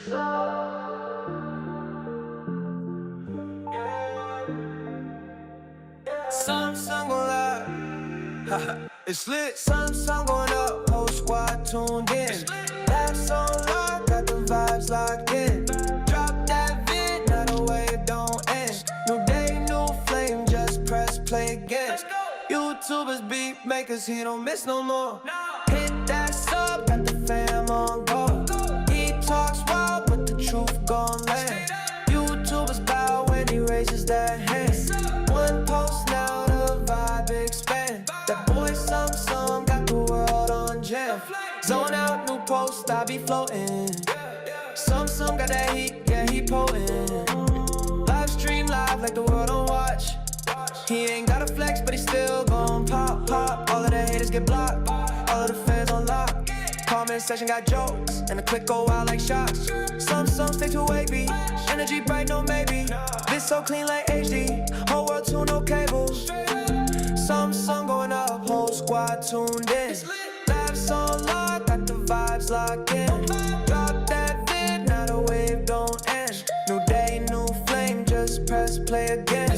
Some gon' lie. It's lit. Some going up. Whole squad tuned in. Laughs on lock, got the vibes locked in. Drop that vid, not a wave, don't end. New day, new flame, just press play again. YouTubers, beat makers, he don't miss no more. Hit that sub, got the fam on go. He talks wild, but the truth gon' land. YouTubers bow when he raises that hand. One post now, the vibe expand. That boy some got the world on jam. Zone out, new post, I be floating. Some got that heat, yeah, he potent. Live stream live like the world on watch. He ain't got a flex, but he still gon' pop. All of the haters get blocked, all of the fans on lock. Comment section got jokes, and the click go out like shots. Some stay too wavy, energy bright, no maybe. This so clean like HD, whole world tune, no cables. Some going up, whole squad tuned in. Laughs on lock, got the vibes locked in. Drop that vid, not a wave, don't end. New day, new flame, just press play again.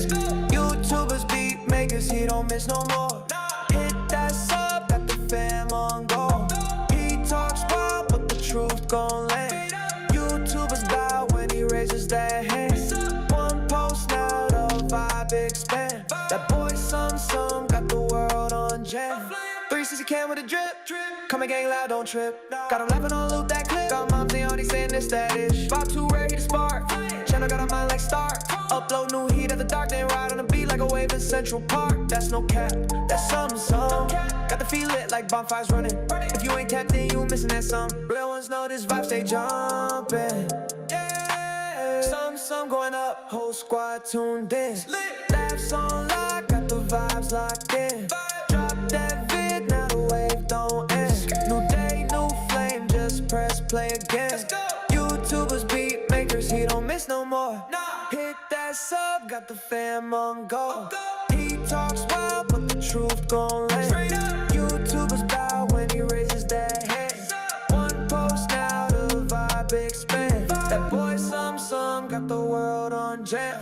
YouTubers, beat makers, he don't miss no more. Hit that sub, got the fam on go. He talks wild, but the truth gon' land. YouTubers bow when he raises that hand. One post now, the vibe expand. That boy some got the world on jam. 360 cam with a drip. Coming gang loud, don't trip. Got him laughing on loop that clip. Got moms, they already saying this, that ish. Vibe too rare, he the spark. Channel got a mind like Star. Upload new heat at the dark, then ride on the beat like a wave in Central Park. That's no cap, that's some. Got the feet lit like bonfires running. If you ain't tapped in, you missing that some. Real ones know this vibe, stay jumping. Yeah, some going up, whole squad tuned in. Laughs on lock, got the vibes locked in. Drop that vid, now the wave don't end. New day, new flame, just press play again. YouTubers, beat makers, he don't miss no more. Hit that sub, got the fam on go. He talks wild, but the truth gon' land. YouTubers bow when he raises that hand. One post now, the vibe expand. That boy some got the world on jam.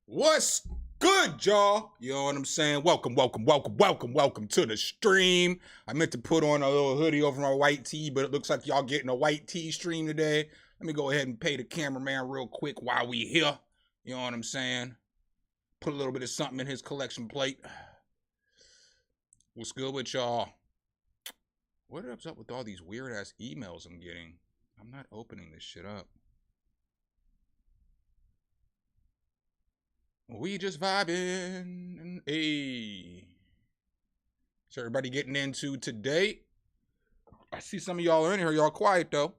What's good, y'all? You know what I'm saying? Welcome to the stream. I meant to put on a little hoodie over my white tee, but it looks like y'all getting a white tee stream today. Let me go ahead and pay the cameraman real quick while we here. You know what I'm saying? Put a little bit of something in his collection plate. What's good with y'all? What is up with all these weird-ass emails I'm getting? I'm not opening this shit up. We just vibing. Hey. So everybody getting into today? I see some of y'all are in here. Y'all quiet though.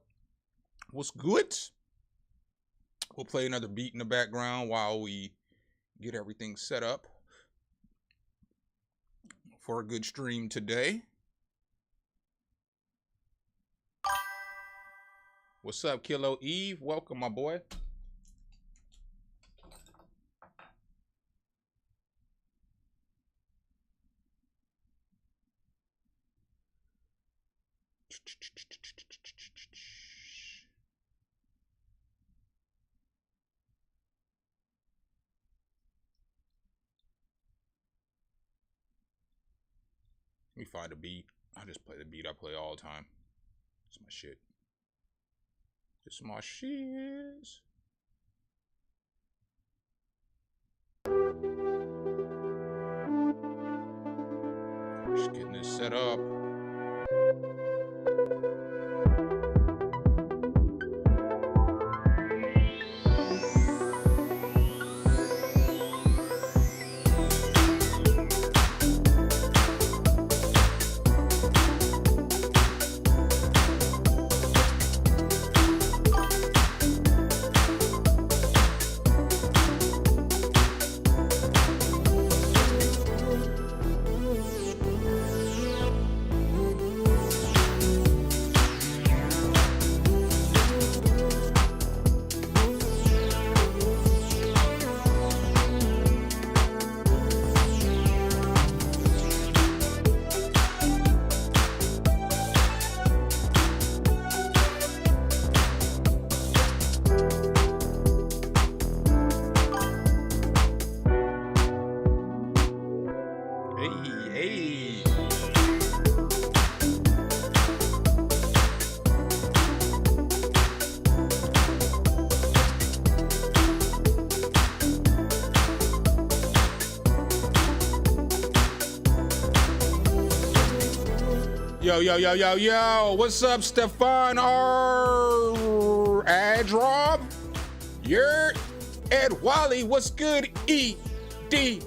What's good? We'll play another beat in the background while we get everything set up for a good stream today. What's up, Kilo Eve? Welcome, my boy. Let me find a beat. I just play the beat I play all the time. It's my shit. It's my shiz. Just getting this set up. Yo, yo, yo, yo, yo. What's up, Stefan R. Adrob? You're Ed Wally. What's good? E.D.U.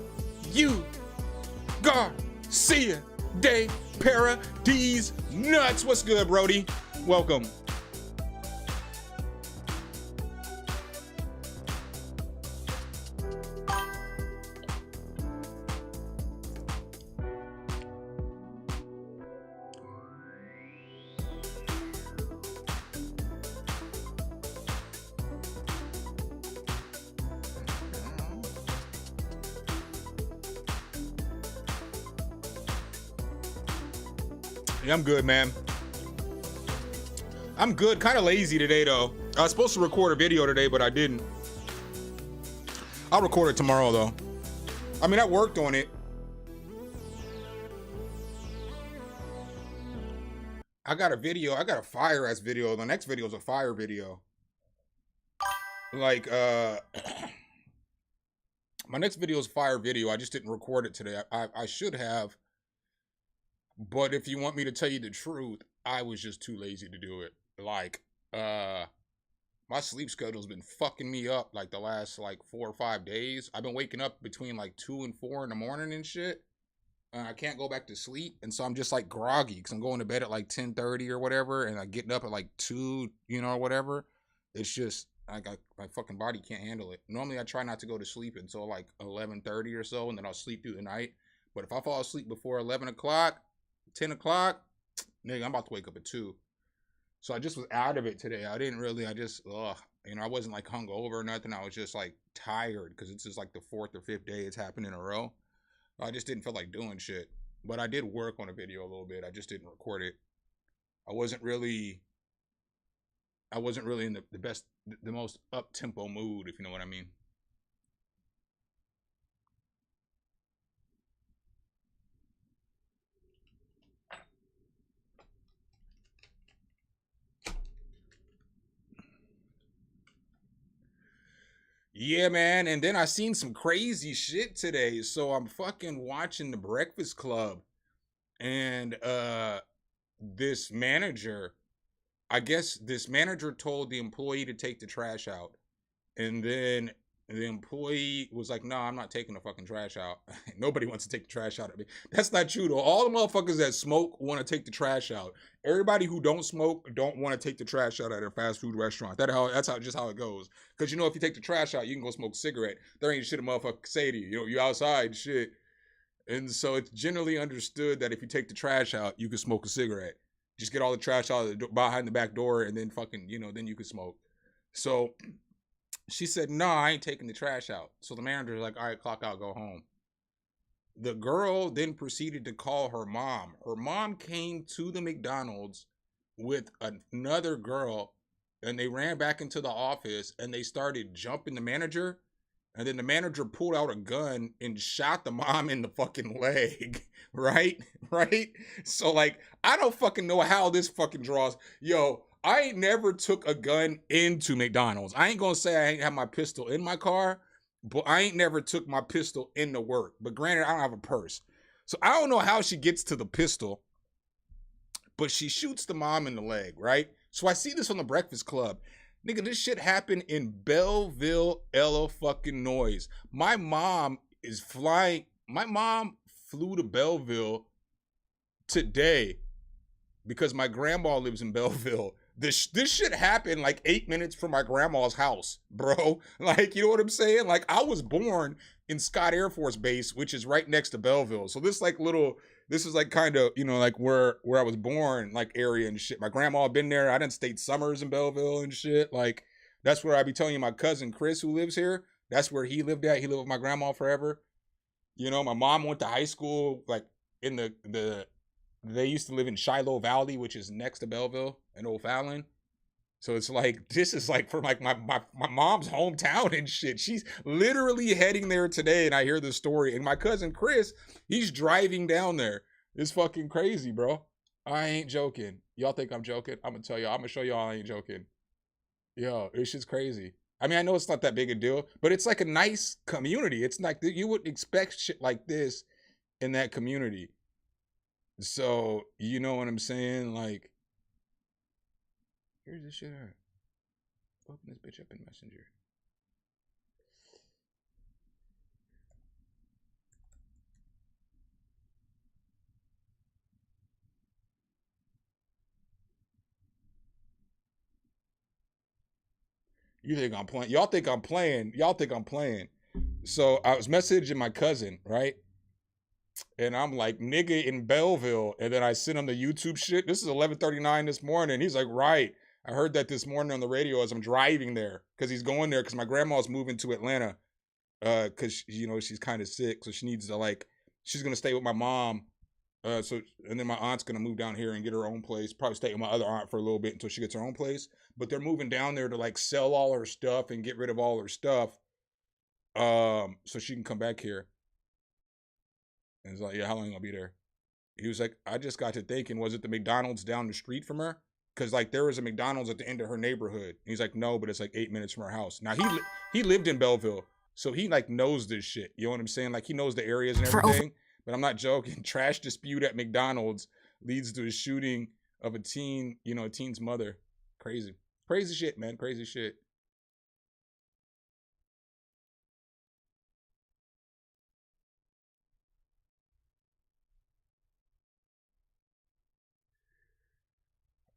Garcia de Paradise Nuts. What's good, Brody? Welcome. Yeah, I'm good, man. I'm good. Kind of lazy today, though. I was supposed to record a video today, but I didn't. I'll record it tomorrow, though. I mean, I worked on it. I got a video. I got a fire-ass video. The next video is a fire video. Like, my next video is a fire video. I just didn't record it today. I should have. But if you want me to tell you the truth, I was just too lazy to do it. Like, my sleep schedule's been fucking me up like the last like 4 or 5 days. I've been waking up between like 2 and 4 in the morning and shit. And I can't go back to sleep. And so I'm just like groggy because I'm going to bed at like 10:30 or whatever. And I'm getting up at like 2, you know, or whatever. It's just, my fucking body can't handle it. Normally I try not to go to sleep until like 11:30 or so. And then I'll sleep through the night. But if I fall asleep before 11 o'clock, 10 o'clock, nigga, I'm about to wake up at 2. So I just was out of it today. I wasn't like hungover or nothing. I was just like tired because it's just like the 4th or 5th day it's happened in a row. I just didn't feel like doing shit. But I did work on a video a little bit. I just didn't record it. I wasn't really in the most up-tempo mood, if you know what I mean. Yeah, man. And then I seen some crazy shit today. So I'm fucking watching The Breakfast Club. And this manager told the employee to take the trash out. And then the employee was like, no, I'm not taking the fucking trash out. Nobody wants to take the trash out. I mean, that's not true, though. All the motherfuckers that smoke want to take the trash out. Everybody who don't smoke don't want to take the trash out at a fast food restaurant. That's just how it goes. Because, you know, if you take the trash out, you can go smoke a cigarette. There ain't shit a motherfucker say to you. You know, you outside, shit. And so it's generally understood that if you take the trash out, you can smoke a cigarette. Just get all the trash out of behind the back door and then fucking, you know, then you can smoke. So she said, no, I ain't taking the trash out. So the manager's like, all right, clock out, go home. The girl then proceeded to call her mom. Her mom came to the McDonald's with another girl, and they ran back into the office, and they started jumping the manager. And then the manager pulled out a gun and shot the mom in the fucking leg, right? Right? So, like, I don't fucking know how this fucking draws. Yo, I ain't never took a gun into McDonald's. I ain't gonna say I ain't have my pistol in my car, but I ain't never took my pistol into work. But granted, I don't have a purse. So I don't know how she gets to the pistol, but she shoots the mom in the leg, right? So I see this on The Breakfast Club. Nigga, this shit happened in Belleville, Illinois. My mom flew to Belleville today because my grandma lives in Belleville. This shit happened like 8 minutes from my grandma's house, bro. Like, you know what I'm saying? Like, I was born in Scott Air Force Base, which is right next to Belleville. So this is like kind of, you know, like where I was born, like area and shit. My grandma had been there. I done stayed summers in Belleville and shit. Like, that's where I be telling you my cousin Chris, who lives here, that's where he lived at. He lived with my grandma forever. You know, my mom went to high school, like in they used to live in Shiloh Valley, which is next to Belleville and O'Fallon. So it's like, this is like from like my mom's hometown and shit. She's literally heading there today, and I hear the story. And my cousin Chris, he's driving down there. It's fucking crazy, bro. I ain't joking. Y'all think I'm joking? I'm gonna tell y'all. I'm gonna show y'all I ain't joking. Yo, it's just crazy. I mean, I know it's not that big a deal, but it's like a nice community. It's like you wouldn't expect shit like this in that community. So, you know what I'm saying? Like, here's this shit at? Open this bitch up in Messenger. You think I'm playing? Y'all think I'm playing? Y'all think I'm playing? So I was messaging my cousin, right? And I'm like, nigga in Belleville. And then I sent him the YouTube shit. This is 11:39 this morning. He's like, right. I heard that this morning on the radio as I'm driving there. Because he's going there because my grandma's moving to Atlanta. Because, you know, she's kind of sick. So she needs to, like, she's going to stay with my mom. And then my aunt's going to move down here and get her own place. Probably stay with my other aunt for a little bit until she gets her own place. But they're moving down there to, like, sell all her stuff and get rid of all her stuff. So she can come back here. And it's like, yeah, how long you gonna be there? He was like, I just got to thinking, was it the McDonald's down the street from her? Because like there was a McDonald's at the end of her neighborhood. And he's like, no, but it's like 8 minutes from her house. Now he lived in Belleville, so he like knows this shit. You know what I'm saying? Like he knows the areas and everything. But I'm not joking. Trash dispute at McDonald's leads to a shooting of a teen, you know, a teen's mother. Crazy, crazy shit, man. Crazy shit.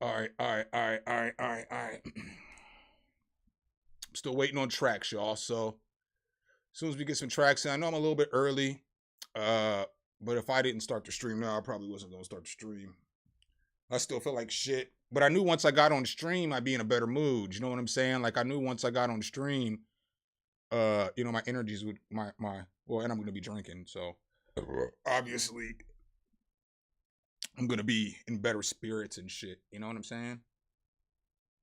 All right, all right, all right, all right, all right, all right. Still waiting on tracks, y'all. So as soon as we get some tracks in, I know I'm a little bit early. But if I didn't start the stream now, I probably wasn't gonna start the stream. I still feel like shit. But I knew once I got on the stream, I'd be in a better mood. You know what I'm saying? Like I knew once I got on the stream, you know, my energies would well, and I'm gonna be drinking, so obviously I'm gonna be in better spirits and shit. You know what I'm saying?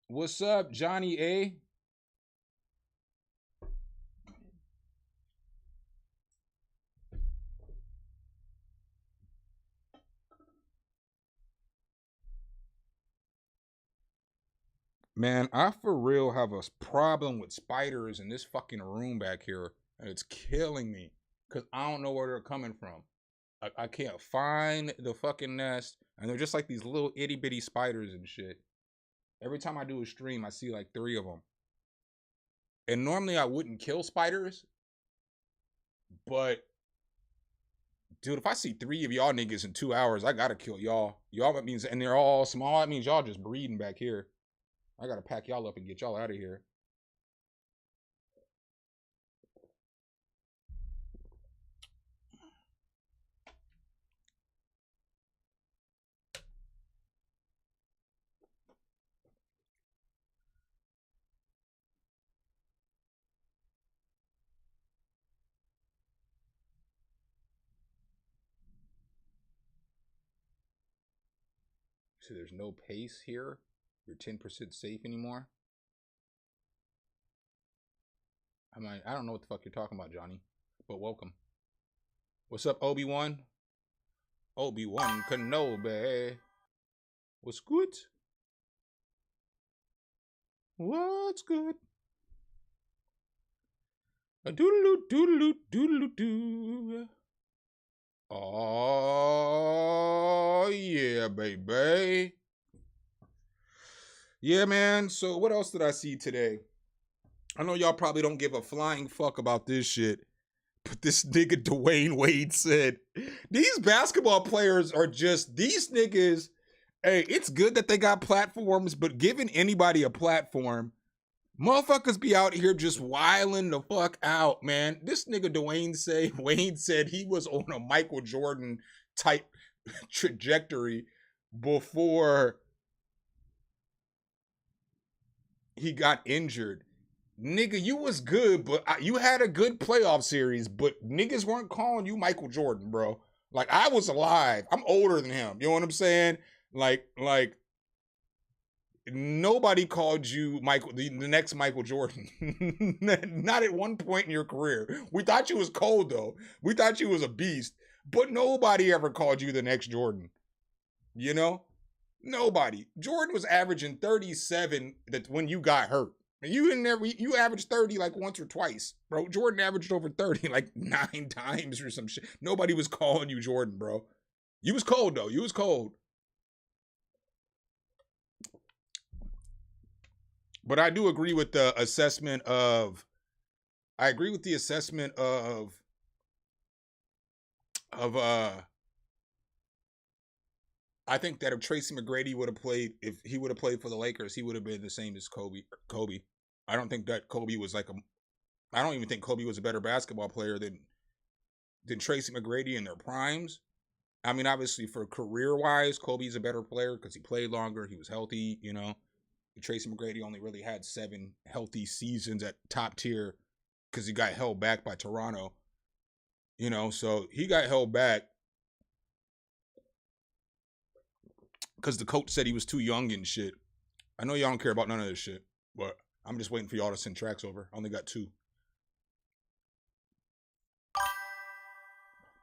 What's up, Johnny A? Man, I for real have a problem with spiders in this fucking room back here, and it's killing me because I don't know where they're coming from. I can't find the fucking nest, and they're just like these little itty bitty spiders and shit. Every time I do a stream, I see like 3 of them. And normally I wouldn't kill spiders, but dude, if I see 3 of y'all niggas in 2 hours, I gotta kill y'all. Y'all, that means, and they're all small. That means y'all just breeding back here. I gotta pack y'all up and get y'all out of here. So there's no pace here. You're 10% safe anymore. I don't know what the fuck you're talking about, Johnny. But welcome. What's up, Obi-Wan? Obi-Wan Kenobi. What's good? What's good? A doodaloo doodaloo doodaloo doo. Oh yeah, baby. Yeah, man. So what else did I see today? I know y'all probably don't give a flying fuck about this shit. But this nigga Dwayne Wade said, these basketball players are just, these niggas, hey, it's good that they got platforms, but giving anybody a platform, motherfuckers be out here just wilding the fuck out, man. This nigga Wayne said he was on a Michael Jordan type trajectory before he got injured. Nigga, you was good, but you had a good playoff series, but niggas weren't calling you Michael Jordan, bro. Like, I was alive. I'm older than him. You know what I'm saying? Like, nobody called you Michael, the next Michael Jordan. Not at one point in your career. We thought you was cold, though. We thought you was a beast, but nobody ever called you the next Jordan. You know? Nobody. Jordan was averaging 37 that when you got hurt. You averaged 30 like once or twice, bro. Jordan averaged over 30 like 9 times or some shit. Nobody was calling you Jordan, bro. You was cold though. You was cold. But I do agree with the assessment of. I agree with the assessment of. I think that if Tracy McGrady would have played, if he would have played for the Lakers, he would have been the same as Kobe. I don't think that Kobe was like a. I don't even think Kobe was a better basketball player than Tracy McGrady in their primes. I mean, obviously for career wise, Kobe's a better player because he played longer, he was healthy. Tracy McGrady only really had 7 healthy seasons at top tier because he got held back by Toronto. So he got held back because the coach said he was too young and shit. I know y'all don't care about none of this shit, but I'm just waiting for y'all to send tracks over. I only got 2.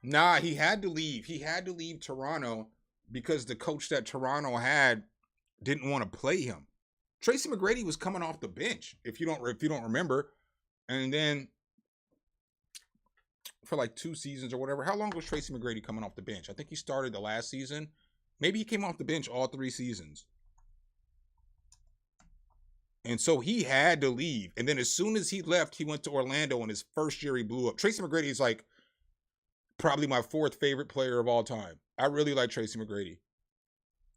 Nah, he had to leave. He had to leave Toronto because the coach that Toronto had didn't want to play him. Tracy McGrady was coming off the bench, if you don't remember. And then for like 2 seasons or whatever, how long was Tracy McGrady coming off the bench? I think he started the last season. Maybe he came off the bench all 3 seasons. And so he had to leave. And then as soon as he left, he went to Orlando, and his first year he blew up. Tracy McGrady is like probably my 4th favorite player of all time. I really like Tracy McGrady.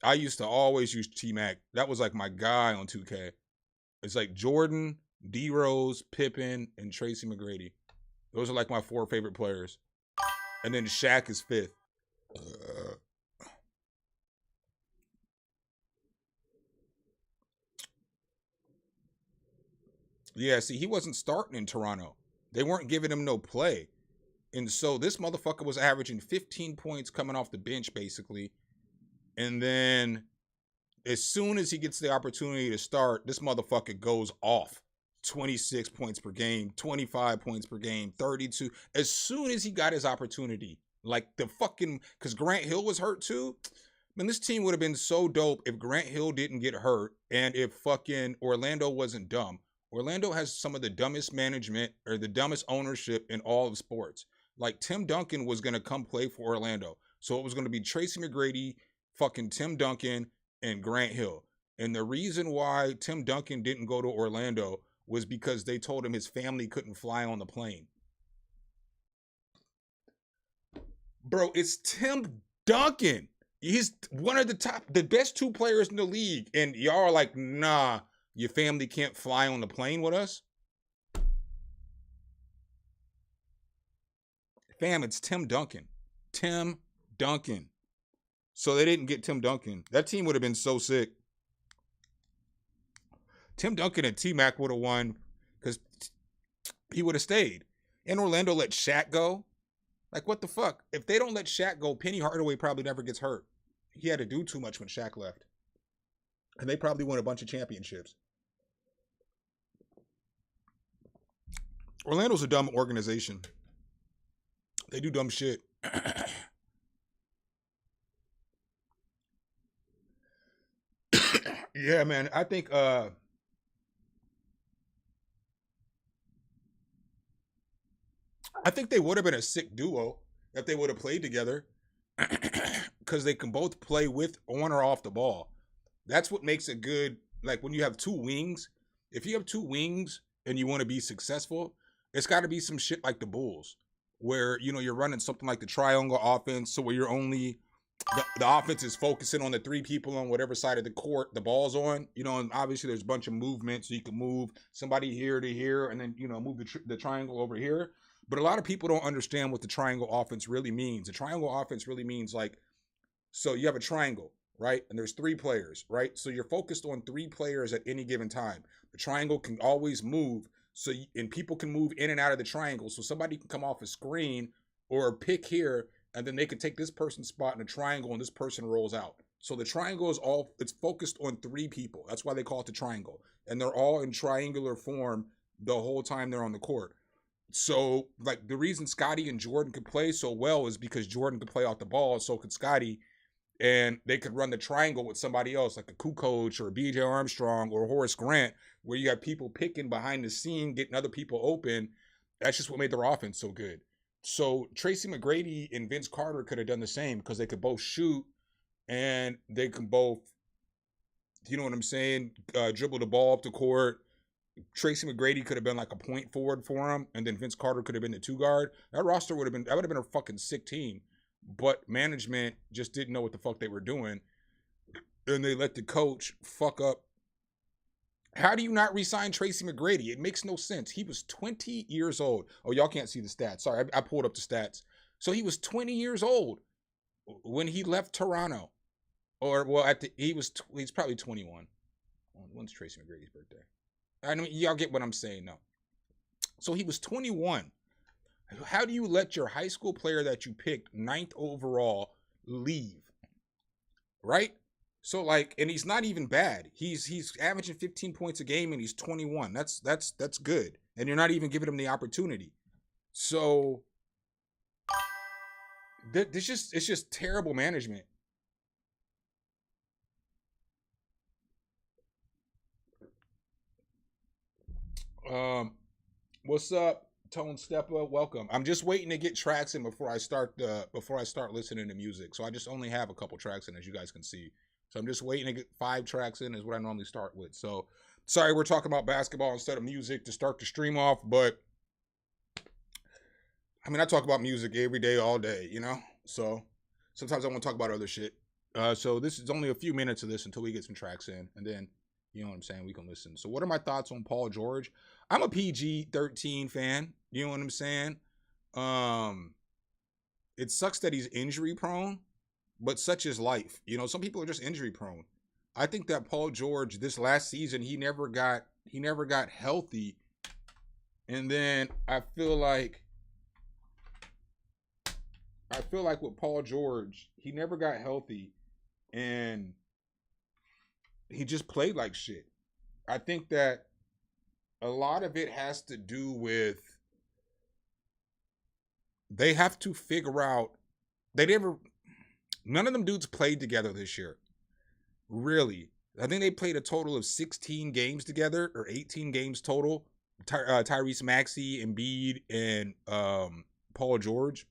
I used to always use T-Mac. That was like my guy on 2K. It's like Jordan, D-Rose, Pippen, and Tracy McGrady. Those are like my 4 favorite players. And then Shaq is 5th. Yeah, see, he wasn't starting in Toronto. They weren't giving him no play. And so this motherfucker was averaging 15 points coming off the bench, basically. And then as soon as he gets the opportunity to start, this motherfucker goes off. 26 points per game, 25 points per game, 32. As soon as he got his opportunity, like the fucking, because Grant Hill was hurt too. Man, this team would have been so dope if Grant Hill didn't get hurt and if fucking Orlando wasn't dumb. Orlando has some of the dumbest management or the dumbest ownership in all of sports. Like Tim Duncan was going to come play for Orlando. So it was going to be Tracy McGrady, fucking Tim Duncan, and Grant Hill. And the reason why Tim Duncan didn't go to Orlando was because they told him his family couldn't fly on the plane. Bro, it's Tim Duncan. He's one of the best 2 players in the league. And y'all are like, nah, your family can't fly on the plane with us? Fam, it's Tim Duncan. Tim Duncan. So they didn't get Tim Duncan. That team would have been so sick. Tim Duncan and T-Mac would have won because he would have stayed. And Orlando let Shaq go. Like, what the fuck? If they don't let Shaq go, Penny Hardaway probably never gets hurt. He had to do too much when Shaq left. And they probably won a bunch of championships. Orlando's a dumb organization. They do dumb shit. Yeah, man. I think they would have been a sick duo if they would have played together. Because they can both play with, on, or off the ball. That's what makes it good. Like when you have 2 wings. If you have 2 wings and you want to be successful, it's got to be some shit like the Bulls. Where, you're running something like the triangle offense. So where you're only, the offense is focusing on the 3 people on whatever side of the court the ball's on. And obviously there's a bunch of movement. So you can move somebody here to here and then, move the triangle over here. But a lot of people don't understand what the triangle offense really means. The triangle offense really means like, so you have a triangle, right? And there's 3 players, right? So you're focused on 3 players at any given time. The triangle can always move. And people can move in and out of the triangle. So somebody can come off a screen or pick here, and then they can take this person's spot in a triangle and this person rolls out. So the triangle is it's focused on 3 people. That's why they call it the triangle. And they're all in triangular form the whole time they're on the court. So like the reason Scottie and Jordan could play so well is because Jordan could play off the ball, so could Scottie. And they could run the triangle with somebody else, like a Kukoc or a B.J. Armstrong or Horace Grant, where you got people picking behind the scene, getting other people open. That's just what made their offense so good. So Tracy McGrady and Vince Carter could have done the same because they could both shoot and they can both, you know what I'm saying, dribble the ball up the court. Tracy McGrady could have been like a point forward for him, and then Vince Carter could have been the 2 guard. That roster would have been a fucking sick team. But management just didn't know what the fuck they were doing, and they let the coach fuck up. How do you not re-sign Tracy McGrady? It makes no sense. He was 20 years old. Oh, y'all can't see the stats. Sorry, I pulled up the stats. So he was 20 years old when he left Toronto. Or, well, he's probably 21. When's Tracy McGrady's birthday? I mean, y'all get what I'm saying now. So he was 21. How do you let your high school player that you picked 9th overall leave? Right? So like, and he's not even bad. He's averaging 15 points a game and he's 21. That's good. And you're not even giving him the opportunity. So it's just terrible management. What's up, Tone Stepper? Welcome. I'm just waiting to get tracks in before I start listening to music. So I just only have a couple tracks in, as you guys can see. So I'm just waiting to get 5 tracks in is what I normally start with. So sorry, we're talking about basketball instead of music to start the stream off, but I mean, I talk about music every day, all day, you know? So sometimes I want to talk about other shit. So this is only a few minutes of this until we get some tracks in, and then, you know what I'm saying, we can listen. So what are my thoughts on Paul George? I'm a PG-13 fan, you know what I'm saying? It sucks that he's injury prone, but such is life. You know, some people are just injury prone. I think that Paul George this last season, he never got healthy. And then I feel like with Paul George, he never got healthy and he just played like shit. I think that a lot of it has to do with they have to figure out none of them dudes played together this year. Really. I think they played a total of 16 games together or 18 games total. Tyrese Maxey, Embiid, and Paul George.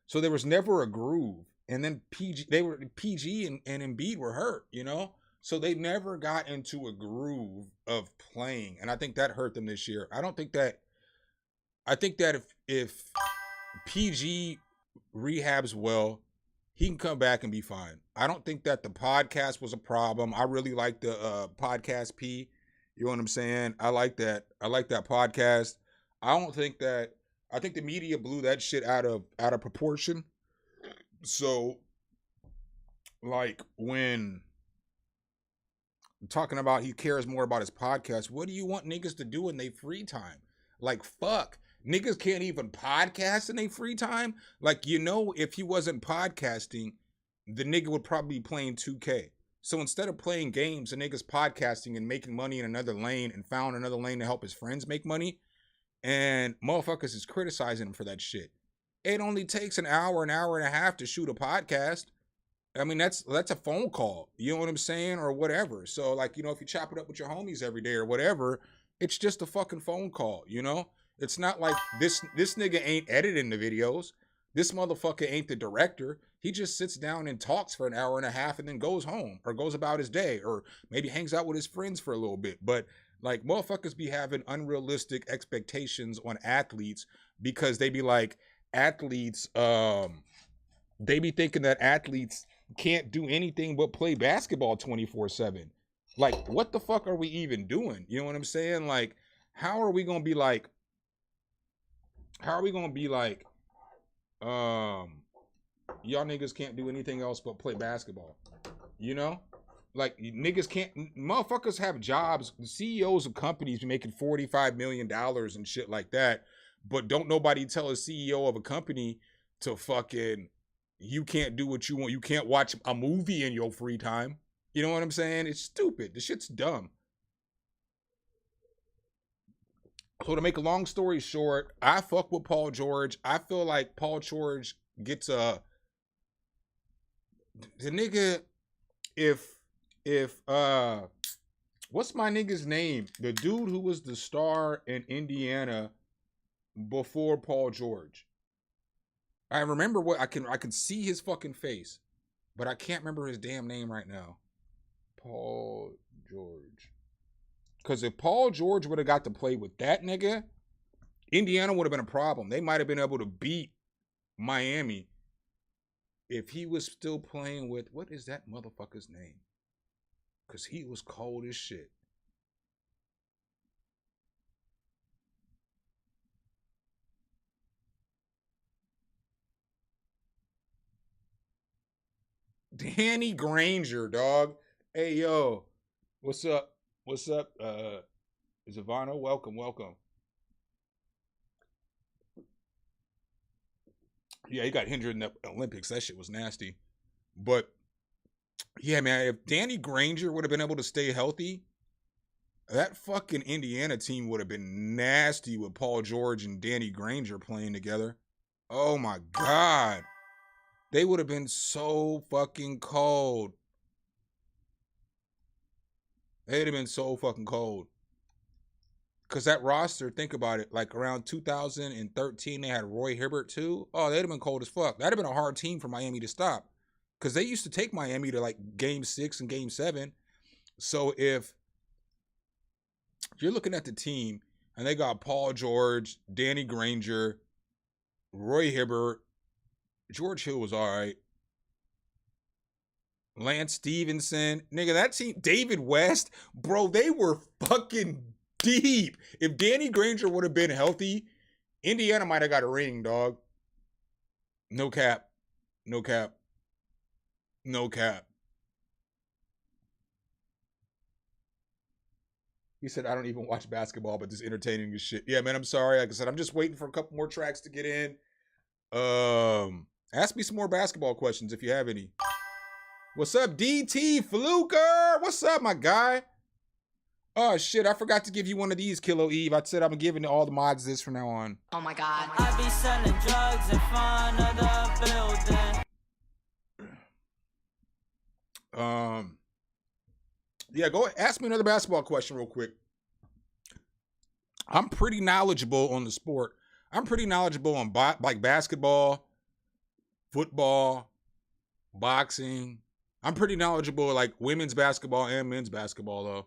So there was never a groove. And then PG and Embiid were hurt, you know? So they never got into a groove of playing. And I think that hurt them this year. I think that if PG rehabs well, he can come back and be fine. I don't think that the podcast was a problem. I really like the podcast P. You know what I'm saying? I like that podcast. I think the media blew that shit out of proportion. So like when talking about he cares more about his podcast, what do you want niggas to do in their free time? Like fuck. Niggas can't even podcast in their free time. Like, you know, if he wasn't podcasting, the nigga would probably be playing 2K. So instead of playing games, the nigga's podcasting and making money in another lane and found another lane to help his friends make money. And motherfuckers is criticizing him for that shit. It only takes an hour and a half to shoot a podcast. I mean, that's a phone call. You know what I'm saying? Or whatever. So, like, you know, if you chop it up with your homies every day or whatever, it's just a fucking phone call, you know? It's not like this nigga ain't editing the videos. This motherfucker ain't the director. He just sits down and talks for an hour and a half and then goes home or goes about his day or maybe hangs out with his friends for a little bit. But like motherfuckers be having unrealistic expectations on athletes because they be like athletes, they be thinking that athletes can't do anything but play basketball 24/7. Like, what the fuck are we even doing? You know what I'm saying? Like, how are we gonna be like, y'all niggas can't do anything else but play basketball? You know? Like, niggas can't, motherfuckers have jobs. The CEOs of companies be making $45 million and shit like that. But don't nobody tell a CEO of a company to fucking, you can't do what you want. You can't watch a movie in your free time. You know what I'm saying? It's stupid. This shit's dumb. So to make a long story short, I fuck with Paul George. I feel like Paul George gets the nigga, if what's my nigga's name? The dude who was the star in Indiana before Paul George. I remember what I can see his fucking face, but I can't remember his damn name right now. Paul George. Because if Paul George would have got to play with that nigga, Indiana would have been a problem. They might have been able to beat Miami if he was still playing with, what is that motherfucker's name? Because he was cold as shit. Danny Granger, dog. Hey, yo. What's up? What's up? Zavano, welcome. Yeah, he got injured in the Olympics. That shit was nasty. But, yeah, man, if Danny Granger would have been able to stay healthy, that fucking Indiana team would have been nasty with Paul George and Danny Granger playing together. Oh, my God. They would have been so fucking cold. They'd have been so fucking cold. Because that roster, think about it, like around 2013, they had Roy Hibbert too. Oh, they'd have been cold as fuck. That'd have been a hard team for Miami to stop. Because they used to take Miami to like game 6 and game 7. So if you're looking at the team and they got Paul George, Danny Granger, Roy Hibbert, George Hill was all right. Lance Stevenson. Nigga, that team, David West, bro, they were fucking deep. If Danny Granger would have been healthy, Indiana might have got a ring, dog. No cap. He said, I don't even watch basketball, but this entertaining as shit. Yeah, man, I'm sorry. Like I said, I'm just waiting for a couple more tracks to get in. Ask me some more basketball questions if you have any. What's up, DT Fluker? What's up, my guy? Oh, shit, I forgot to give you one of these, Kilo Eve. I said I'm giving all the mods this from now on. Oh, my God. I be selling drugs in front of the building. Yeah, go ask me another basketball question real quick. I'm pretty knowledgeable on the sport. I'm pretty knowledgeable on like basketball, football, boxing. I'm pretty knowledgeable like women's basketball and men's basketball though.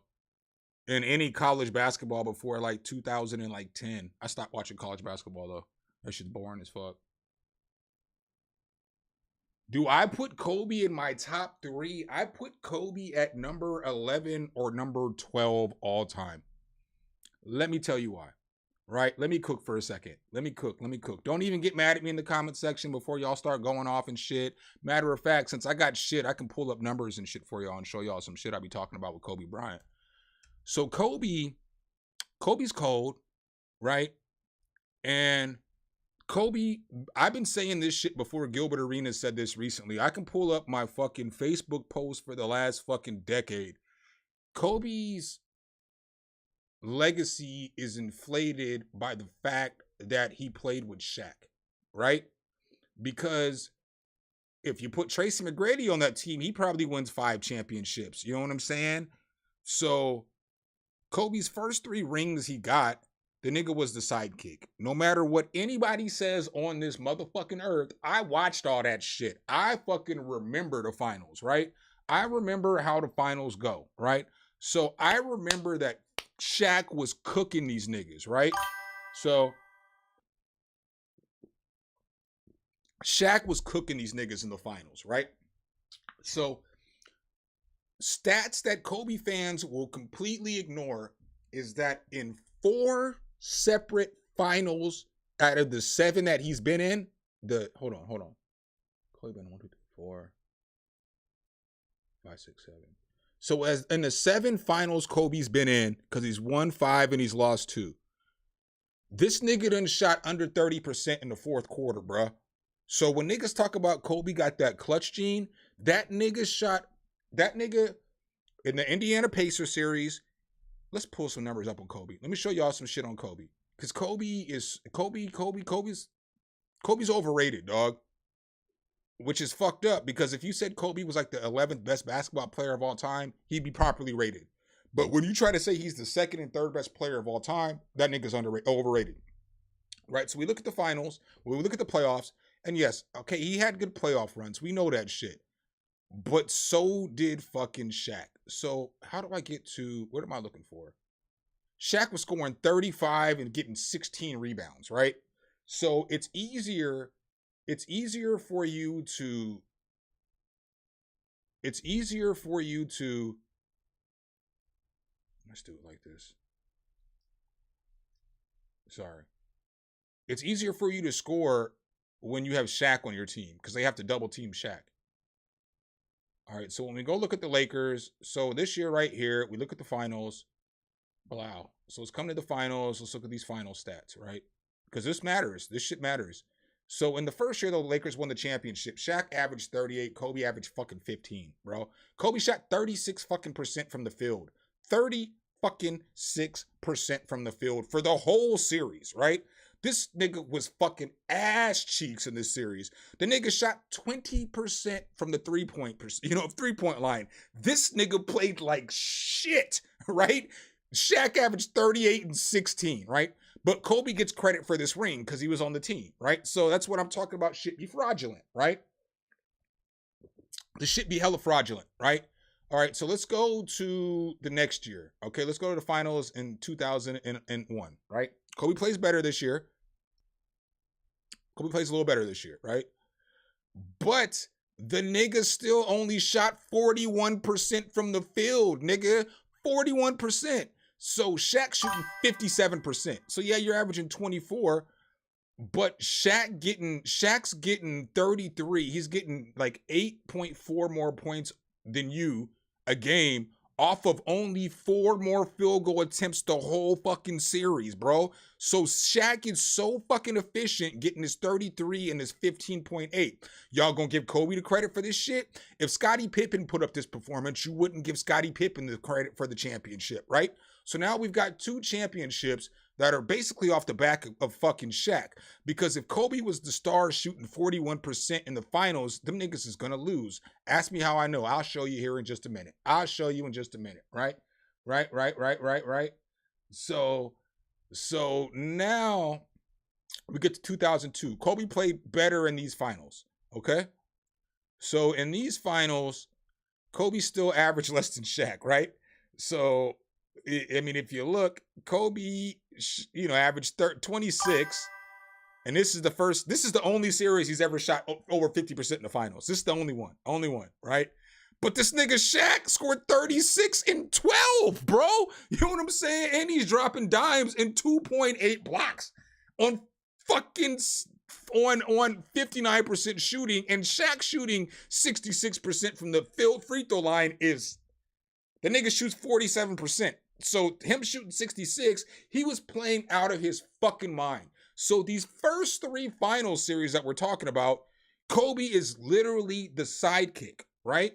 And any college basketball before like 2010. I stopped watching college basketball though. That shit's boring as fuck. Do I put Kobe in my top 3? I put Kobe at number 11 or number 12 all time. Let me tell you why. Right? Let me cook for a second. Let me cook. Don't even get mad at me in the comment section before y'all start going off and shit. Matter of fact, since I got shit, I can pull up numbers and shit for y'all and show y'all some shit I be talking about with Kobe Bryant. So Kobe's cold, right? And Kobe, I've been saying this shit before Gilbert Arenas said this recently. I can pull up my fucking Facebook post for the last fucking decade. Kobe's legacy is inflated by the fact that he played with Shaq, right? Because if you put Tracy McGrady on that team, he probably wins 5 championships. You know what I'm saying? So Kobe's first 3 rings he got, the nigga was the sidekick. No matter what anybody says on this motherfucking earth, I watched all that shit. I fucking remember the finals, right? I remember how the finals go, right? So I remember that Shaq was cooking these niggas, right? So Shaq was cooking these niggas in the finals, right? So stats that Kobe fans will completely ignore is that in 4 separate finals out of the 7 that he's been in, hold on. Kobe been 1, 2, 3, 4, 5, 6, 7. So as in the 7 finals Kobe's been in, because he's won 5 and he's lost 2. This nigga done shot under 30% in the 4th quarter, bruh. So when niggas talk about Kobe got that clutch gene, that nigga in the Indiana Pacers series. Let's pull some numbers up on Kobe. Let me show y'all some shit on Kobe. Because Kobe's overrated, dog. Which is fucked up, because if you said Kobe was like the 11th best basketball player of all time, he'd be properly rated. But when you try to say he's the 2nd and 3rd best player of all time, that nigga's overrated. right? So we look at the finals, we look at the playoffs, and yes, okay, he had good playoff runs. We know that shit. But so did fucking Shaq. So how do I get to, what am I looking for? Shaq was scoring 35 and getting 16 rebounds, right? So it's easier for you to let's do it like this. Sorry. It's easier for you to score when you have Shaq on your team because they have to double team Shaq. All right, so when we go look at the Lakers, so this year right here, we look at the finals. Wow. So let's come to the finals. Let's look at these final stats, right? Because this matters. This shit matters. So in the first year, the Lakers won the championship. Shaq averaged 38. Kobe averaged fucking 15, bro. Kobe shot 36 fucking percent from the field. 30 fucking 6% from the field for the whole series, right? This nigga was fucking ass cheeks in this series. The nigga shot 20% from the 3-point line. This nigga played like shit, right? Shaq averaged 38 and 16, right? But Kobe gets credit for this ring because he was on the team, right? So that's what I'm talking about. Shit be fraudulent, right? The shit be hella fraudulent, right? All right, so let's go to the next year. Okay, let's go to the finals in 2001, right? Kobe plays better this year. Kobe plays a little better this year, right? But the nigga still only shot 41% from the field, nigga. 41%. So Shaq shooting 57%. So yeah, you're averaging 24, but Shaq's getting 33. He's getting like 8.4 more points than you a game off of only 4 more field goal attempts the whole fucking series, bro. So Shaq is so fucking efficient getting his 33 and his 15.8. Y'all gonna give Kobe the credit for this shit? If Scottie Pippen put up this performance, you wouldn't give Scottie Pippen the credit for the championship, right? So now we've got 2 championships that are basically off the back of fucking Shaq. Because if Kobe was the star shooting 41% in the finals, them niggas is gonna lose. Ask me how I know. I'll show you here in just a minute. I'll show you in just a minute, right? Right. So now we get to 2002. Kobe played better in these finals, okay? So in these finals, Kobe still averaged less than Shaq, right? So I mean, if you look, Kobe, averaged 26, and this is the only series he's ever shot over 50% in the finals. This is the only one, right? But this nigga Shaq scored 36 and 12, bro. You know what I'm saying? And he's dropping dimes in 2.8 blocks on fucking on 59% shooting, and Shaq shooting 66% from the free throw line is the nigga shoots 47%. So him shooting 66, he was playing out of his fucking mind. So these first 3 final series that we're talking about, Kobe is literally the sidekick, right?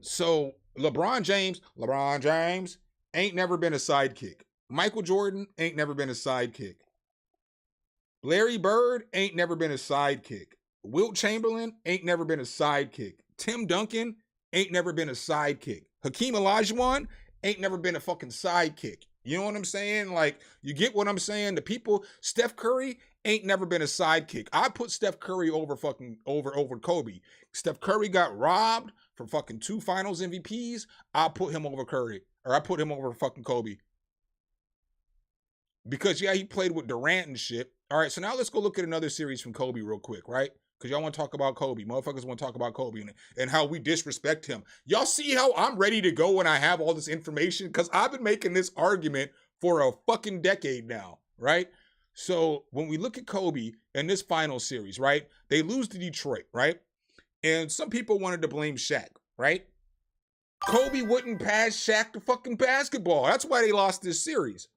So LeBron James ain't never been a sidekick. Michael Jordan ain't never been a sidekick. Larry Bird ain't never been a sidekick. Wilt Chamberlain ain't never been a sidekick. Tim Duncan ain't never been a sidekick. Hakeem Olajuwon ain't never been a fucking sidekick. You know what I'm saying? Like, you get what I'm saying? The people, Steph Curry ain't never been a sidekick. I put Steph Curry over Kobe. Steph Curry got robbed for fucking 2 finals MVPs. I put him over Curry. Or I put him over fucking Kobe. Because, yeah, he played with Durant and shit. All right, so now let's go look at another series from Kobe real quick, right? Because y'all want to talk about Kobe. Motherfuckers want to talk about Kobe and how we disrespect him. Y'all see how I'm ready to go when I have all this information? Because I've been making this argument for a fucking decade now, right? So when we look at Kobe in this final series, right? They lose to Detroit, right? And some people wanted to blame Shaq, right? Kobe wouldn't pass Shaq the fucking basketball. That's why they lost this series.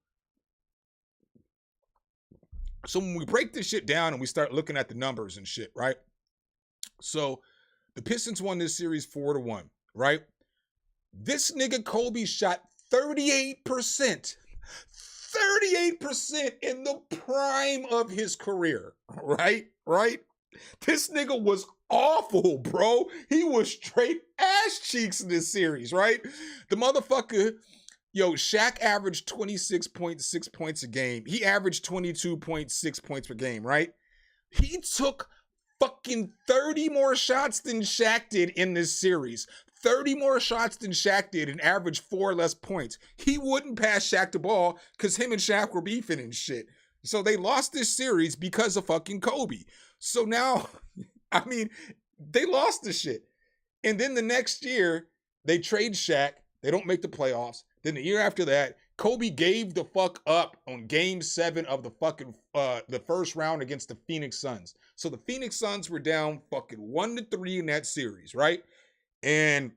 So when we break this shit down and we start looking at the numbers and shit, right? So the Pistons won this series 4-1, right? This nigga Kobe shot 38%. 38% in the prime of his career, right? This nigga was awful, bro. He was straight ass cheeks in this series, right? The motherfucker Yo, Shaq averaged 26.6 points a game. He averaged 22.6 points per game, right? He took fucking 30 more shots than Shaq did in this series. 30 more shots than Shaq did and averaged 4 less points. He wouldn't pass Shaq the ball because him and Shaq were beefing and shit. So they lost this series because of fucking Kobe. So now, I mean, they lost the shit. And then the next year, they trade Shaq. They don't make the playoffs. Then the year after that, Kobe gave the fuck up on game 7 of the fucking the first round against the Phoenix Suns. So the Phoenix Suns were down fucking 1-3 in that series, right? And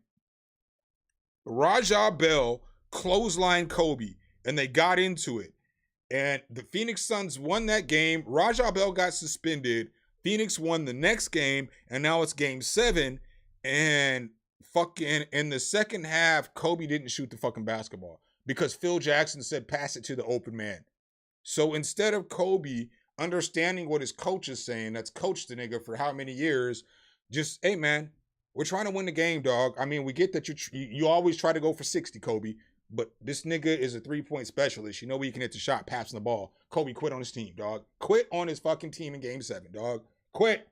Rajah Bell clotheslined Kobe, and they got into it. And the Phoenix Suns won that game. Rajah Bell got suspended. Phoenix won the next game, and now it's game 7. And fucking in the second half, Kobe didn't shoot the fucking basketball because Phil Jackson said, pass it to the open man. So instead of Kobe understanding what his coach is saying, that's coached the nigga for how many years, just, hey man, we're trying to win the game, dog. I mean, we get that you always try to go for 60, Kobe, but this nigga is a 3-point specialist. You know where you can hit the shot, passing the ball. Kobe quit on his team, dog. Quit on his fucking team in game 7, dog. Quit.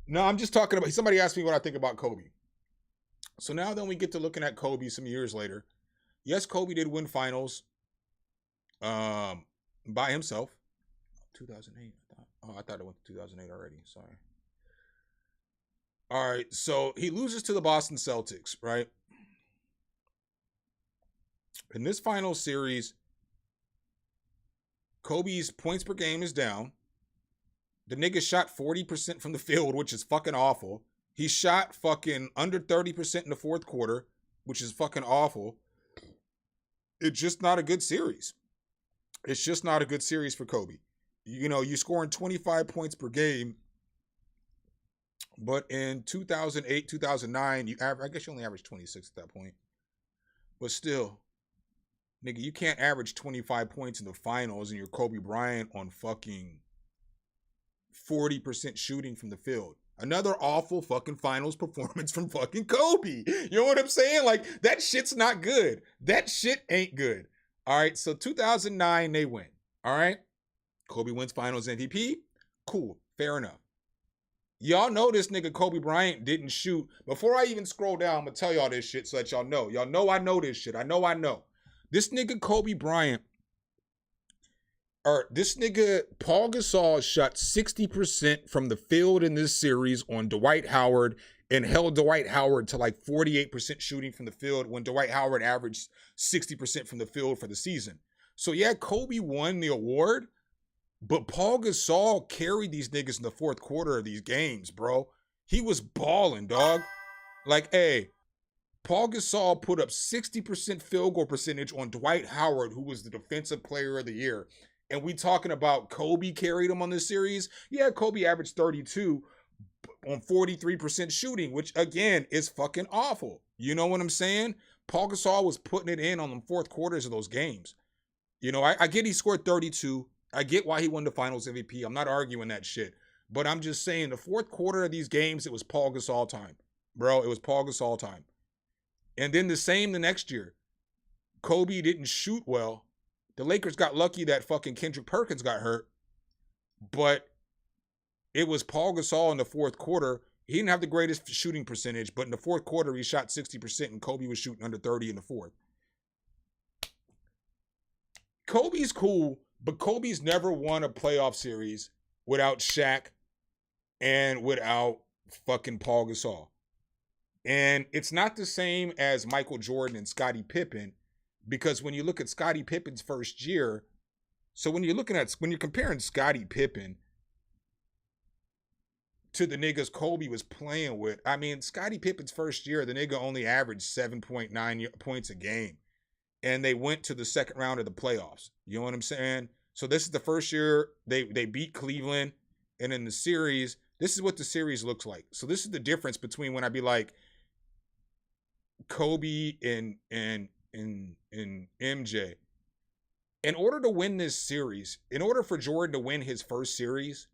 No, I'm just talking about, somebody asked me what I think about Kobe. So now then we get to looking at Kobe some years later. Yes, Kobe did win finals by himself. 2008. I thought it went to 2008 already. Sorry. All right, so he loses to the Boston Celtics, right? In this final series, Kobe's points per game is down. The nigga shot 40% from the field, which is fucking awful. He shot fucking under 30% in the fourth quarter, which is fucking awful. It's just not a good series. It's just not a good series for Kobe. You know, you're scoring 25 points per game, but in 2008, 2009, I guess you only averaged 26 at that point. But still, nigga, you can't average 25 points in the finals and you're Kobe Bryant on fucking 40% shooting from the field. Another awful fucking finals performance from fucking Kobe. You know what I'm saying? Like, that shit's not good. That shit ain't good. All right, so 2009, they win. All right? Kobe wins finals MVP. Cool. Fair enough. Y'all know this nigga Kobe Bryant didn't shoot. Before I even scroll down, I'm going to tell y'all this shit so that y'all know. Y'all know I know this shit. I know. This nigga Kobe Bryant, or this nigga Paul Gasol shot 60% from the field in this series on Dwight Howard and held Dwight Howard to like 48% shooting from the field when Dwight Howard averaged 60% from the field for the season. So yeah, Kobe won the award, but Paul Gasol carried these niggas in the fourth quarter of these games, bro. He was balling, dog. Like, hey, Paul Gasol put up 60% field goal percentage on Dwight Howard, who was the defensive player of the year. And we talking about Kobe carried him on this series. Yeah, Kobe averaged 32 on 43% shooting, which again is fucking awful. You know what I'm saying? Paul Gasol was putting it in on the fourth quarters of those games. You know, I get he scored 32. I get why he won the finals MVP. I'm not arguing that shit. But I'm just saying the fourth quarter of these games, it was Paul Gasol time. Bro, it was Paul Gasol time. And then the same the next year. Kobe didn't shoot well. The Lakers got lucky that fucking Kendrick Perkins got hurt. But it was Paul Gasol in the fourth quarter. He didn't have the greatest shooting percentage, but in the fourth quarter, he shot 60%, and Kobe was shooting under 30 in the fourth. Kobe's cool, but Kobe's never won a playoff series without Shaq and without fucking Paul Gasol. And it's not the same as Michael Jordan and Scottie Pippen, because when you look at Scottie Pippen's first year, so when you're comparing Scottie Pippen to the niggas Kobe was playing with, I mean, Scottie Pippen's first year, the nigga only averaged 7.9 points a game. And they went to the second round of the playoffs. You know what I'm saying? So this is the first year they beat Cleveland. And in the series, this is what the series looks like. So this is the difference between when I be like Kobe and MJ. In order to win this series, in order for Jordan to win his first series,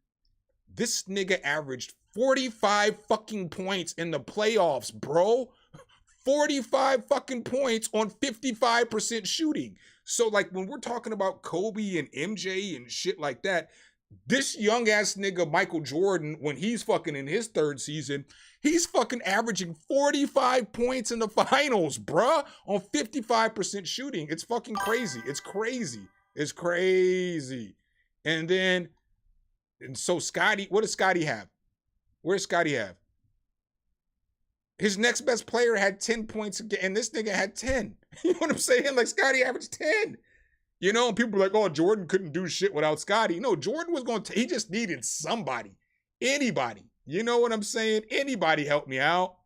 this nigga averaged 45 fucking points in the playoffs, bro. 45 fucking points on 55% shooting. So like when we're talking about Kobe and MJ and shit like that, this young ass nigga Michael Jordan, when he's fucking in his third season, he's fucking averaging 45 points in the finals, bruh, on 55% shooting. It's fucking crazy. It's crazy. It's crazy. And so Scotty, what does Scotty have? Where does Scotty have? His next best player had 10 points a game, and this nigga had 10. You know what I'm saying? Like, Scotty averaged 10. You know, and people are like, oh, Jordan couldn't do shit without Scotty. No, Jordan was going to, he just needed somebody. Anybody. You know what I'm saying? Anybody help me out.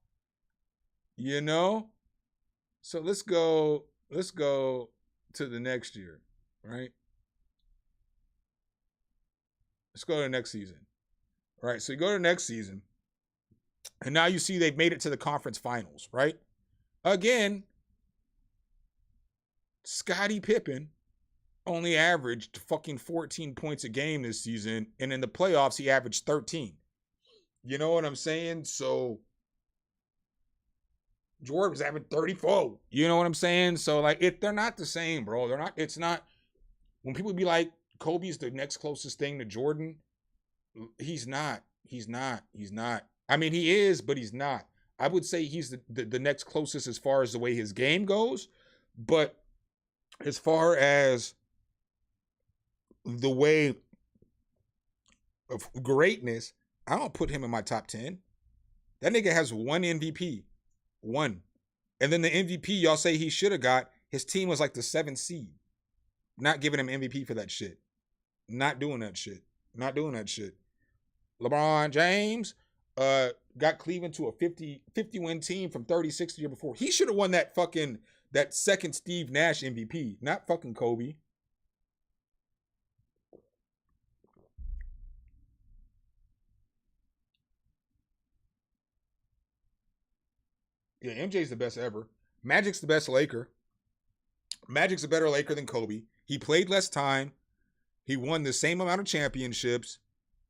You know? So let's go to the next year, right? Let's go to the next season. All right, so you go to the next season. And now you see they've made it to the conference finals, right? Again, Scottie Pippen only averaged fucking 14 points a game this season. And in the playoffs, he averaged 13. You know what I'm saying? So Jordan was having 34. You know what I'm saying? So like, they're not the same, bro. They're not, it's not, when people be like, Kobe's the next closest thing to Jordan, he's not. I mean, he is, but he's not. I would say he's the next closest as far as the way his game goes. But as far as the way of greatness, I don't put him in my top 10. That nigga has one MVP. One. And then the MVP y'all say he should have got, his team was like the 7th seed. Not giving him MVP for that shit. Not doing that shit. LeBron James got Cleveland to a 50 win team from 36 the year before. He should have won that second Steve Nash MVP, not fucking Kobe. Yeah, MJ's the best ever. Magic's the best Laker. Magic's a better Laker than Kobe. He played less time. He won the same amount of championships.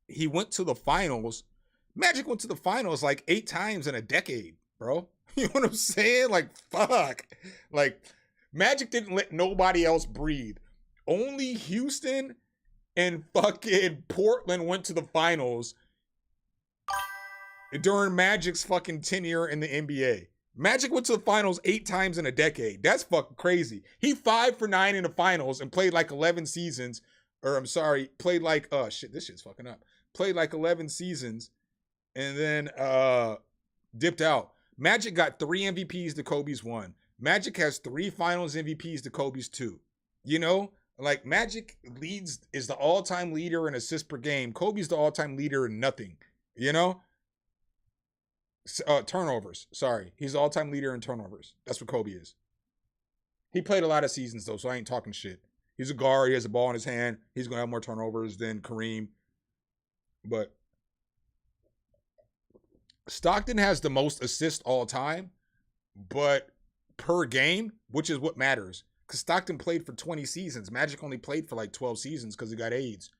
He went to the finals. Magic went to the finals like 8 times in a decade, bro. You know what I'm saying? Like, fuck. Like, Magic didn't let nobody else breathe. Only Houston and fucking Portland went to the finals during Magic's fucking tenure in the NBA. Magic went to the finals 8 times in a decade. That's fucking crazy. He 5 for 9 in the finals and played like 11 seasons. Or I'm sorry, played like, oh shit, this shit's fucking up. Played like 11 seasons and then dipped out. Magic got 3 MVPs to Kobe's 1. Magic has 3 finals MVPs to Kobe's 2. You know, like Magic is the all-time leader in assists per game. Kobe's the all-time leader in nothing, you know? Turnovers, sorry. He's the all-time leader in turnovers. That's what Kobe is. He played a lot of seasons though, so I ain't talking shit. He's a guard. He has a ball in his hand. He's going to have more turnovers than Kareem. But Stockton has the most assists all time, but per game, which is what matters. Because Stockton played for 20 seasons. Magic only played for like 12 seasons because he got AIDS.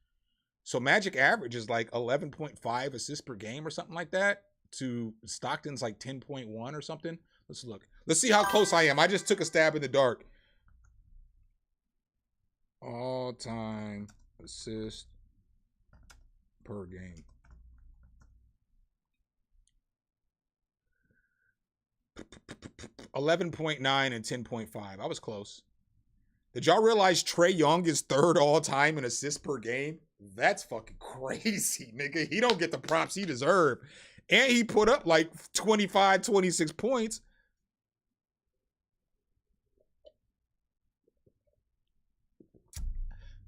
So Magic average is like 11.5 assists per game or something like that. To Stockton's like 10.1 or something. Let's look. Let's see how close I am. I just took a stab in the dark. All-time assist per game. $11.9 and 10.5. I was close. Did y'all realize Trae Young is 3rd all-time in assists per game? That's fucking crazy, nigga. He don't get the props he deserve. And he put up like 25, 26 points.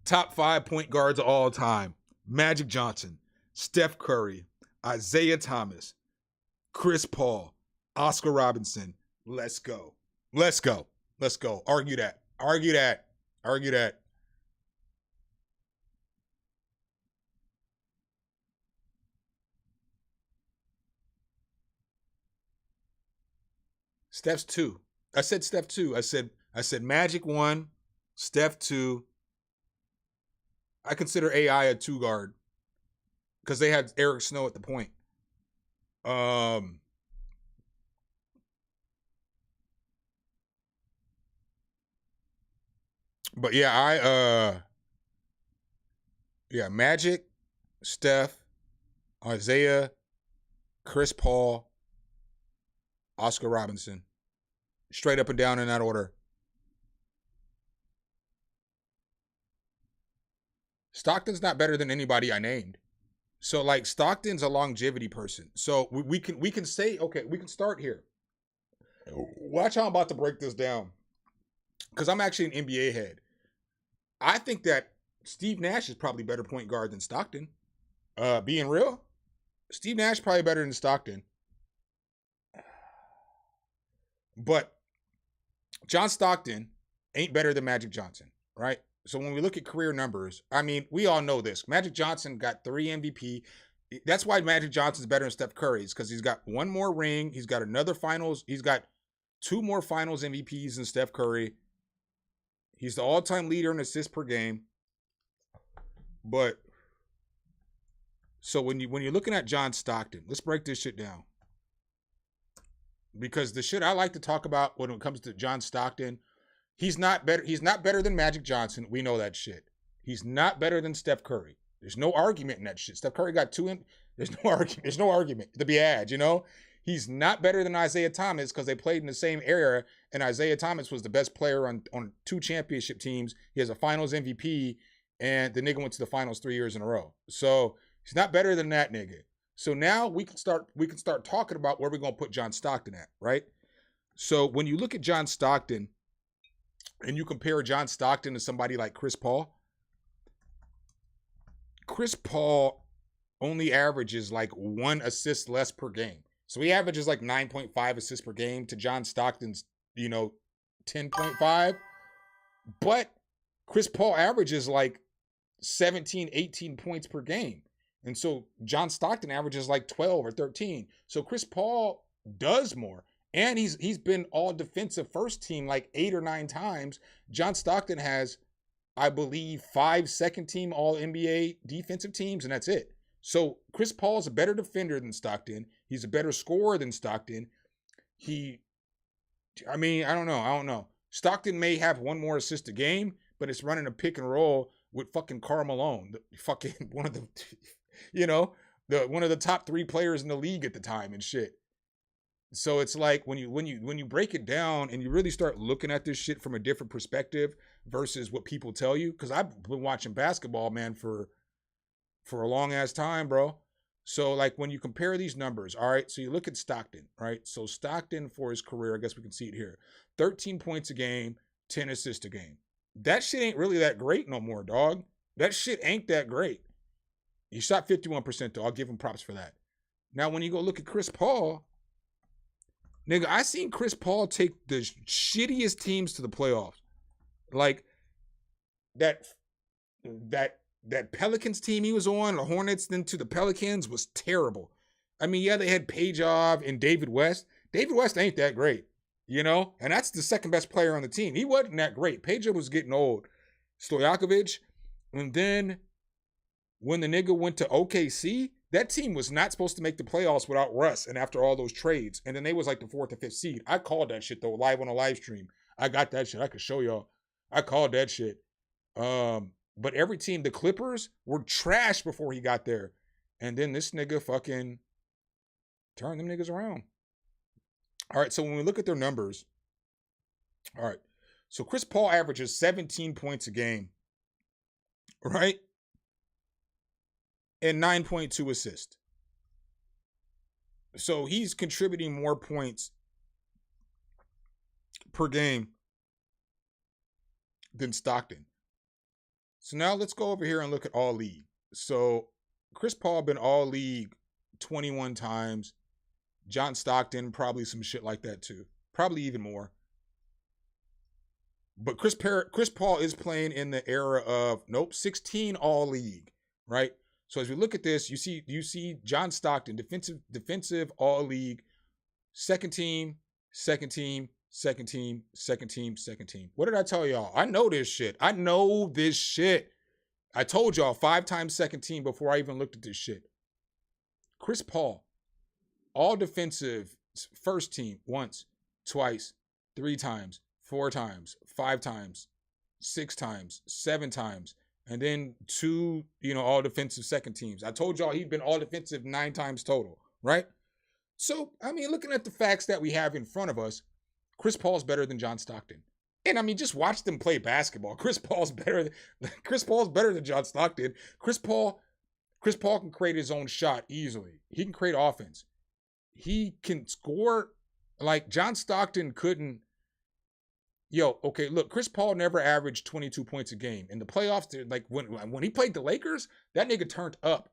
Top 5 point guards of all time. Magic Johnson, Steph Curry, Isaiah Thomas, Chris Paul, Oscar Robinson. Let's go. Argue that. Steph's 2. I said Steph 2. I said Magic 1, Steph 2. I consider AI a 2 guard because they had Eric Snow at the point. But yeah, Magic, Steph, Isaiah, Chris Paul, Oscar Robinson. Straight up and down in that order. Stockton's not better than anybody I named. So like Stockton's a longevity person. So we can say, okay, we can start here. Watch how I'm about to break this down. Because I'm actually an NBA head. I think that Steve Nash is probably better point guard than Stockton. Being real, Steve Nash probably better than Stockton. But John Stockton ain't better than Magic Johnson, right? So when we look at career numbers, I mean, we all know this. Magic Johnson got 3 MVP. That's why Magic Johnson's better than Steph Curry, is because he's got one more ring. He's got another finals. He's got 2 more finals MVPs than Steph Curry. He's the all-time leader in assists per game. But so when you're looking at John Stockton, let's break this shit down. Because the shit I like to talk about when it comes to John Stockton, he's not better than Magic Johnson. We know that shit. He's not better than Steph Curry. There's no argument in that shit. Steph Curry got 2 there's no argument. There's no argument to be had, you know? He's not better than Isaiah Thomas because they played in the same era, and Isaiah Thomas was the best player on 2 championship teams. He has a finals MVP, and the nigga went to the finals 3 years in a row. So he's not better than that nigga. So now we can start talking about where we're gonna put John Stockton at, right? So when you look at John Stockton and you compare John Stockton to somebody like Chris Paul only averages like 1 assist less per game. So he averages like 9.5 assists per game to John Stockton's, 10.5. But Chris Paul averages like 17, 18 points per game. And so John Stockton averages like 12 or 13. So Chris Paul does more. And he's been all defensive first team like 8 or 9 times. John Stockton has, I believe, 5 second team all NBA defensive teams, and that's it. So Chris Paul's a better defender than Stockton. He's a better scorer than Stockton. I don't know. Stockton may have 1 more assist a game, but it's running a pick and roll with fucking Karl Malone, one of the top 3 players in the league at the time and shit. So it's like when you break it down and you really start looking at this shit from a different perspective versus what people tell you, because I've been watching basketball, man, for a long ass time, bro. So like when you compare these numbers, all right, so you look at Stockton, right? So Stockton for his career, I guess we can see it here, 13 points a game, 10 assists a game. That shit ain't really that great no more, dog. That shit ain't that great. He shot 51% though. I'll give him props for that. Now when you go look at Chris Paul, nigga, I seen Chris Paul take the shittiest teams to the playoffs. Like that Pelicans team he was on, the Hornets, then to the Pelicans, was terrible. I mean, yeah, they had Pajov and David West. David West ain't that great, and that's the second best player on the team. He wasn't that great. Pajov was getting old. Stojakovic, and then when the nigga went to OKC, that team was not supposed to make the playoffs without Russ, and after all those trades, and then they was like the 4th or 5th seed. I called that shit though, live on a live stream. I got that shit. I could show y'all. I called that shit. But every team, the Clippers were trash before he got there. And then this nigga fucking turned them niggas around. All right, so when we look at their numbers, all right, so Chris Paul averages 17 points a game, right? And 9.2 assists. So he's contributing more points per game than Stockton. So now let's go over here and look at all league. So Chris Paul been all league 21 times. John Stockton, probably some shit like that too. Probably even more. But Chris Paul is playing in the era of 16 all league, right? So as we look at this, you see John Stockton, defensive all league, second team. What did I tell y'all? I know this shit. I told y'all 5 times second team before I even looked at this shit. Chris Paul, all defensive first team once, twice, 3 times, 4 times, 5 times, 6 times, 7 times, and then 2, all defensive second teams. I told y'all he'd been all defensive 9 times total, right? So, I mean, looking at the facts that we have in front of us, Chris Paul's better than John Stockton. And I mean, just watch them play basketball. Chris Paul's better than John Stockton. Chris Paul can create his own shot easily. He can create offense. He can score like John Stockton couldn't. Okay, look, Chris Paul never averaged 22 points a game. In the playoffs, like when he played the Lakers, that nigga turned up.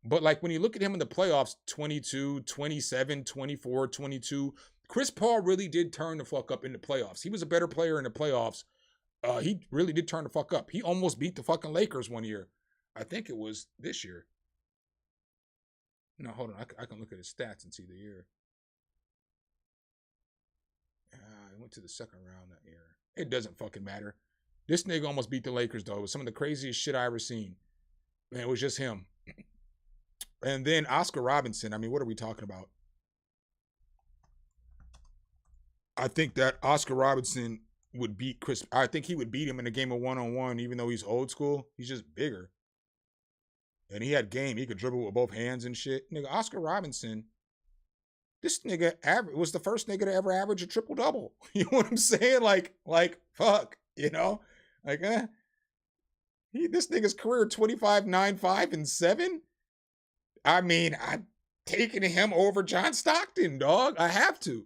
But like when you look at him in the playoffs, 22, 27, 24, 22, Chris Paul really did turn the fuck up in the playoffs. He was a better player in the playoffs. He really did turn the fuck up. He almost beat the fucking Lakers one year. I think it was this year. No, hold on. I can look at his stats and see the year. I went to the second round that year. It doesn't fucking matter. This nigga almost beat the Lakers, though. It was some of the craziest shit I ever seen. Man, it was just him. And then Oscar Robinson. I mean, what are we talking about? I think that Oscar Robinson would beat Chris. I think he would beat him in a game of one-on-one, even though he's old school. He's just bigger. And he had game. He could dribble with both hands and shit. Nigga, Oscar Robinson, this nigga was the first nigga to ever average a triple-double. You know what I'm saying? Like, fuck, Like, this nigga's career 25, 9, 5, and 7. I mean, I'm taking him over John Stockton, dog. I have to.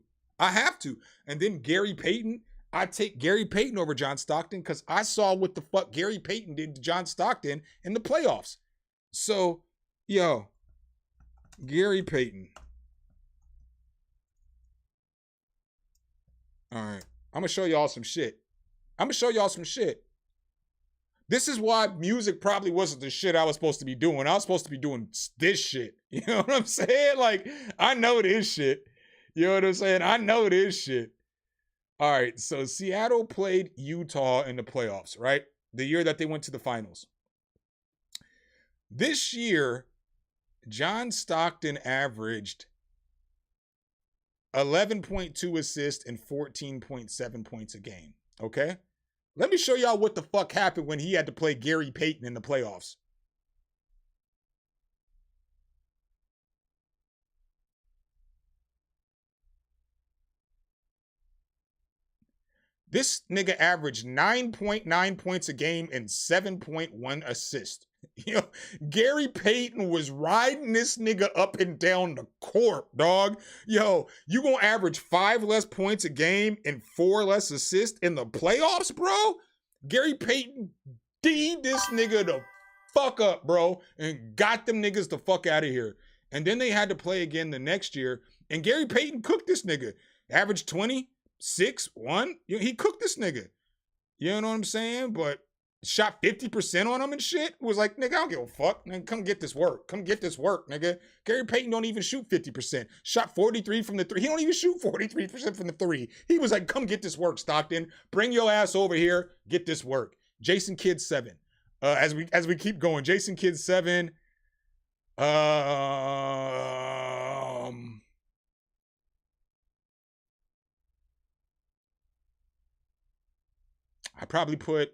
And then Gary Payton. I take Gary Payton over John Stockton because I saw what the fuck Gary Payton did to John Stockton in the playoffs. So, Gary Payton. All right. I'm going to show y'all some shit. This is why music probably wasn't the shit I was supposed to be doing. I was supposed to be doing this shit. You know what I'm saying? Like, I know this shit. You know what I'm saying? I know this shit. All right. So, Seattle played Utah in the playoffs, right? The year that they went to the finals. This year, John Stockton averaged 11.2 assists and 14.7 points a game. Okay? Let me show y'all what the fuck happened when he had to play Gary Payton in the playoffs. This nigga averaged 9.9 points a game and 7.1 assists. Gary Payton was riding this nigga up and down the court, dog. You gonna average 5 less points a game and 4 less assists in the playoffs, bro? Gary Payton D'd this nigga the fuck up, bro, and got them niggas the fuck out of here. And then they had to play again the next year, and Gary Payton cooked this nigga. Averaged 20, 6, 1. He cooked this nigga. You know what I'm saying? But shot 50% on him and shit. Was like, nigga, I don't give a fuck. Nigga, come get this work. Nigga. Gary Payton don't even shoot 50%. Shot 43 from the 3. He don't even shoot 43% from the 3. He was like, come get this work, Stockton. Bring your ass over here. Get this work. Jason Kidd 7. As we keep going, Jason Kidd 7. I probably put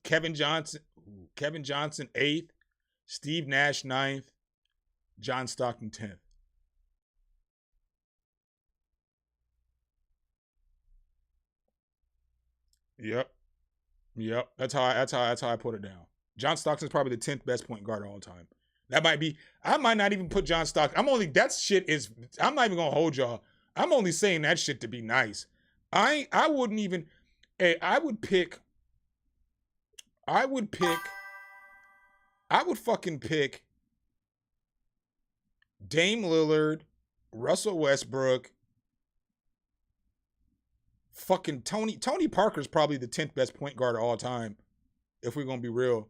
Kevin Johnson 8th, Steve Nash 9th, John Stockton 10th. Yep. That's how I put it down. John Stockton's probably the 10th best point guard of all time. I might not even put John Stockton. I'm not even gonna hold y'all. I'm only saying that shit to be nice. I wouldn't even. Hey, I would fucking pick Dame Lillard, Russell Westbrook, fucking Tony Parker's probably the 10th best point guard of all time, if we're gonna be real.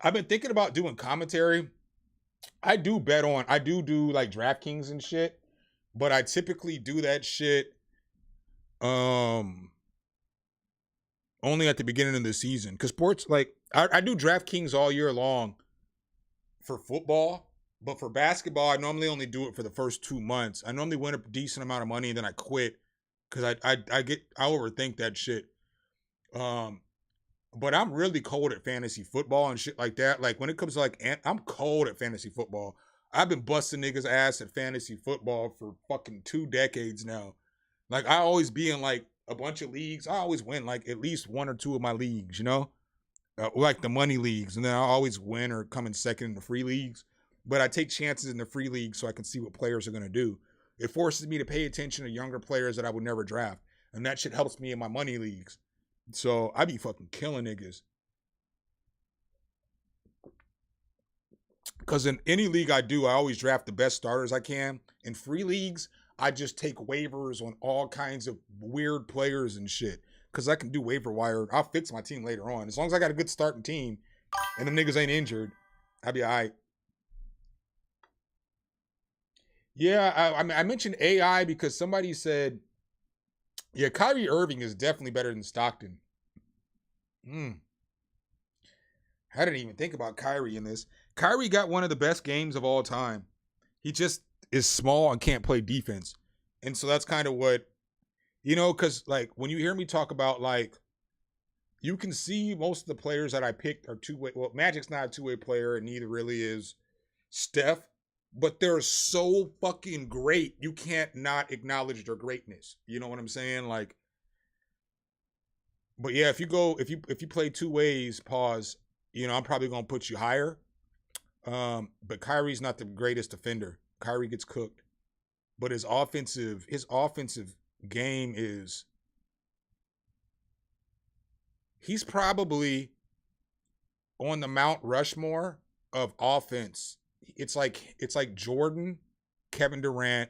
I've been thinking about doing commentary. I do like DraftKings and shit, but I typically do that shit only at the beginning of the season. Cause sports, like, I do DraftKings all year long for football. But for basketball, I normally only do it for the first 2 months. I normally win a decent amount of money and then I quit because I overthink that shit. Um, but I'm really cold at fantasy football and shit like that. Like when it comes to I'm cold at fantasy football. I've been busting niggas' ass at fantasy football for fucking 2 decades now. Like I always be in like a bunch of leagues. I always win like at least one or two of my leagues, you know, like the money leagues, and then I always win or come in second in the free leagues. But I take chances in the free league so I can see what players are gonna do. It forces me to pay attention to younger players that I would never draft, and that shit helps me in my money leagues. So I be fucking killing niggas. Because in any league I do, I always draft the best starters I can. In free leagues, I just take waivers on all kinds of weird players and shit. Because I can do waiver wire. I'll fix my team later on. As long as I got a good starting team and the niggas ain't injured, I'll be all right. Yeah, I mentioned AI because somebody said, yeah, Kyrie Irving is definitely better than Stockton. I didn't even think about Kyrie in this. Kyrie got one of the best games of all time. He just is small and can't play defense. And so that's kind of what, because like when you hear me talk about like, you can see most of the players that I picked are two-way. Well, Magic's not a two-way player and neither really is Steph, but they're so fucking great. You can't not acknowledge their greatness. You know what I'm saying? Like, but yeah, if you play two ways, pause, I'm probably going to put you higher. But Kyrie's not the greatest defender. Kyrie gets cooked. But his offensive game is, he's probably on the Mount Rushmore of offense. It's like Jordan, Kevin Durant,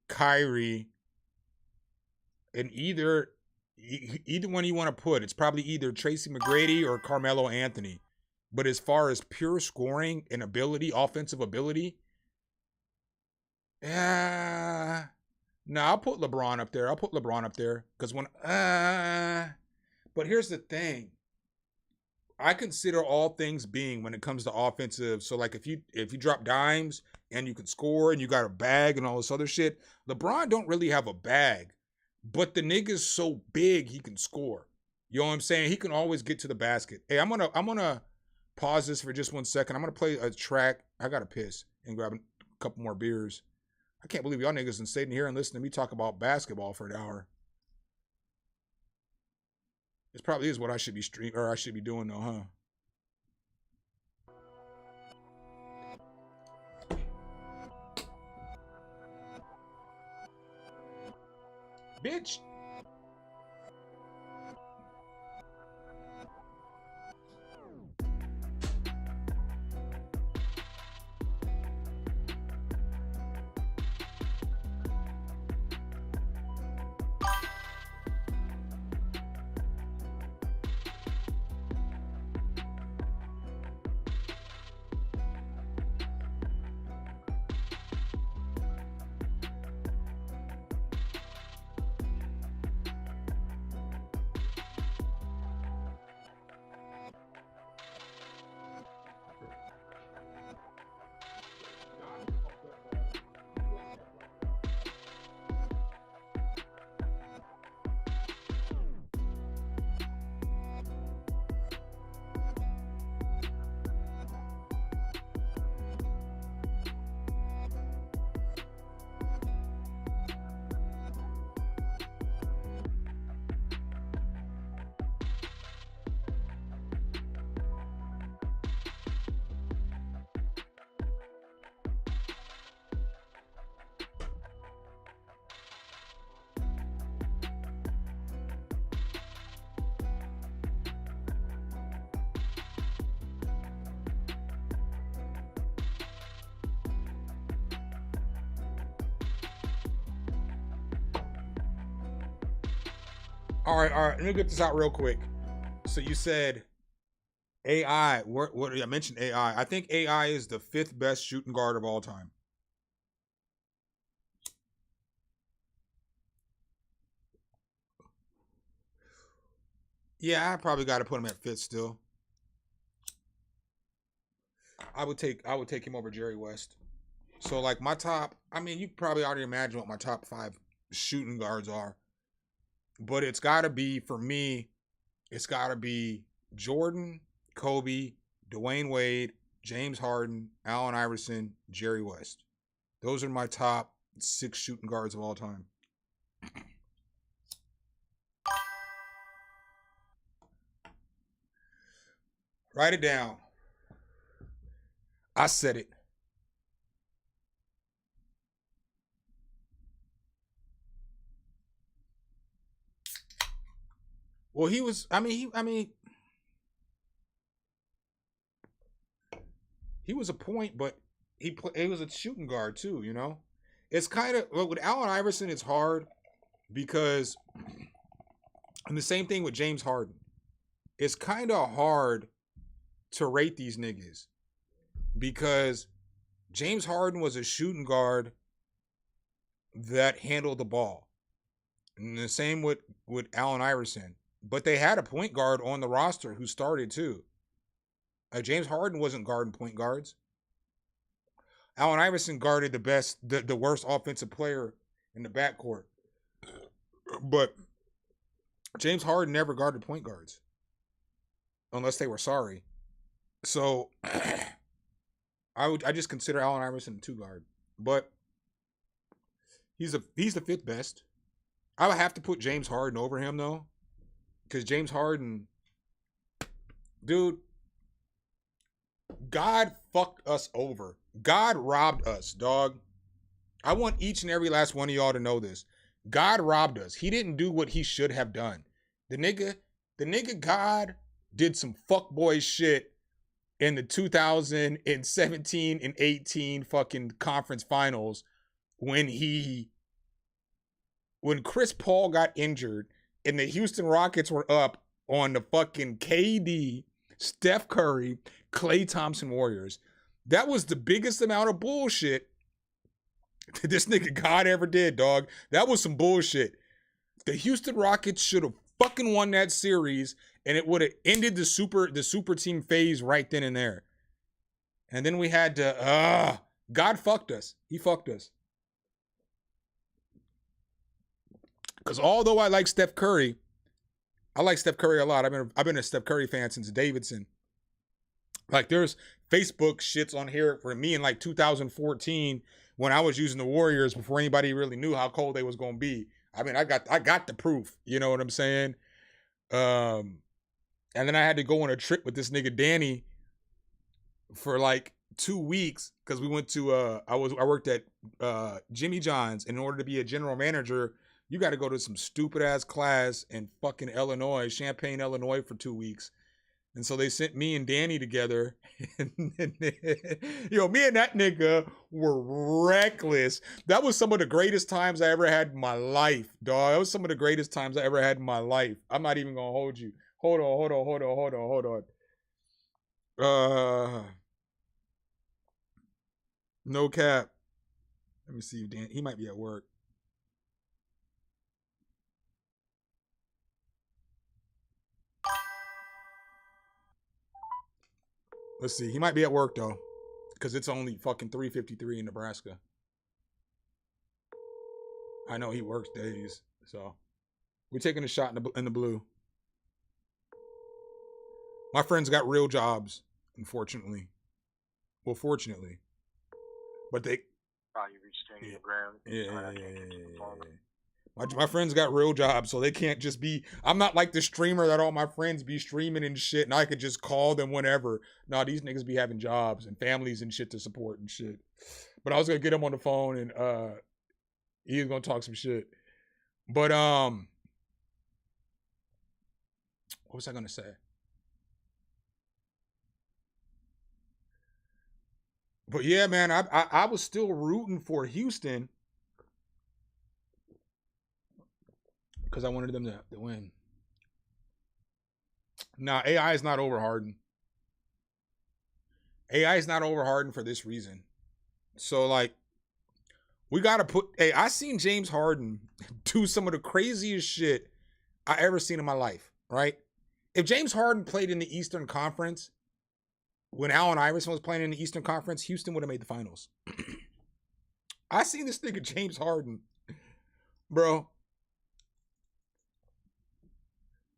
Kyrie, and either one you want to put, it's probably either Tracy McGrady or Carmelo Anthony. But as far as pure scoring and ability, offensive ability, no, I'll put LeBron up there. Because but here's the thing. I consider all things being when it comes to offensive. So like if you drop dimes and you can score and you got a bag and all this other shit, LeBron don't really have a bag. But the nigga's so big he can score. You know what I'm saying? He can always get to the basket. Hey, I'm gonna pause this for just 1 second. I'm gonna play a track. I gotta piss and grab a couple more beers. I can't believe y'all niggas been sitting here and listening to me talk about basketball for an hour. This probably is what I should be doing though, huh? Bitch. All right. Let me get this out real quick. So you said AI. What I mentioned AI. I think AI is the 5th best shooting guard of all time. Yeah, I probably got to put him at 5th still. I would take him over Jerry West. So like my top, I mean, you probably already imagine what my top 5 shooting guards are. But it's gotta be, for me, it's gotta be Jordan, Kobe, Dwayne Wade, James Harden, Allen Iverson, Jerry West. Those are my top 6 shooting guards of all time. Write it down. I said it. Well, he was. He was a point, but he was a shooting guard too. You know, it's kind of, well, with Allen Iverson, it's hard because, and the same thing with James Harden. It's kind of hard to rate these niggas because James Harden was a shooting guard that handled the ball, and the same with Allen Iverson. But they had a point guard on the roster who started too. James Harden wasn't guarding point guards. Allen Iverson guarded the worst offensive player in the backcourt. But James Harden never guarded point guards unless they were sorry. So I just consider Allen Iverson a 2 guard. But he's the 5th best. I would have to put James Harden over him though. Because James Harden, dude, God fucked us over. God robbed us, dog. I want each and every last one of y'all to know this. God robbed us. He didn't do what he should have done. The nigga God did some fuckboy shit in the 2017 and 18 fucking conference finals when Chris Paul got injured and the Houston Rockets were up on the fucking KD, Steph Curry, Klay Thompson Warriors. That was the biggest amount of bullshit this nigga God ever did, dog. That was some bullshit. The Houston Rockets should have fucking won that series, and it would have ended the super team phase right then and there. And then we had to, God fucked us. He fucked us. Because although I like Steph Curry, I like Steph Curry a lot. I've been a Steph Curry fan since Davidson. Like there's Facebook shits on here for me in like 2014 when I was using the Warriors before anybody really knew how cold they was gonna be. I mean, I got the proof. You know what I'm saying? And then I had to go on a trip with this nigga Danny for like 2 weeks because we went to I worked at Jimmy John's. In order to be a general manager, you got to go to some stupid ass class in fucking Illinois, Champaign, Illinois for 2 weeks. And so they sent me and Danny together. Yo, me and that nigga were reckless. That was some of the greatest times I ever had in my life, dog. That was some of the greatest times I ever had in my life. I'm not even going to hold you. Hold on. No cap. Let me see if Dan, he might be at work. Let's see. He might be at work though, because it's only fucking 3:53 in Nebraska. I know he works days, so we're taking a shot in the blue. My friends got real jobs, unfortunately. Well, fortunately, but they. Oh, you reached the ground. Yeah. My friends got real jobs, so they can't just be. I'm not like the streamer that all my friends be streaming and shit, and I could just call them whenever. No, these niggas be having jobs and families and shit to support and shit. But I was gonna get him on the phone and he was gonna talk some shit. But what was I gonna say? But yeah, man, I was still rooting for Houston. Because I wanted them to win. Nah, AI is not over Harden. AI is not over Harden for this reason. So, like, we got to put... Hey, I seen James Harden do some of the craziest shit I ever seen in my life, right? If James Harden played in the Eastern Conference, when Allen Iverson was playing in the Eastern Conference, Houston would have made the finals. I seen this nigga James Harden, bro.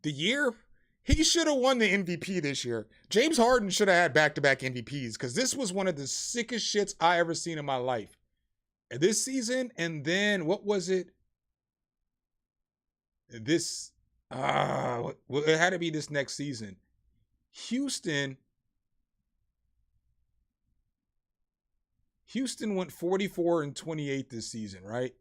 The year he should have won the MVP this year. James Harden should have had back-to-back MVPs because this was one of the sickest shits I ever seen in my life. And this season, and then what was it? This well, it had to be this next season. Houston went 44-28 this season, right?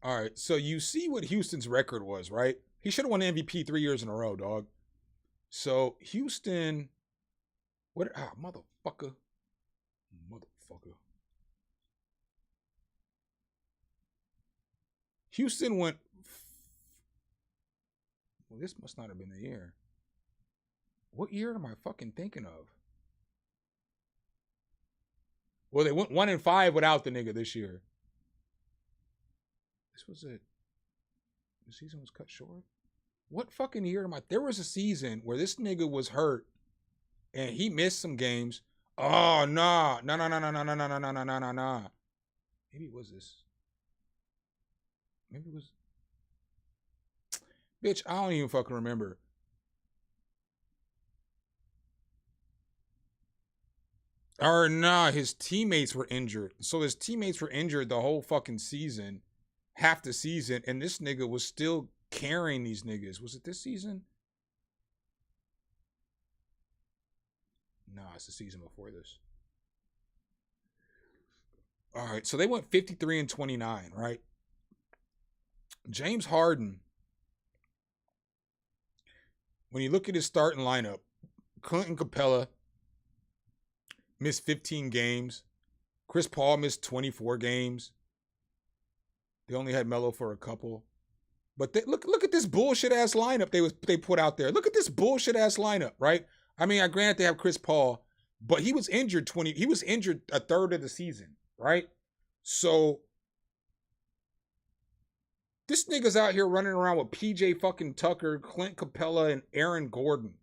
All right, so you see what Houston's record was, right? He should have won MVP 3 years in a row, dog. So Houston, motherfucker. Houston went. Well, this must not have been the year. What year am I fucking thinking of? Well, they went 1-5 without the nigga this year. This was it. The season was cut short. What fucking year am I? There was a season where this nigga was hurt and he missed some games. Oh, nah. Nah. Maybe it was this. Maybe it was. Bitch, I don't even fucking remember. Or nah, his teammates were injured. So his teammates were injured the whole fucking season. Half the season, and this nigga was still carrying these niggas. Was it this season? Nah, it's the season before this. All right, so they went 53-29, right? James Harden, when you look at his starting lineup, Clinton Capella missed 15 games. Chris Paul missed 24 games. They only had Melo for a couple. But look at this bullshit ass lineup they put out there. Look at this bullshit ass lineup, right? I mean, I grant they have Chris Paul, but he was injured a third of the season, right? So this nigga's out here running around with PJ fucking Tucker, Clint Capella, and Aaron Gordon.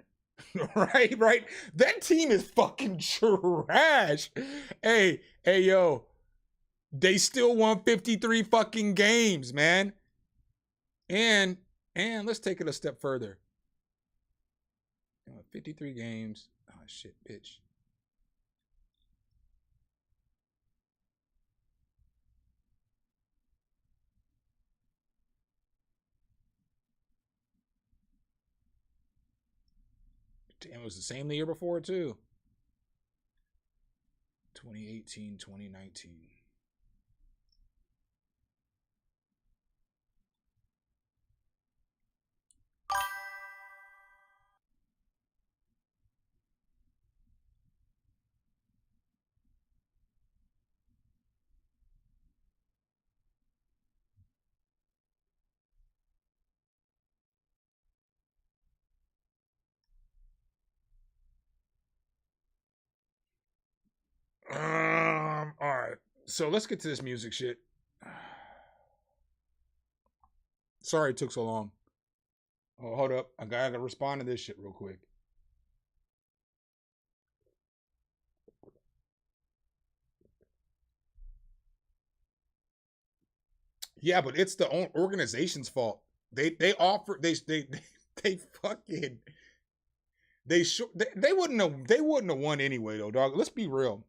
Right? That team is fucking trash. Hey, yo. They still won 53 fucking games, man. And let's take it a step further. 53 games. Oh, shit, bitch. Damn, it was the same the year before, too. 2018, 2019. All right. So let's get to this music shit. Sorry it took so long. Oh, hold up. I gotta respond to this shit real quick. Yeah, but it's the organization's fault. They offer they fucking they wouldn't have won anyway though, dog. Let's be real.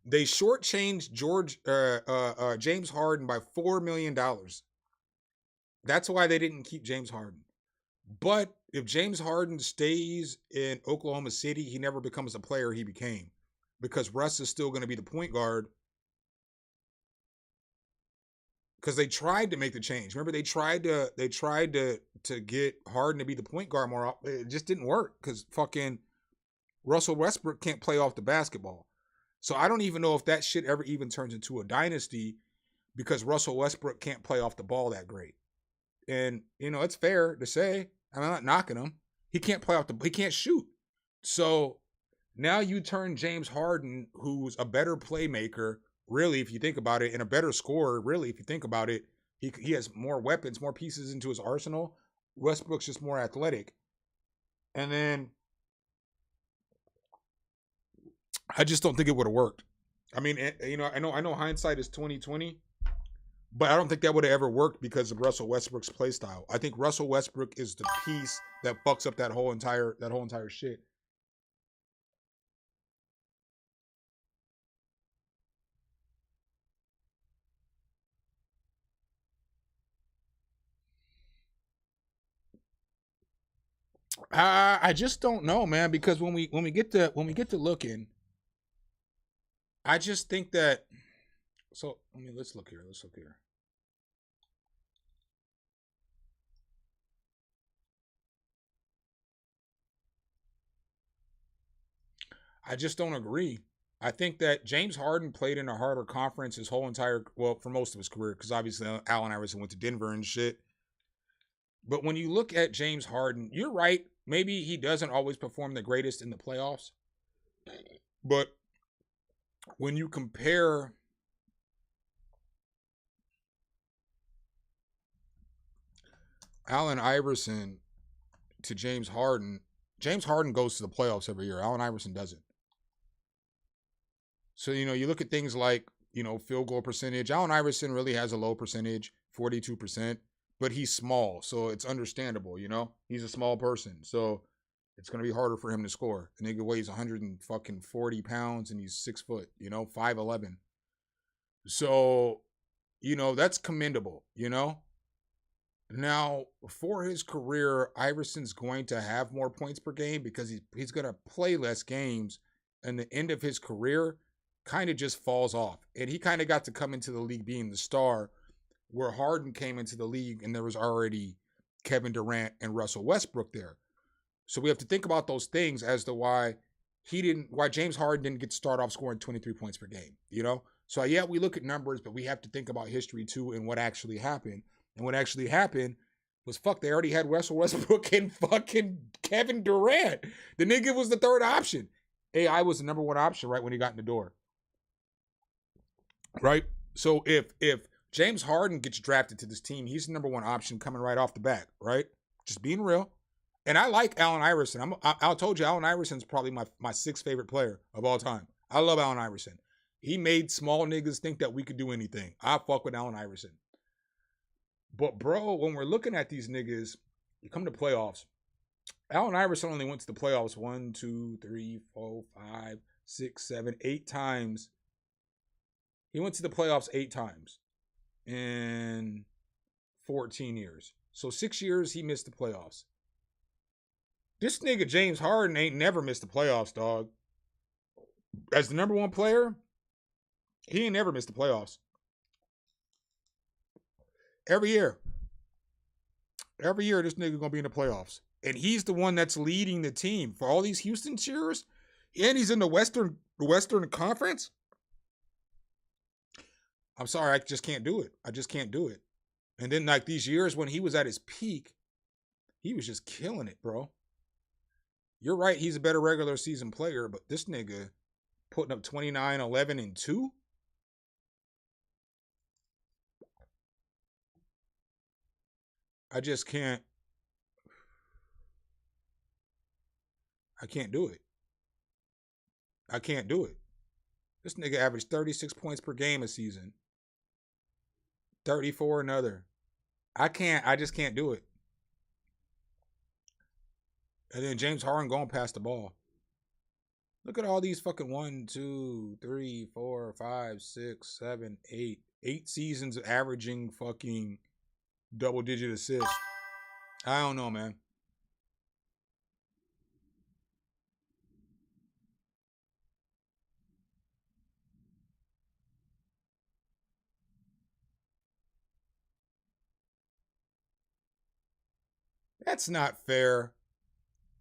They shortchanged James Harden by $4 million. That's why they didn't keep James Harden. But if James Harden stays in Oklahoma City, he never becomes the player he became, because Russ is still going to be the point guard. Because they tried to make the change. Remember, they tried to get Harden to be the point guard more. It just didn't work because fucking Russell Westbrook can't play off the basketball. So I don't even know if that shit ever even turns into a dynasty, because Russell Westbrook can't play off the ball that great. And, it's fair to say. I'm not knocking him. He can't play he can't shoot. So now you turn James Harden, who's a better playmaker, really, if you think about it, and a better scorer, really, if you think about it. He has more weapons, more pieces into his arsenal. Westbrook's just more athletic. And then I just don't think it would have worked. I mean, I know hindsight is 2020, but I don't think that would have ever worked because of Russell Westbrook's play style. I think Russell Westbrook is the piece that fucks up that whole entire shit. I just don't know, man, because when we get to looking, I just think that. So let's look here. I just don't agree. I think that James Harden played in a harder conference his whole entire, well, for most of his career, because obviously Allen Iverson went to Denver and shit. But when you look at James Harden, you're right. Maybe he doesn't always perform the greatest in the playoffs. But when you compare Allen Iverson to James Harden goes to the playoffs every year. Allen Iverson doesn't. So, you look at things like, field goal percentage. Allen Iverson really has a low percentage, 42%, but he's small. So it's understandable, He's a small person. So it's going to be harder for him to score. The nigga weighs 140 pounds and he's 6 foot, 5'11". So, that's commendable, Now, for his career, Iverson's going to have more points per game because he's going to play less games, and the end of his career kind of just falls off. And he kind of got to come into the league being the star, where Harden came into the league and there was already Kevin Durant and Russell Westbrook there. So we have to think about those things as to why James Harden didn't get to start off scoring 23 points per game, So yeah, we look at numbers, but we have to think about history too and what actually happened. And what actually happened was, they already had Russell Westbrook and fucking Kevin Durant. The nigga was the third option. AI was the number one option right when he got in the door. Right? So if James Harden gets drafted to this team, he's the number one option coming right off the bat, right? Just being real. And I like Allen Iverson. I told you, Allen Iverson's probably my sixth favorite player of all time. I love Allen Iverson. He made small niggas think that we could do anything. I fuck with Allen Iverson. But, bro, when we're looking at these niggas, you come to playoffs. Allen Iverson only went to the playoffs 1, 2, 3, 4, 5, 6, 7, 8 times. He went to the playoffs 8 times in 14 years. So 6 years he missed the playoffs. This nigga James Harden ain't never missed the playoffs, dog. As the number one player, he ain't never missed the playoffs. Every year, this nigga gonna be in the playoffs. And he's the one that's leading the team for all these Houston cheers. And he's in the Western Conference. I'm sorry, I just can't do it. And then like these years when he was at his peak, he was just killing it, bro. You're right, he's a better regular season player, but this nigga putting up 29, 11, and 2. I just can't. I can't do it. This nigga averaged 36 points per game a season. 34 another. I just can't do it. And then James Harden going past the ball. Look at all these fucking 1, 2, 3, 4, 5, 6, 7, 8. 8 seasons averaging fucking double-digit assists. I don't know, man. That's not fair.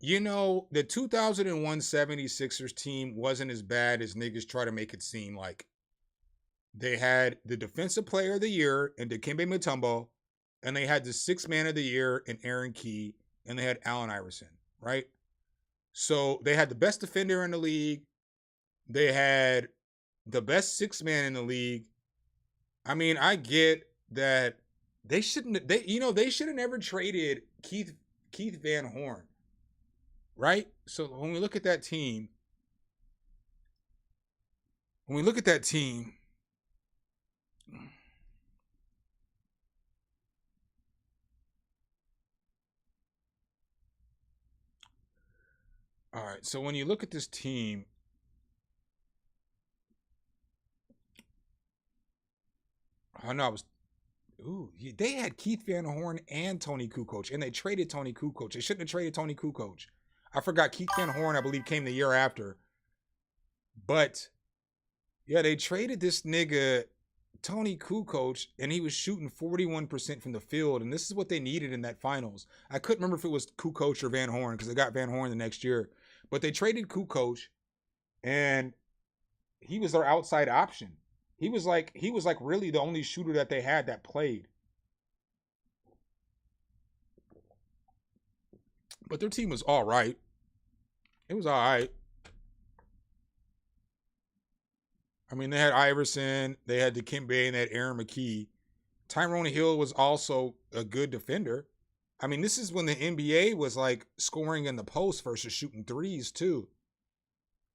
The 2001 76ers team wasn't as bad as niggas try to make it seem like. They had the defensive player of the year in Dikembe Mutombo, and they had the sixth man of the year in Aaron Key, and they had Allen Iverson. right? So they had the best defender in the league. They had the best six man in the league. I mean, I get that they shouldn't. They should have never traded Keith Van Horn, right? So when we look at that team, all right. So when you look at this team, oh no, they had Keith Van Horn and Tony Kukoc, and they traded Tony Kukoc. They shouldn't have traded Tony Kukoc. I forgot Keith Van Horn, I believe, came the year after. But yeah, they traded this nigga Tony Kukoc, and he was shooting 41% from the field, and this is what they needed in that finals. I couldn't remember if it was Kukoc or Van Horn because they got Van Horn the next year. But they traded Kukoc, and he was their outside option. He was like really the only shooter that they had that played. But their team was all right. It was all right. I mean, they had Iverson, they had Dikembe, and they had Aaron McKee. Tyrone Hill was also a good defender. I mean, this is when the NBA was like scoring in the post versus shooting threes too.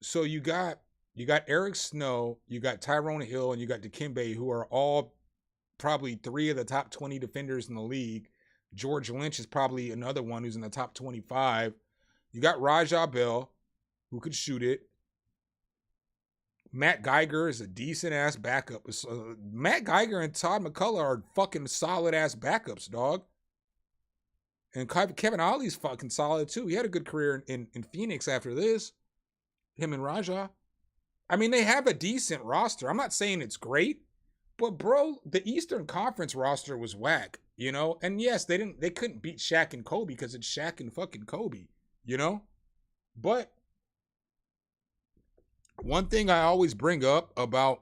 So you got Eric Snow, you got Tyrone Hill, and you got Dikembe, who are all probably 3 of the top 20 defenders in the league. George Lynch is probably another one who's in the top 25. You got Rajah Bell, who could shoot it. Matt Geiger is a decent-ass backup. Matt Geiger and Todd McCullough are fucking solid-ass backups, dog. And Kevin Ollie's fucking solid, too. He had a good career in Phoenix after this. Him and Rajah. I mean, they have a decent roster. I'm not saying it's great, but bro, the Eastern Conference roster was whack, you know? And yes, they couldn't beat Shaq and Kobe because it's Shaq and fucking Kobe, you know? But one thing I always bring up about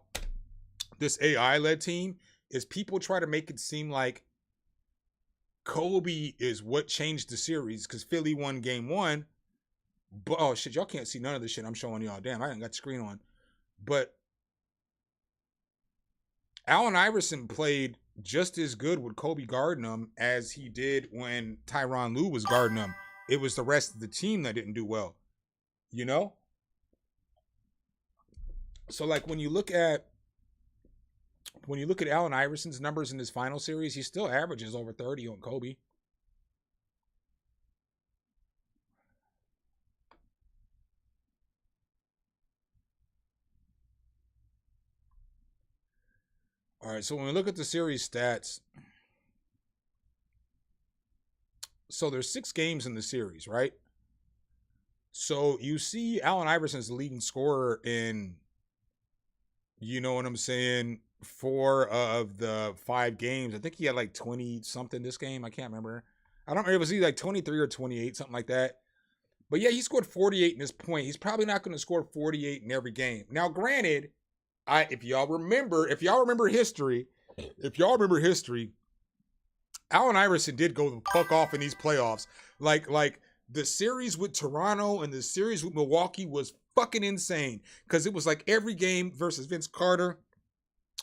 this AI-led team is people try to make it seem like Kobe is what changed the series because Philly won game 1. But oh shit, y'all can't see none of this shit I'm showing y'all. Damn, I ain't got the screen on. But Allen Iverson played just as good with Kobe guarding him as he did when Tyronn Lue was guarding him. It was the rest of the team that didn't do well, you know? So like when you look at Allen Iverson's numbers in his final series, he still averages over 30 on Kobe. All right, so when we look at the series stats, so there's 6 games in the series, right? So you see Allen Iverson's the leading scorer in, you know what I'm saying, 4 of the 5 games. I think he had like 20 something this game. I can't remember. I don't remember. It was either like 23 or 28, something like that. But yeah, he scored 48 in this point. He's probably not going to score 48 in every game. Now, granted, if y'all remember history, Allen Iverson did go the fuck off in these playoffs. Like the series with Toronto and the series with Milwaukee was fucking insane because it was like every game versus Vince Carter,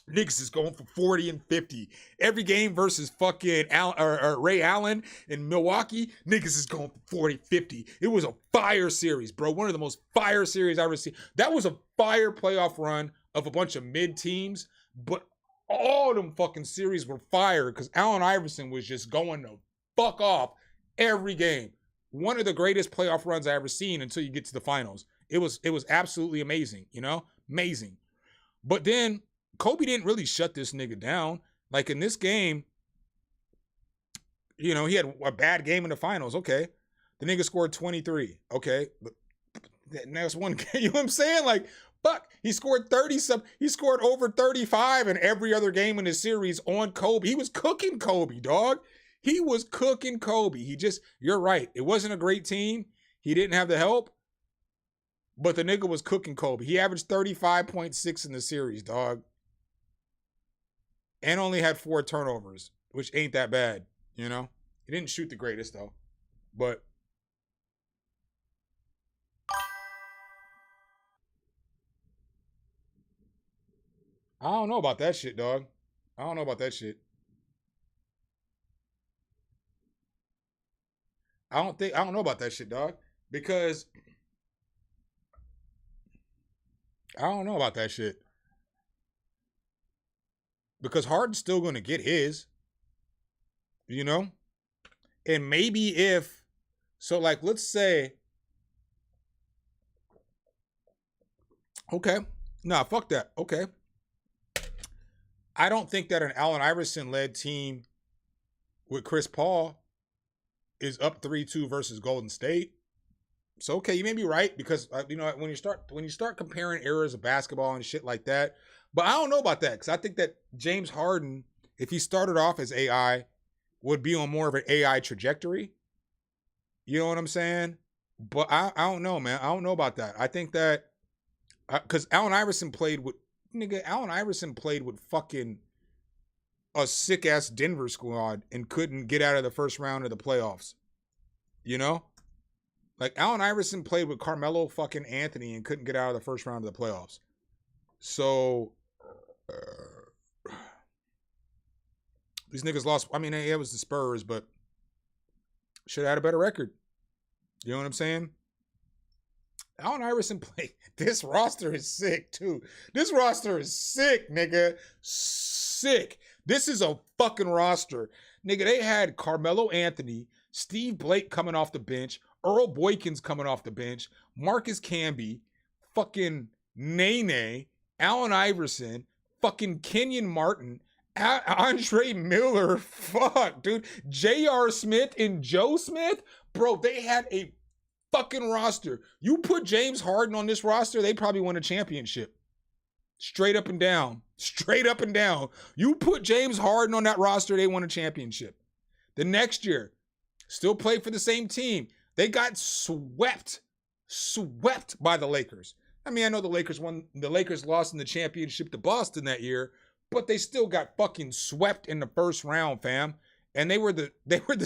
niggas is going for 40 and 50. Every game versus fucking Ray Allen in Milwaukee, niggas is going for 40, 50. It was a fire series, bro. One of the most fire series I've ever seen. That was a fire playoff run of a bunch of mid teams, but all them fucking series were fire because Allen Iverson was just going to fuck off every game. One of the greatest playoff runs I ever seen until you get to the finals. It was absolutely amazing, you know? Amazing. But then Kobe didn't really shut this nigga down. Like in this game, you know, he had a bad game in the finals. Okay. The nigga scored 23. Okay. But that's one game. You know what I'm saying? Like, fuck. He scored 30 something. He scored over 35 in every other game in the series on Kobe. He was cooking Kobe, dog. He was cooking Kobe. You're right. It wasn't a great team. He didn't have the help. But the nigga was cooking Kobe. He averaged 35.6 in the series, dog. And only had 4 turnovers, which ain't that bad, you know? He didn't shoot the greatest, though. But I don't know about that shit, dog. I don't know about that shit. I don't know about that shit, dog. Because I don't know about that shit. Because Harden's still gonna get his, you know? And maybe if so, like, let's say, okay. Nah, fuck that. Okay. I don't think that an Allen Iverson led team with Chris Paul is up 3-2 versus Golden State. So okay, you may be right because you know when you start comparing eras of basketball and shit like that. But I don't know about that because I think that James Harden, if he started off as AI, would be on more of an AI trajectory. You know what I'm saying? But I don't know, man. I don't know about that. I think that because Allen Iverson played with fucking a sick ass Denver squad and couldn't get out of the first round of the playoffs. You know? Like Allen Iverson played with Carmelo fucking Anthony and couldn't get out of the first round of the playoffs. So these niggas lost. I mean, it was the Spurs, but should have had a better record. You know what I'm saying? Allen Iverson played. This roster is sick too. This roster is sick, nigga. Sick. This is a fucking roster. Nigga, they had Carmelo Anthony, Steve Blake coming off the bench, Earl Boykins coming off the bench, Marcus Camby, fucking Nene, Allen Iverson, fucking Kenyon Martin, Andre Miller, fuck, dude, J.R. Smith and Joe Smith, bro, they had a fucking roster. You put James Harden on this roster, they probably won a championship. Straight up and down. Straight up and down. You put James Harden on that roster, they won a championship. The next year, still played for the same team. They got swept by the Lakers. I mean, I know the Lakers lost in the championship to Boston that year, but they still got fucking swept in the first round, fam. And they were the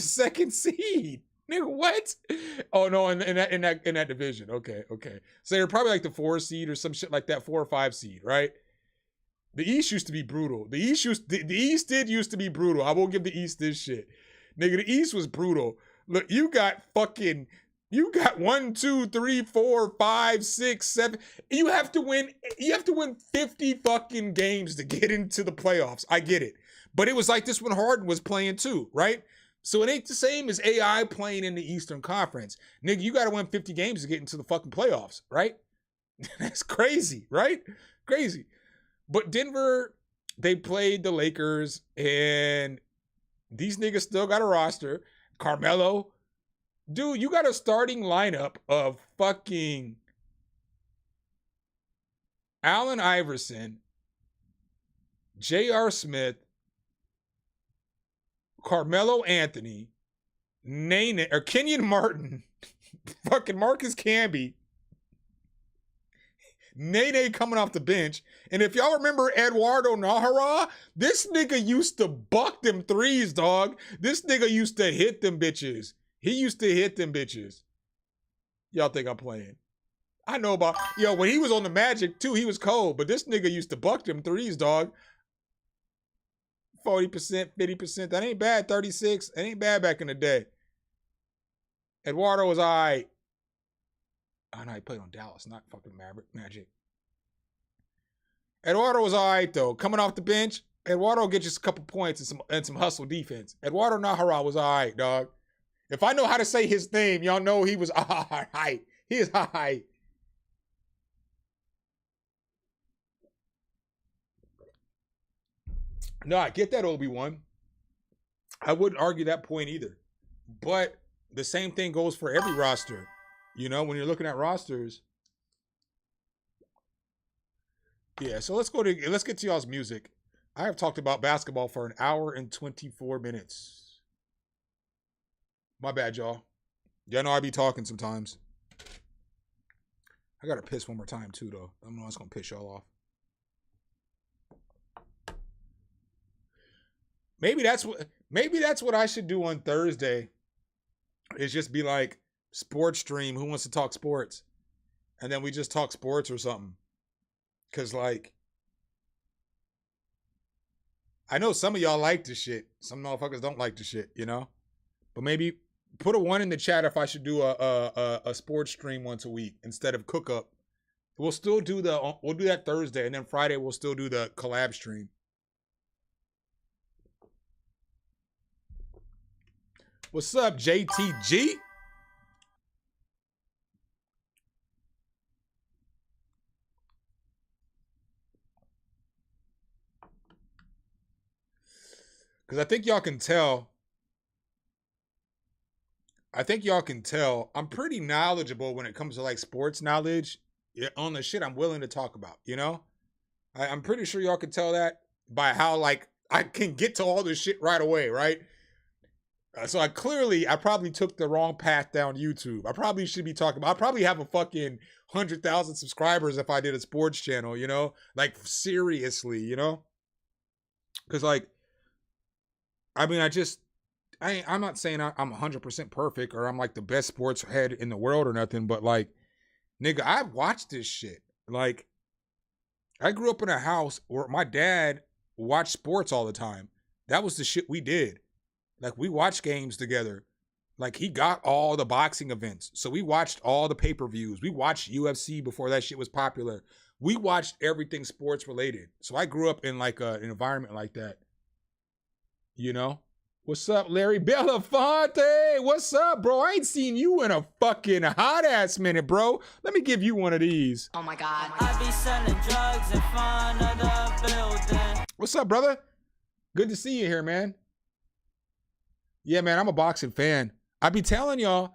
second seed. Nigga, what? Oh no, in that division. Okay. So they're probably like the 4 seed or some shit like that, 4 or 5 seed, right? The East used to be brutal. The East did used to be brutal. I won't give the East this shit. Nigga, the East was brutal. Look, you got 1, 2, 3, 4, 5, 6, 7. You have to win 50 fucking games to get into the playoffs. I get it. But it was like this when Harden was playing too, right? So it ain't the same as AI playing in the Eastern Conference. Nigga, you got to win 50 games to get into the fucking playoffs, right? That's crazy, right? Crazy. But Denver, they played the Lakers, and these niggas still got a roster. Carmelo. Dude, you got a starting lineup of fucking Allen Iverson, J.R. Smith, Carmelo Anthony, Kenyon Martin, fucking Marcus Camby, Nene coming off the bench. And if y'all remember Eduardo Nahara, this nigga used to buck them threes, dog. This nigga used to hit them bitches. He used to hit them bitches. Y'all think I'm playing? I know about, when he was on the Magic too, he was cold. But this nigga used to buck them threes, dog. 40%, 50%. That ain't bad. 36. That ain't bad back in the day. Eduardo was all right. Oh, no, he played on Dallas, not fucking Magic. Eduardo was all right, though. Coming off the bench, Eduardo get just a couple points and some hustle defense. Eduardo Nahara was all right, dog. If I know how to say his name, y'all know he was all right. He is all right. No, I get that, Obi-Wan. I wouldn't argue that point either. But the same thing goes for every roster. You know, when you're looking at rosters. Yeah, so let's get to y'all's music. I have talked about basketball for an hour and 24 minutes. My bad, y'all. Y'all know I be talking sometimes. I gotta piss one more time too, though. I don't know what's gonna piss y'all off. Maybe that's what I should do on Thursday. Is just be like, sports stream, who wants to talk sports? And then we just talk sports or something. Cause like, I know some of y'all like the shit. Some motherfuckers don't like the shit, you know? But maybe put a 1 in the chat if I should do a sports stream once a week instead of cook up. We'll still do we'll do that Thursday, and then Friday we'll still do the collab stream. What's up, JTG? Because I think y'all can tell. I'm pretty knowledgeable when it comes to like sports knowledge on the shit I'm willing to talk about, you know? I'm pretty sure y'all can tell that by how like I can get to all this shit right away, right? So I probably took the wrong path down YouTube. I probably should be talking about, I probably have a fucking 100,000 subscribers if I did a sports channel, you know? Like seriously, you know? Because like, I mean, I'm not saying I'm 100% perfect or I'm like the best sports head in the world or nothing, but like, nigga, I've watched this shit. Like, I grew up in a house where my dad watched sports all the time. That was the shit we did. Like, we watched games together. Like, he got all the boxing events. So we watched all the pay-per-views. We watched UFC before that shit was popular. We watched everything sports related. So I grew up in like an environment like that. You know? What's up, Larry Belafonte? What's up, bro? I ain't seen you in a fucking hot ass minute, bro. Let me give you one of these. Oh my God. I be selling drugs in front of the building. What's up, brother? Good to see you here, man. Yeah, man, I'm a boxing fan. I be telling y'all,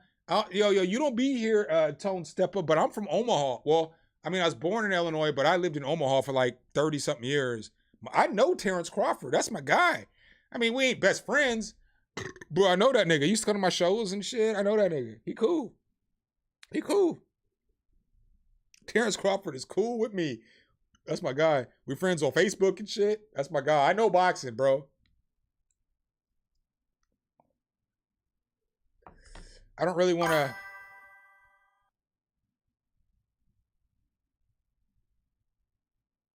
yo, you don't be here, Tone Stepper, but I'm from Omaha. Well, I mean, I was born in Illinois, but I lived in Omaha for like 30-something years. I know Terrence Crawford. That's my guy. I mean, we ain't best friends, but I know that nigga. He used to come to my shows and shit. I know that nigga. He cool. He cool. Terrence Crawford is cool with me. That's my guy. We friends on Facebook and shit. That's my guy. I know boxing, bro. I don't really want to.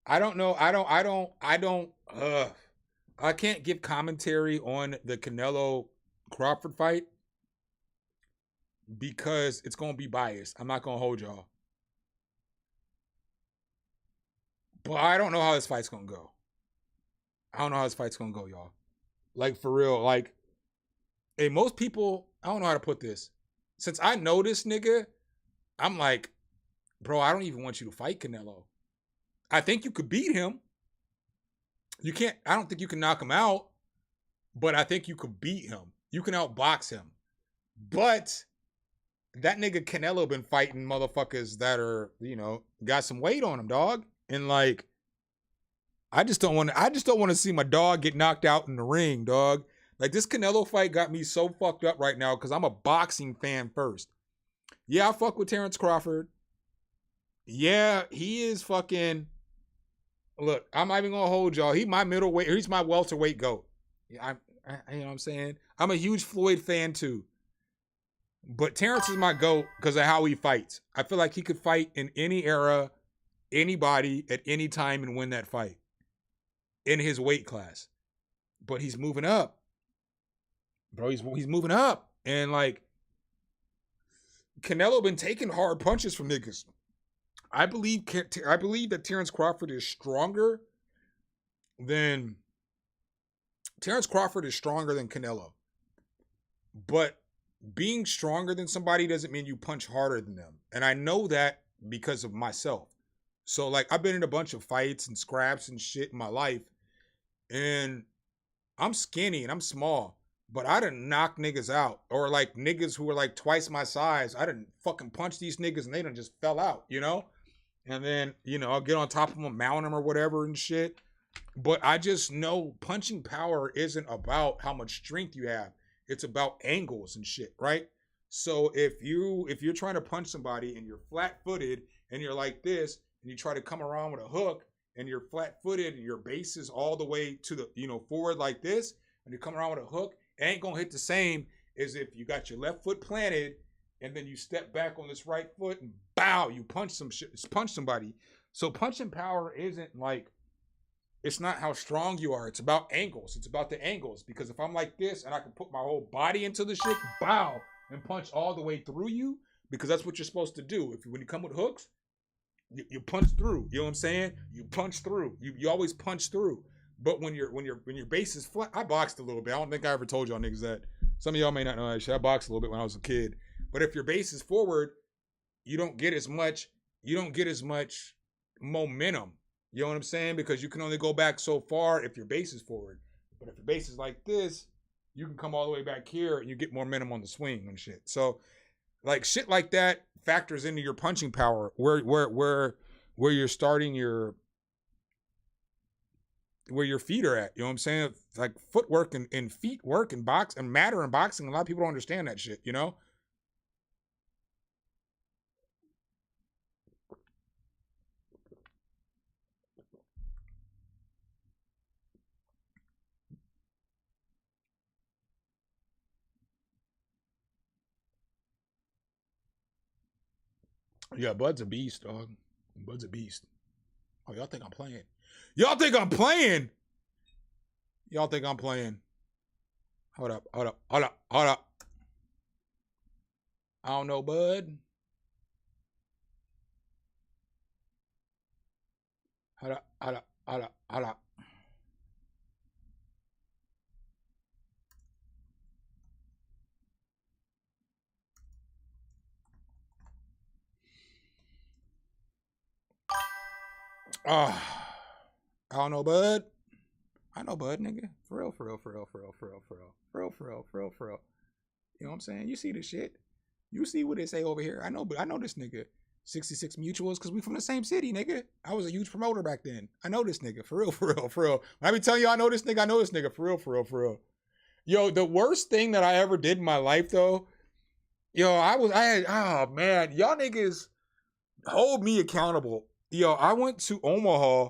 I don't know. I can't give commentary on the Canelo Crawford fight because it's going to be biased. I'm not going to hold y'all. But I don't know how this fight's going to go. I don't know how this fight's going to go, y'all. Like, for real. Like, hey, most people, I don't know how to put this. Since I know this nigga, I'm like, bro, I don't even want you to fight Canelo. I think you could beat him. You can't, I don't think you can knock him out, but I think you could beat him. You can outbox him. But that nigga Canelo been fighting motherfuckers that are, you know, got some weight on him, dog. And like, I just don't want to see my dog get knocked out in the ring, dog. Like, this Canelo fight got me so fucked up right now because I'm a boxing fan first. Yeah, I fuck with Terrence Crawford. Yeah, he is fucking. Look, I'm not even gonna hold y'all. He's my middleweight. He's my welterweight goat. Yeah, you know what I'm saying? I'm a huge Floyd fan too. But Terrence is my goat because of how he fights. I feel like he could fight in any era, anybody, at any time and win that fight in his weight class. But he's moving up. Bro, he's moving up. And like, Canelo been taking hard punches from niggas. I believe that Terrence Crawford is stronger than Canelo. But being stronger than somebody doesn't mean you punch harder than them. And I know that because of myself. So like, I've been in a bunch of fights and scraps and shit in my life. And I'm skinny and I'm small. But I done knock niggas out. Or like niggas who were like twice my size. I done fucking punch these niggas and they done just fell out, you know? And then, you know, I'll get on top of them, mount them or whatever and shit. But I just know punching power isn't about how much strength you have. It's about angles and shit, right? So if you're trying to punch somebody and you're flat-footed and you're like this, and you try to come around with a hook and you're flat-footed and your base is all the way to the, you know, forward like this, and you come around with a hook, it ain't gonna hit the same as if you got your left foot planted and then you step back on this right foot and bow, you punch somebody. So punching power isn't like It's not how strong you are. It's about angles. It's about the angles. Because if I'm like this and I can put my whole body into the shit, bow, and punch all the way through you, because that's what you're supposed to do. When you come with hooks, you punch through. You know what I'm saying? You punch through. You always punch through. But when your base is flat, I boxed a little bit. I don't think I ever told y'all niggas that. Some of y'all may not know that shit. I boxed a little bit when I was a kid. But if your base is forward, you don't get as much momentum. You know what I'm saying? Because you can only go back so far if your base is forward. But if your base is like this, you can come all the way back here and you get more momentum on the swing and shit. So like shit like that factors into your punching power, where you're starting where your feet are at. You know what I'm saying? Like footwork and feet work and box and matter in boxing. A lot of people don't understand that shit, you know? Yeah, Bud's a beast, dog. Bud's a beast. Oh, y'all think I'm playing? Y'all think I'm playing? Y'all think I'm playing? Hold up. I don't know, Bud. Hold up. I don't know, Bud. I know, Bud, nigga. For real. You know what I'm saying? You see this shit. You see what they say over here. I know this nigga. 66 Mutuals, because we from the same city, nigga. I was a huge promoter back then. I know this nigga. For real. When I be telling you I know this nigga. For real. Yo, the worst thing that I ever did in my life, though, oh, man. Y'all niggas hold me accountable. Yo, I went to Omaha.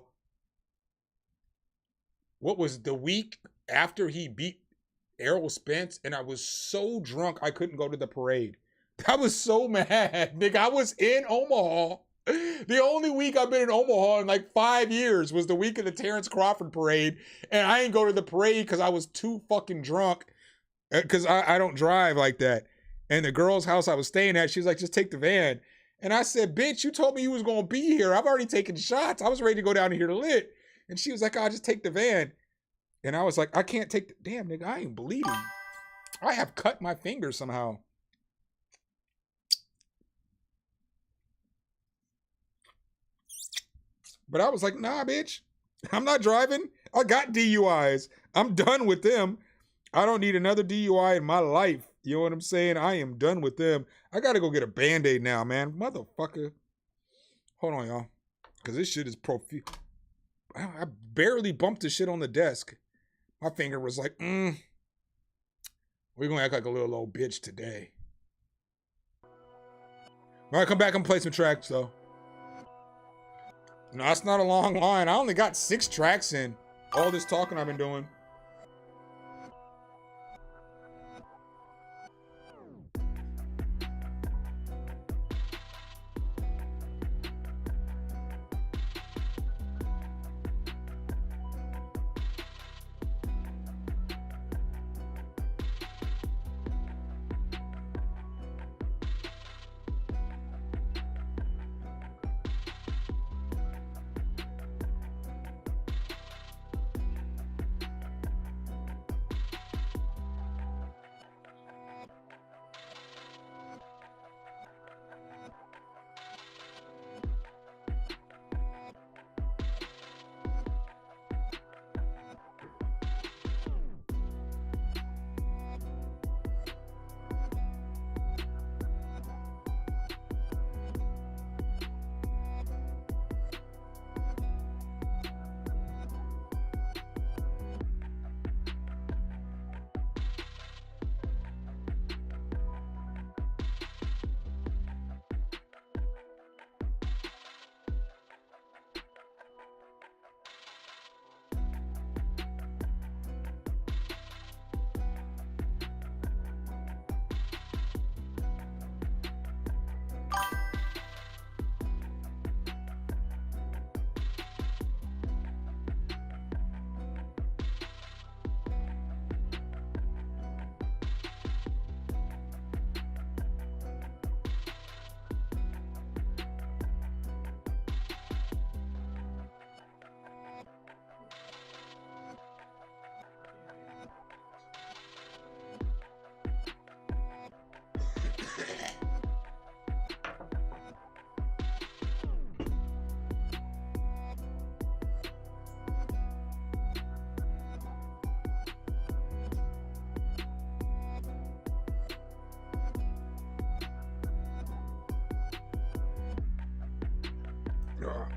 What was the week after he beat Errol Spence, and I was so drunk I couldn't go to the parade. I was so mad, nigga. I was in Omaha. The only week I've been in Omaha in like 5 years was the week of the Terrence Crawford parade, and I didn't go to the parade because I was too fucking drunk, because I don't drive like that. And the girl's house I was staying at, she was like, just take the van. And I said, bitch, you told me you was going to be here. I've already taken shots. I was ready to go down here to lit. And she was like, I'll just take the van. And I was like, I can't take the... Damn, nigga, I ain't bleeding. I have cut my finger somehow. But I was like, nah, bitch. I'm not driving. I got DUIs. I'm done with them. I don't need another DUI in my life. You know what I'm saying? I am done with them. I got to go get a Band-Aid now, man. Motherfucker. Hold on, y'all. Because this shit is I barely bumped this shit on the desk. My finger was like, we're going to act like a little old bitch today. All right, come back and play some tracks, though. No, it's not a long line. I only got 6 tracks in. All this talking I've been doing.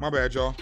My bad, y'all.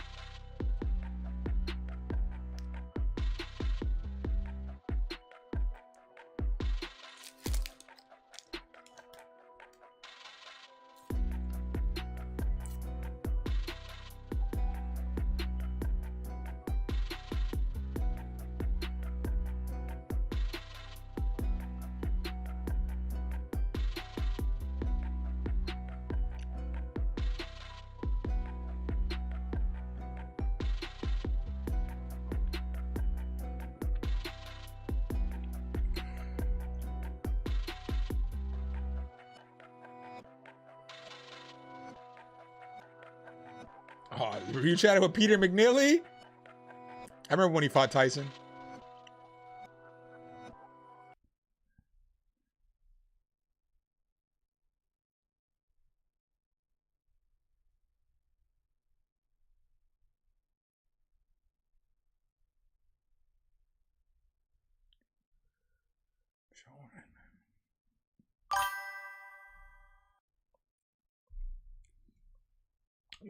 Oh, were you chatting with Peter McNeely? I remember when he fought Tyson.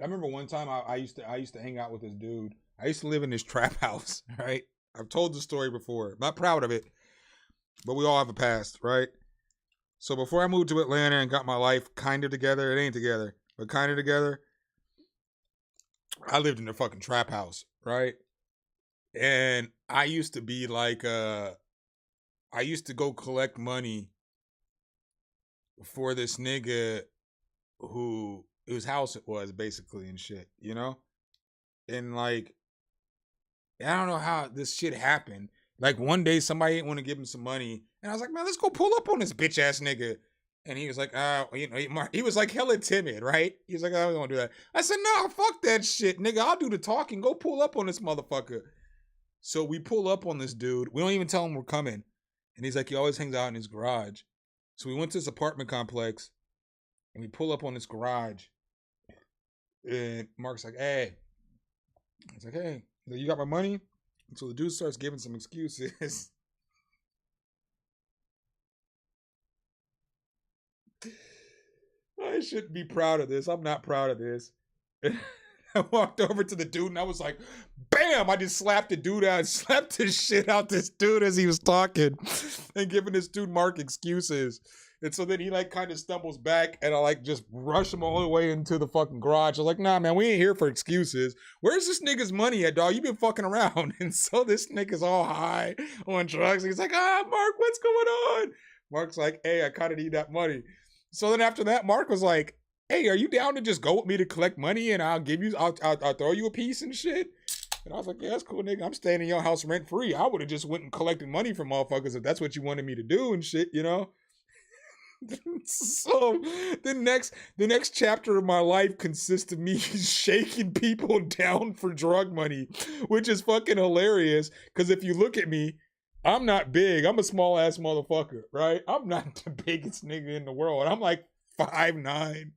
I remember one time I used to hang out with this dude. I used to live in this trap house, right? I've told the story before. Not proud of it, but we all have a past, right? So before I moved to Atlanta and got my life kind of together, it ain't together, but kind of together, I lived in a fucking trap house, right? And I used to be like, I used to go collect money for this nigga whose house it was basically and shit, you know? And like, I don't know how this shit happened. Like one day somebody didn't want to give him some money. And I was like, man, let's go pull up on this bitch ass nigga. And he was like, he was like hella timid, right? He was like, I don't want to do that. I said, no, fuck that shit, nigga. I'll do the talking. Go pull up on this motherfucker. So we pull up on this dude. We don't even tell him we're coming. And he's like, he always hangs out in his garage. So we went to this apartment complex and we pull up on this garage. And Mark's like, hey. He's like, hey, you got my money? And so the dude starts giving some excuses. I shouldn't be proud of this. I'm not proud of this. I walked over to the dude and I was like, bam! I just slapped the dude out, slapped the shit out this dude as he was talking and giving this dude Mark excuses. And so then he like kind of stumbles back and I like just rush him all the way into the fucking garage. I was like, nah, man, we ain't here for excuses. Where's this nigga's money at, dog? You been fucking around. And so this nigga's all high on drugs. He's like, Mark, what's going on? Mark's like, hey, I kind of need that money. So then after that, Mark was like, hey, are you down to just go with me to collect money and I'll throw you a piece and shit? And I was like, yeah, that's cool, nigga. I'm staying in your house rent free. I would have just went and collected money from motherfuckers if that's what you wanted me to do and shit, you know? So the next chapter of my life consists of me shaking people down for drug money, which is fucking hilarious. Because if you look at me, I'm not big. I'm a small ass motherfucker, right? I'm not the biggest nigga in the world. I'm like 5'9",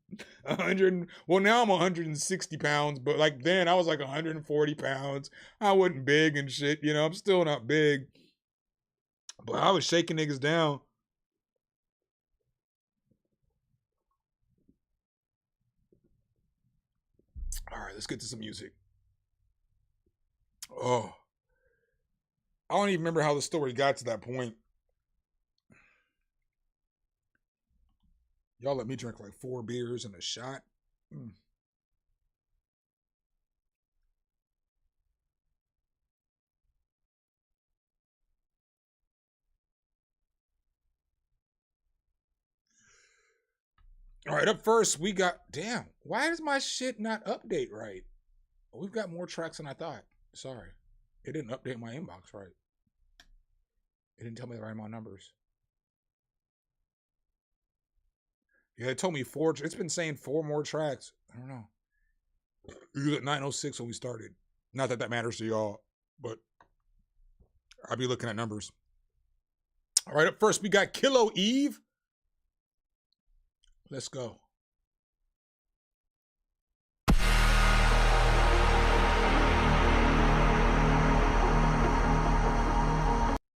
100. Well, now I'm 160 pounds, but like then I was like 140 pounds. I wasn't big and shit, you know. I'm still not big, but I was shaking niggas down. All right, let's get to some music. Oh, I don't even remember how the story got to that point. Y'all let me drink like 4 beers and a shot. All right, up first, we got, damn, why does my shit not update right? We've got more tracks than I thought. Sorry. It didn't update my inbox right. It didn't tell me the right amount of numbers. Yeah, it told me 4. It's been saying 4 more tracks. I don't know. It was at 9:06 when we started. Not that that matters to y'all, but I'll be looking at numbers. All right, up first, we got Kilo Eve. Let's go.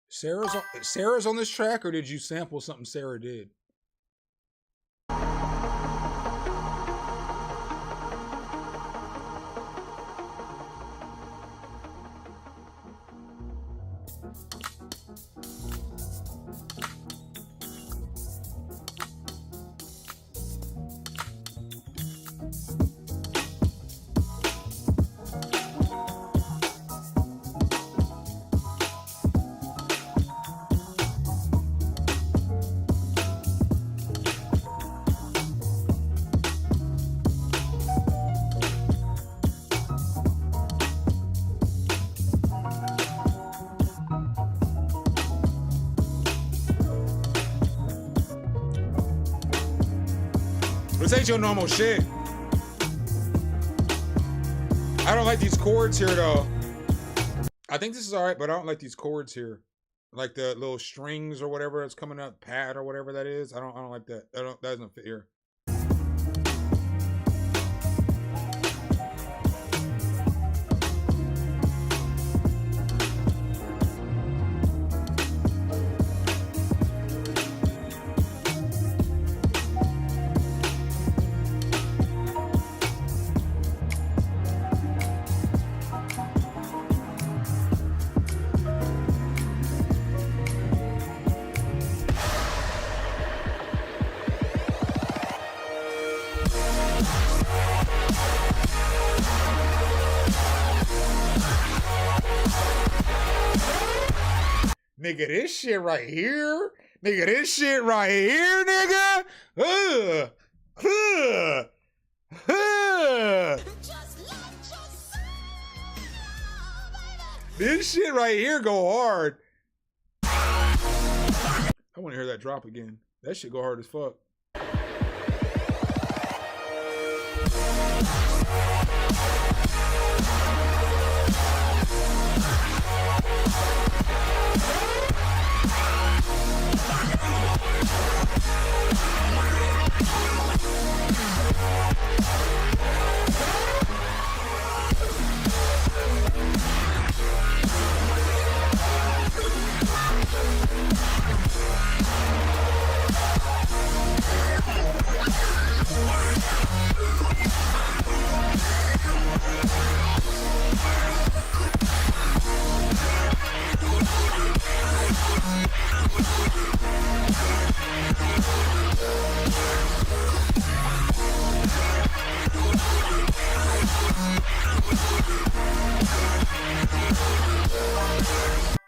Sarah's on this track, or did you sample something Sarah did? This ain't your normal shit. I don't like these chords here though. I think this is alright, but I don't like these chords here. Like the little strings or whatever that's coming up, pad or whatever that is. I don't like that. That doesn't fit here. Nigga, this shit right here. Nigga, this shit right here, nigga. This shit right here go hard. I want to hear that drop again. That shit go hard as fuck.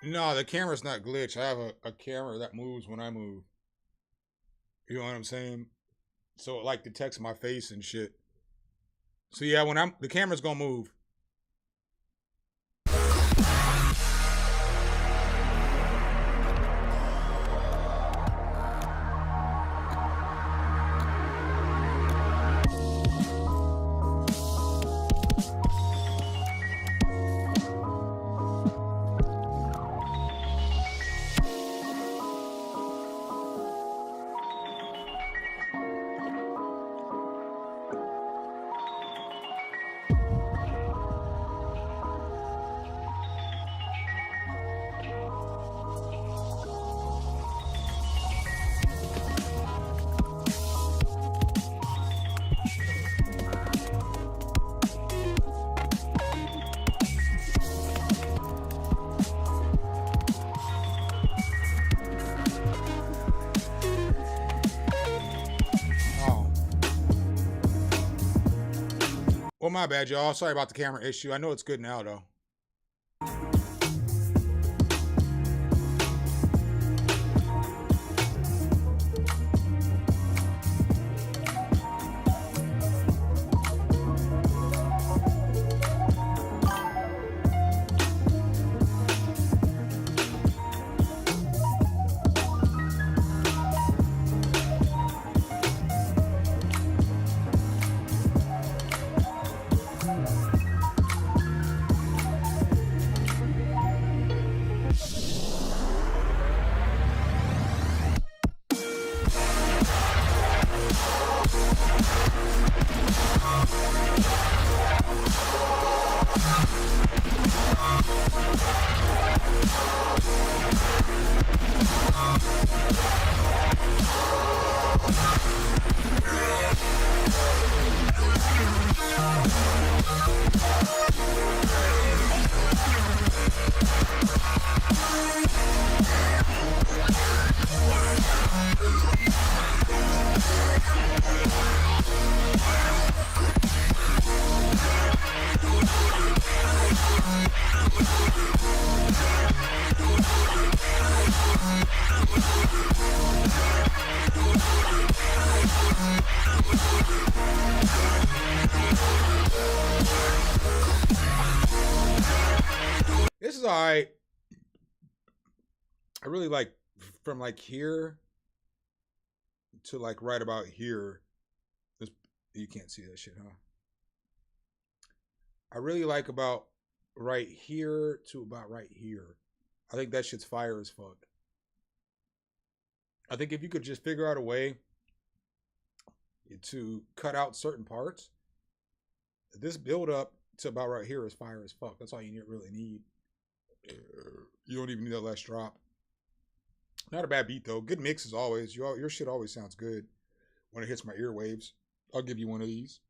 No, the camera's not glitch. I have a camera that moves when I move. You know what I'm saying? So it like detects my face and shit. So yeah, when the camera's gonna move. Well, my bad, y'all. Sorry about the camera issue. I know it's good now, though. This is alright. I really like from like here to like right about here. It's You can't see that shit, huh? I really like about right here to about right here. I think that shit's fire as fuck. I think if you could just figure out a way to cut out certain parts, this build up to about right here is fire as fuck. That's all you really need. You don't even need that last drop. Not a bad beat though. Good mix as always. Your shit always sounds good when it hits my earwaves. I'll give you one of these.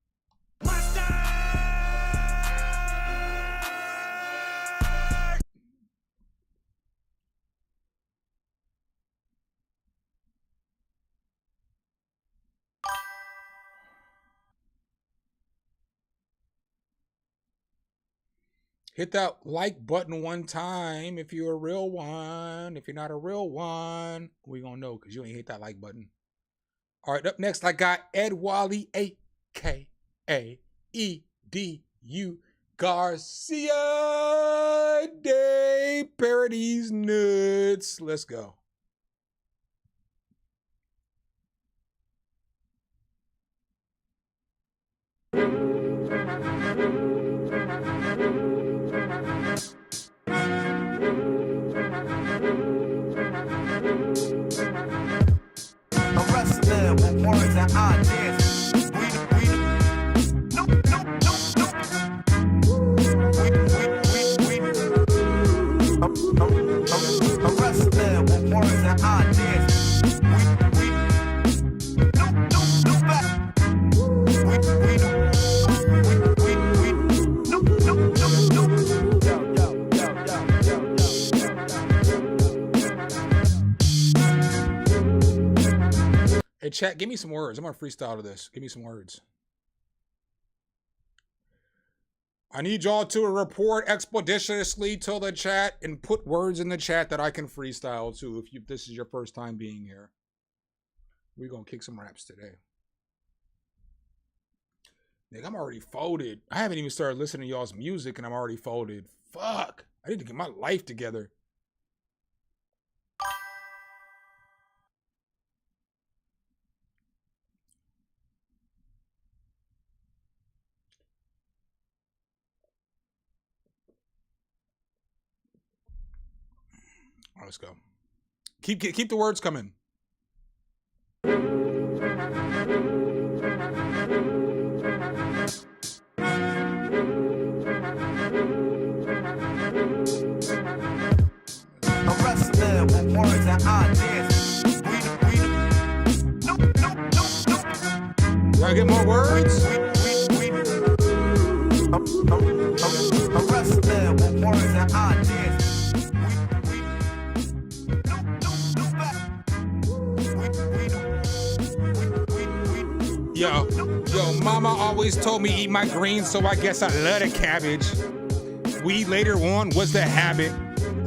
Hit that like button one time if you're a real one. If you're not a real one, we gonna know because you ain't hit that like button. All right, up next, I got Ed Wally, a.k.a. E.D.U. Garcia de Parodies Nuts. Let's go. With words and ideas. I'm wrestling with words and ideas. Hey, chat, give me some words. I'm going to freestyle to this. Give me some words. I need y'all to report expeditiously to the chat and put words in the chat that I can freestyle to if this is your first time being here. We're going to kick some raps today. Nigga, I'm already folded. I haven't even started listening to y'all's music and I'm already folded. Fuck. I need to get my life together. Let's go. Keep the words coming. I'm wrestling with words and ideas. Gotta get more words. I'm wrestling with words and ideas. Yo, mama always told me eat my greens, so I guess I love the cabbage. Weed later on was the habit.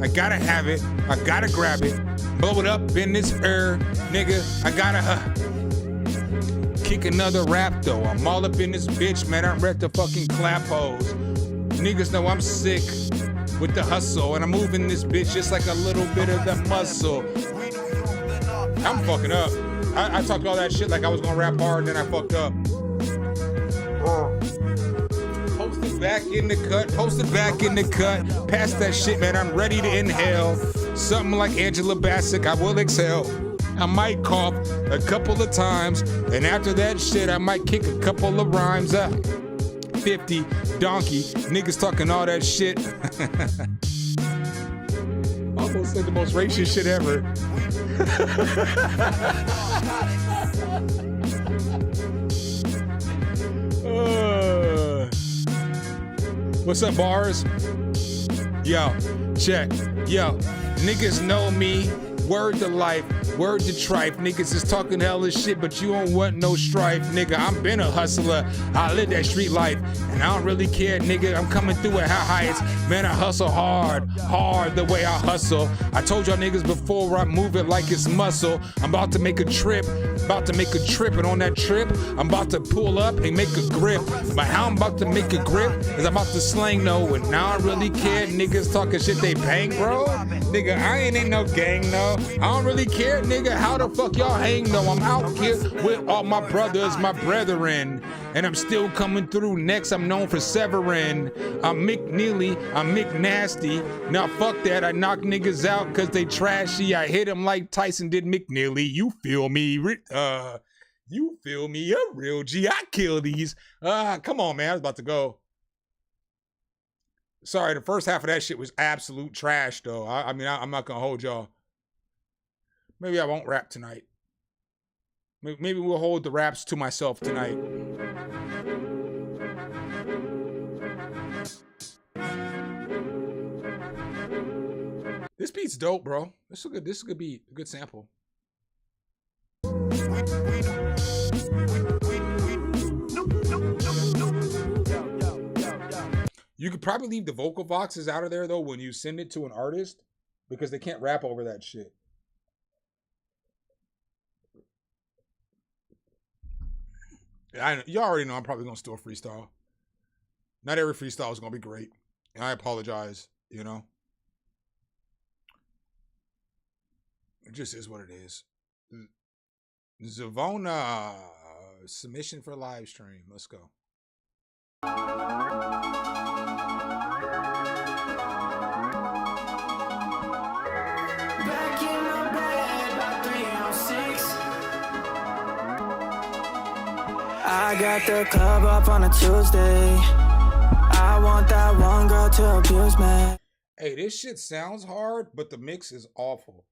I gotta have it, I gotta grab it. Blow it up in this air, nigga, I gotta kick another rap though. I'm all up in this bitch, man, I'm ready to fucking clap hoes. Niggas know I'm sick with the hustle, and I'm moving this bitch just like a little bit of the muscle. I'm fucking up. I talked all that shit like I was gonna rap hard, and then I fucked up. Posted back in the cut. Past that shit, man, I'm ready to inhale. Something like Angela Bassett, I will exhale. I might cough a couple of times, and after that shit, I might kick a couple of rhymes up. 50, donkey, niggas talking all that shit. Almost said the most racist shit ever. What's up, bars? Yo, check. Yo, niggas know me. Word to life, word to trife. Niggas is talking hella shit, but you don't want no strife, nigga. I'm been a hustler. I live that street life, and I don't really care, nigga. I'm coming through at high heights. Man, I hustle hard the way I hustle. I told y'all niggas before, I move it like it's muscle. I'm about to make a trip, and on that trip, I'm about to pull up and make a grip. But how I'm about to make a grip is I'm about to slang no, and now I really care. Niggas talking shit, they bang, bro. Nigga, I ain't in no gang, no. well, I don't really care, nigga. How the fuck y'all hang though? I'm out here with all my brothers, my brethren, and I'm still coming through. Next, I'm known for Severin. I'm McNeely, I'm McNasty. Now fuck that, I knock niggas out cause they trashy. I hit them like Tyson did McNeely. You feel me? You feel me? A real G. I kill these. Come on, man. I was about to go. Sorry, the first half of that shit was absolute trash, though. I mean, I'm not gonna hold y'all. Maybe I won't rap tonight. Maybe we'll hold the raps to myself tonight. This beat's dope, bro. This is a good beat, a good sample. You could probably leave the vocal boxes out of there though when you send it to an artist because they can't rap over that shit. You already know I'm probably gonna still freestyle. Not every freestyle is gonna be great, and I apologize. You know, it just is what it is. Zavona submission for live stream. Let's go. Back in my bed by 3:06. I got the club up on a Tuesday. I want that one girl to abuse me. Hey, this shit sounds hard, but the mix is awful.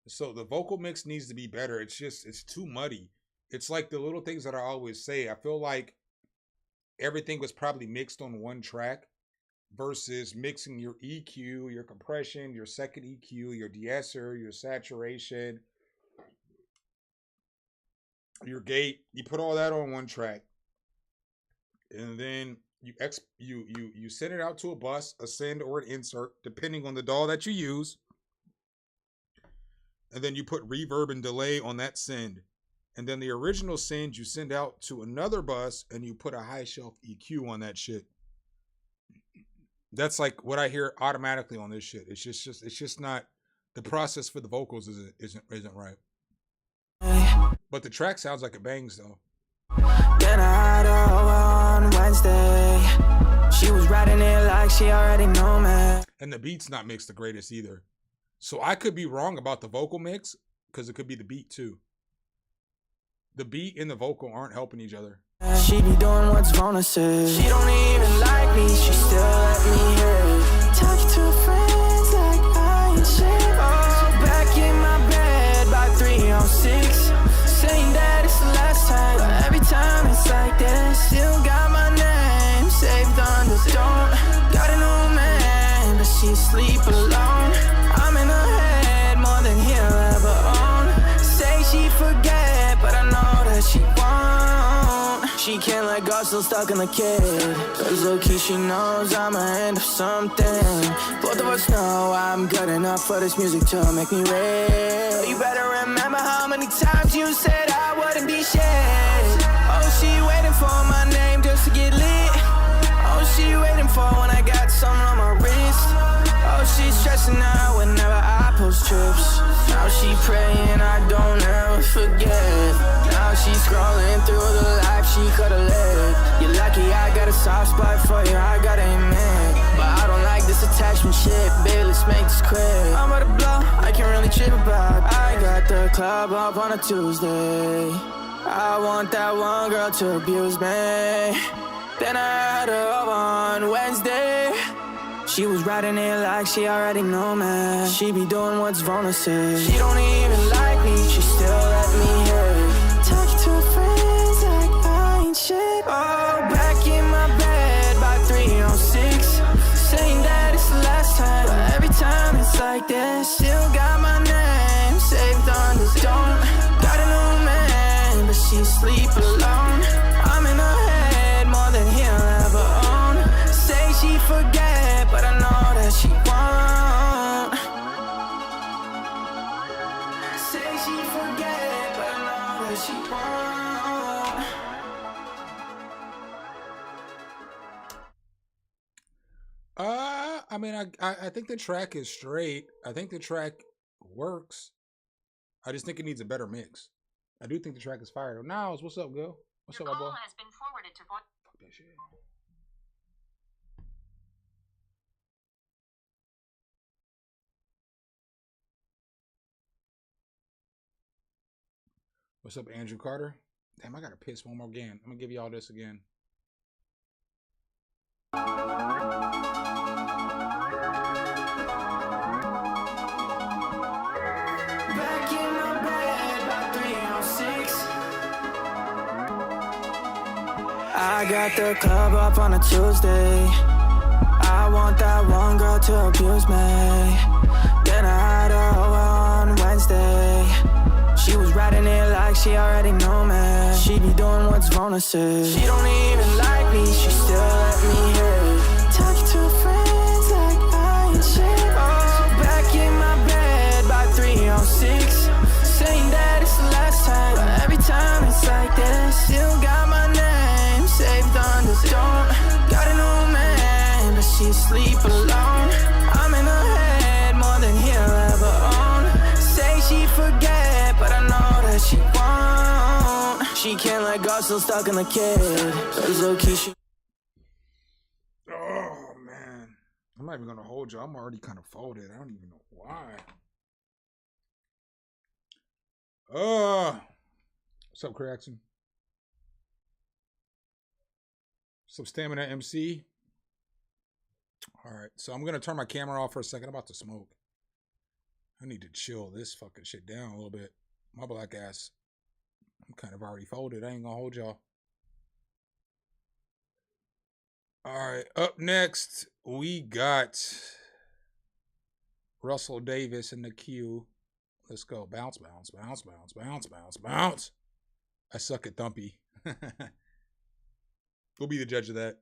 So the vocal mix needs to be better. It's too muddy. It's like the little things that I always say. I feel like everything was probably mixed on one track versus mixing your EQ, your compression, your second EQ, your de-esser, your saturation, your gate. You put all that on one track, and then you send it out to a bus, a send or an insert, depending on the DAW that you use, and then you put reverb and delay on that send. And then the original send you send out to another bus and you put a high shelf EQ on that shit. That's like what I hear automatically on this shit. It's just not, the process for the vocals isn't right. But the track sounds like it bangs though. Then I had her over on Wednesday. She was riding it like she already knew me. And the beat's not mixed the greatest either. So I could be wrong about the vocal mix because it could be the beat too. The beat and the vocal aren't helping each other. She be doing what's Vona says. She don't even like me, she still let me hear it. Talking to her friends like I ain't shit. Oh, back in my bed by 3:06. Saying that it's the last time, but every time it's like this. Still got my name saved on the don't. Got a new man, but she sleep alone. I'm in her head more than he'll ever own. Say she forget, but I know that she won't. She can't let go, still stuck in the kid. Cause low-key she knows I'ma end up something. Both of us know I'm good enough for this music to make me real. You better remember how many times you said I wouldn't be shit. Oh, she waiting for my name just to get lit. Oh, she waiting for when I got something on my wrist. Oh, she's stressing out whenever I post trips. Now she praying I don't ever forget. Now she's scrolling through the life she could've lived. You're lucky I got a soft spot for you, I gotta admit. But I don't like this attachment shit, baby, let's make this quick. I'm about to blow, I can't really trip about. I got the club up on a Tuesday. I want that one girl to abuse me. Then I had her over on Wednesday. She was riding it like she already knew me. She be doing what's Vona says. She don't even like me, she still let me hear it. Talking to her friends like I ain't shit. Oh, back in my bed by 3:06. Saying that it's the last time, but every time it's like this. Still got my name saved on the don't. Got a new man, but she sleep alone. I'm in her head more than he'll ever own. Say she forget, but I know that she won't. Say she forget, but I know that she won't. I mean, I think the track is straight. I think the track works. I just think it needs a better mix. I do think the track is fire. Niles, what's up, girl? What's up, my boy? Has been forwarded to voice. Fuck that shit. What's up, Andrew Carter? Damn, I gotta piss one more again. I'm gonna give y'all this again. Back in my bed by 3:06. I got the club up on a Tuesday. I want that one girl to abuse me. Then I had her over on Wednesday. She was riding it like she already knew me. She be doing what's Vona says. She don't even like me, she still let me hit it. Talking to her friends like I ain't shit. Oh, back in my bed by 3:06. Saying that it's the last time, but every time it's like this. Still got my name saved on the don't. Got a new man, but she sleep alone. I'm in her head more than he'll ever own. Say she forget, but I know that she won't. She can't let go, still stuck in the kid. Cause low-key she... Oh, man. I'm not even gonna hold you. I'm already kind of folded. I don't even know why. What's up, Craxton? What's up, Stamina MC? All right, so I'm gonna turn my camera off for a second. I'm about to smoke. I need to chill this fucking shit down a little bit. My black ass. I'm kind of already folded. I ain't gonna hold y'all. All right, up next, we got Russell Davis in the queue. Let's go. Bounce, bounce, bounce, bounce, bounce, bounce, bounce. I suck at Thumpy. We'll be the judge of that.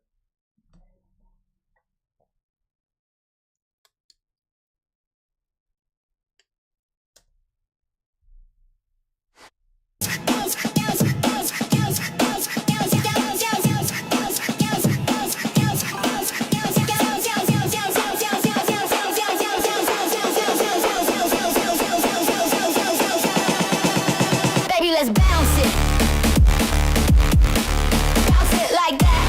Let's bounce it. Bounce it like that.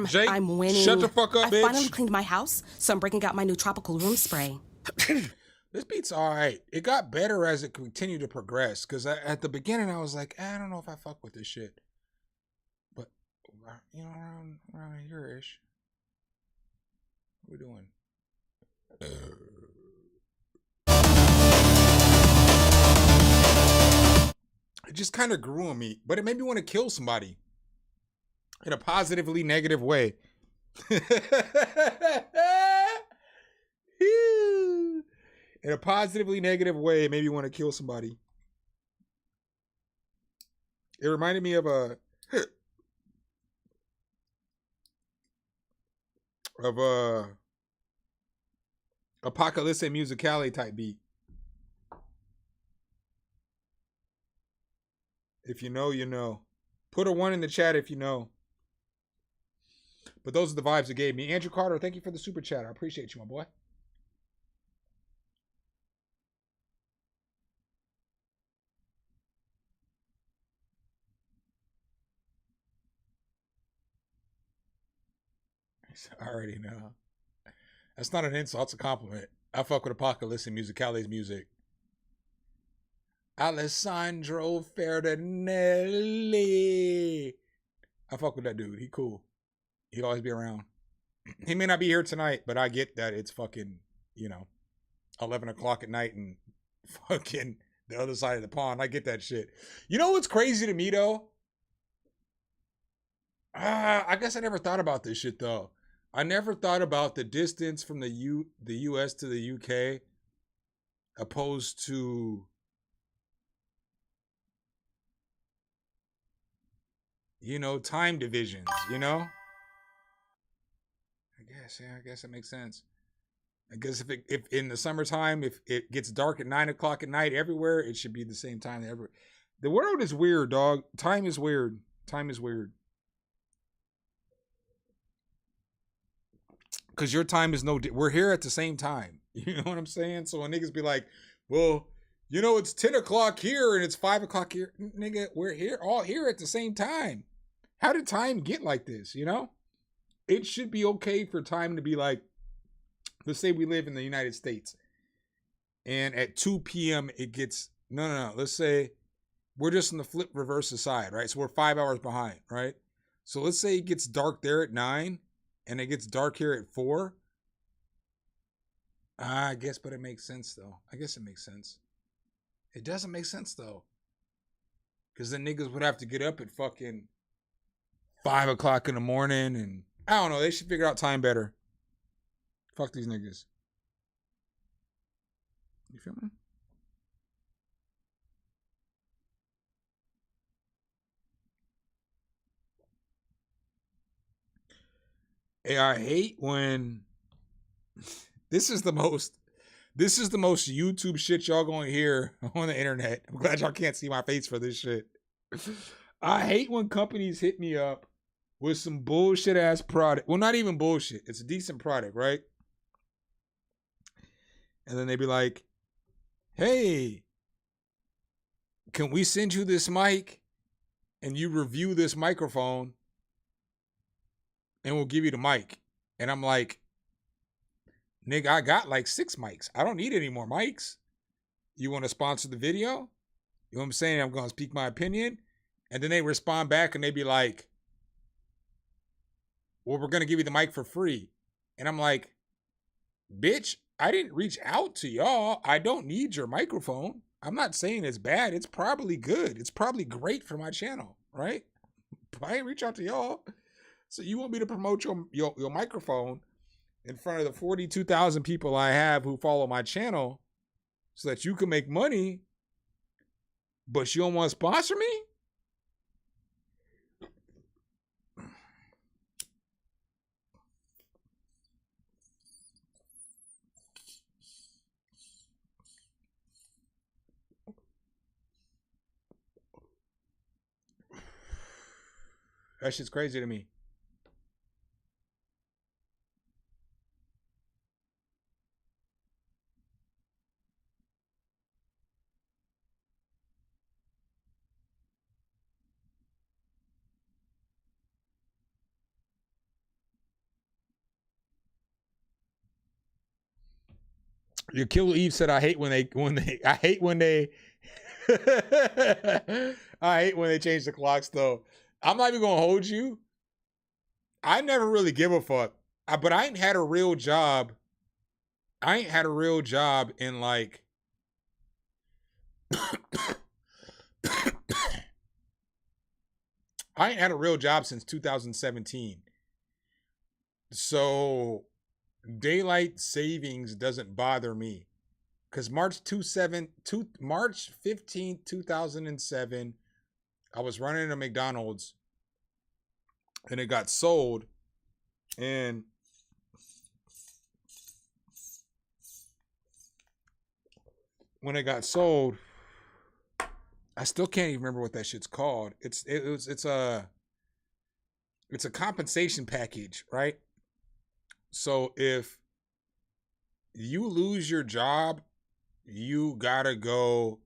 warm. Jake, I'm winning. shut the fuck up, I bitch. finally cleaned my house, so I'm breaking out my new tropical room spray. This beat's all right. It got better as it continued to progress. Because at the beginning, I was like, I don't know if I fuck with this shit. But, you know, around here-ish. What are we doing? It just kind of grew on me. But it made me want to kill somebody. In a positively negative way. In a positively negative way, it made me want to kill somebody. It reminded me of a Apocalypse Musicale type beat. If you know, you know. Put a 1 in the chat if you know. But those are the vibes it gave me. Andrew Carter, thank you for the super chat. I appreciate you, my boy. I already know. That's not an insult, it's a compliment. I fuck with Apocalypse Musicale's music. Alessandro Ferdinelli. I fuck with that dude. He cool. He'll always be around. He may not be here tonight, but I get that it's fucking, 11 o'clock at night and fucking the other side of the pond. I get that shit. You know what's crazy to me, though? I guess I never thought about this shit, though. I never thought about the distance from the U.S. to the U.K. opposed to, time divisions, I guess it makes sense. I guess if in the summertime, if it gets dark at 9 o'clock at night everywhere, it should be the same time everywhere. The world is weird, dog. Time is weird. Because your time is we're here at the same time. You know what I'm saying? So when niggas be like, well, it's 10 o'clock here and it's 5 o'clock here. Nigga, we're all here at the same time. How did time get like this, It should be okay for time to be like, let's say we live in the United States. And at 2 p.m. it gets, no. Let's say we're just on the flip reverse side, right? So we're 5 hours behind, right? So let's say it gets dark there at 9 and it gets dark here at 4. I guess, but it makes sense, though. I guess it makes sense. It doesn't make sense, though. Because then niggas would have to get up at fucking 5 o'clock in the morning. And I don't know. They should figure out time better. Fuck these niggas. You feel me? Hey, I hate when this is the most YouTube shit y'all gonna hear on the internet. I'm glad y'all can't see my face for this shit. I hate when companies hit me up with some bullshit ass product. Well, not even bullshit. It's a decent product, right? And then they be like, hey, can we send you this mic and you review this microphone and we'll give you the mic? And I'm like, nigga, I got like 6 mics. I don't need any more mics. You want to sponsor the video? You know what I'm saying? I'm going to speak my opinion. And then they respond back and they be like, well, we're going to give you the mic for free. And I'm like, bitch, I didn't reach out to y'all. I don't need your microphone. I'm not saying it's bad. It's probably good. It's probably great for my channel, right? But I didn't reach out to y'all. So you want me to promote your microphone in front of the 42,000 people I have who follow my channel so that you can make money, but you don't want to sponsor me? That shit's crazy to me. Your Killer Eve said, I hate when they I hate when they I hate when they change the clocks though. I'm not even gonna hold you. I never really give a fuck. But I ain't had a real job. I ain't had a real job in like I ain't had a real job since 2017. So daylight savings doesn't bother me. Cause March 15th, 2007, I was running a McDonald's and it got sold. And when it got sold, I still can't even remember what that shit's called. It's a compensation package, right? So if you lose your job, you gotta go.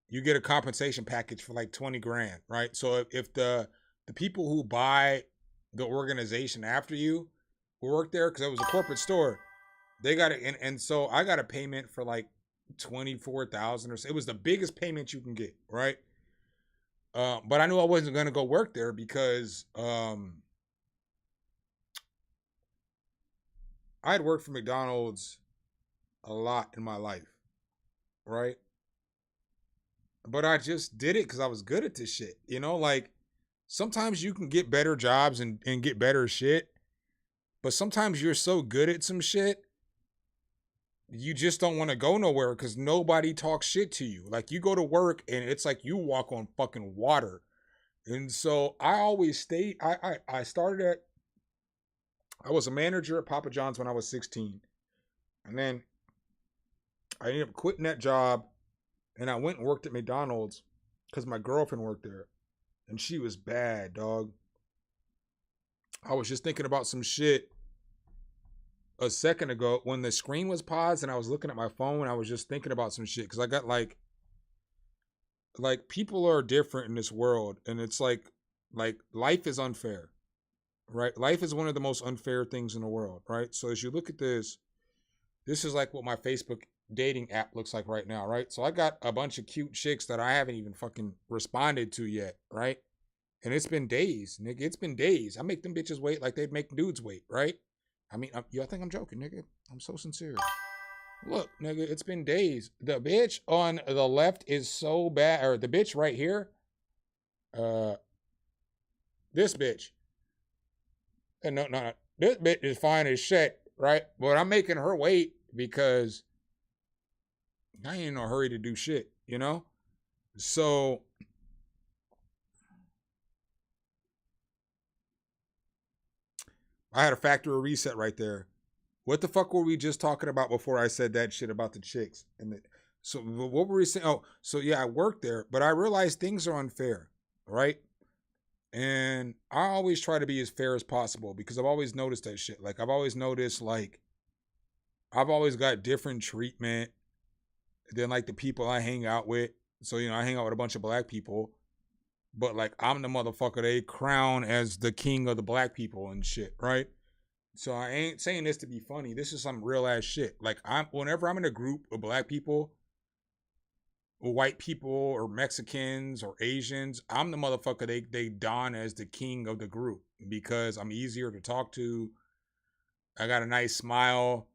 You get a compensation package for like 20 grand, right? So if the people who buy the organization after you who work there, because it was a corporate store, they got it, and so I got a payment for like 24,000 or so. It was the biggest payment you can get, right? But I knew I wasn't gonna go work there because I had worked for McDonald's a lot in my life, right? But I just did it because I was good at this shit. You know, like sometimes you can get better jobs and get better shit, but sometimes you're so good at some shit, you just don't want to go nowhere because nobody talks shit to you. Like you go to work and it's like you walk on fucking water. And so I always stayed. I started at, I was a manager at Papa John's when I was 16. And then I ended up quitting that job and I went and worked at McDonald's because my girlfriend worked there. And she was bad, dog. I was just thinking about some shit a second ago when the screen was paused and I was looking at my phone. I was just thinking about some shit because I got like people are different in this world, and it's like life is unfair, right? Life is one of the most unfair things in the world, right? So as you look at this is like what my Facebook dating app looks like right now, right? So I got a bunch of cute chicks that I haven't even fucking responded to yet, right? And it's been days, nigga. It's been days. I make them bitches wait like they'd make dudes wait, right? I mean, y'all think I'm joking, nigga? I'm so sincere. Look, nigga, it's been days. The bitch on the left is so bad, or the bitch right here, this bitch. And no, this bitch is fine as shit, right? But I'm making her wait because I ain't in no hurry to do shit, you know? So I had a factory reset right there. What the fuck were we just talking about before I said that shit about the chicks? So what were we saying? Oh, so yeah, I worked there, but I realized things are unfair, right? And I always try to be as fair as possible because I've always noticed that shit. Like I've always noticed I've always got different treatment than like the people I hang out with. So, you know, I hang out with a bunch of black people, but like I'm the motherfucker they crown as the king of the black people and shit, right? So I ain't saying this to be funny. This is some real ass shit. Like whenever I'm in a group of black people, or white people, or Mexicans, or Asians, I'm the motherfucker they don as the king of the group because I'm easier to talk to. I got a nice smile.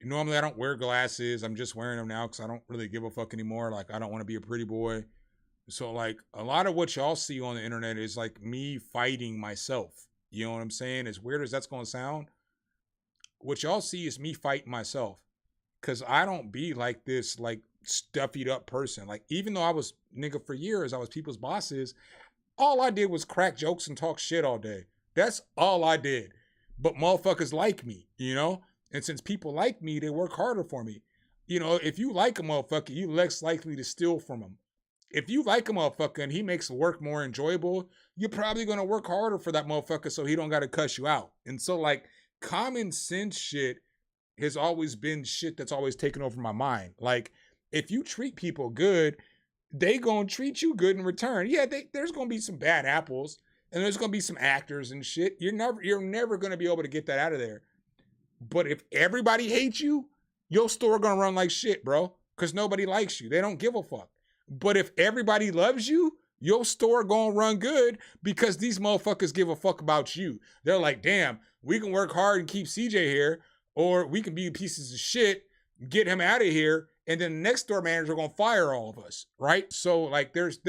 Normally I don't wear glasses. I'm just wearing them now because I don't really give a fuck anymore. Like I don't want to be a pretty boy. So like a lot of what y'all see on the internet is like me fighting myself. You know what I'm saying? As weird as that's going to sound, what y'all see is me fighting myself. Because I don't be like this, like, stuffied up person. Like, even though I was, nigga, for years, I was people's bosses, all I did was crack jokes and talk shit all day. That's all I did. But motherfuckers like me, you know? And since people like me, they work harder for me. You know, if you like a motherfucker, you're less likely to steal from him. If you like a motherfucker and he makes work more enjoyable, you're probably going to work harder for that motherfucker so he don't got to cuss you out. And so, like, common sense shit has always been shit that's always taken over my mind. Like, if you treat people good, they going to treat you good in return. Yeah, there's going to be some bad apples and there's going to be some actors and shit. You're never going to be able to get that out of there. But if everybody hates you, your store gonna run like shit, bro. Because nobody likes you. They don't give a fuck. But if everybody loves you, your store gonna run good because these motherfuckers give a fuck about you. They're like, damn, we can work hard and keep CJ here, or we can be pieces of shit, get him out of here, and then the next store manager gonna fire all of us, right? So like there's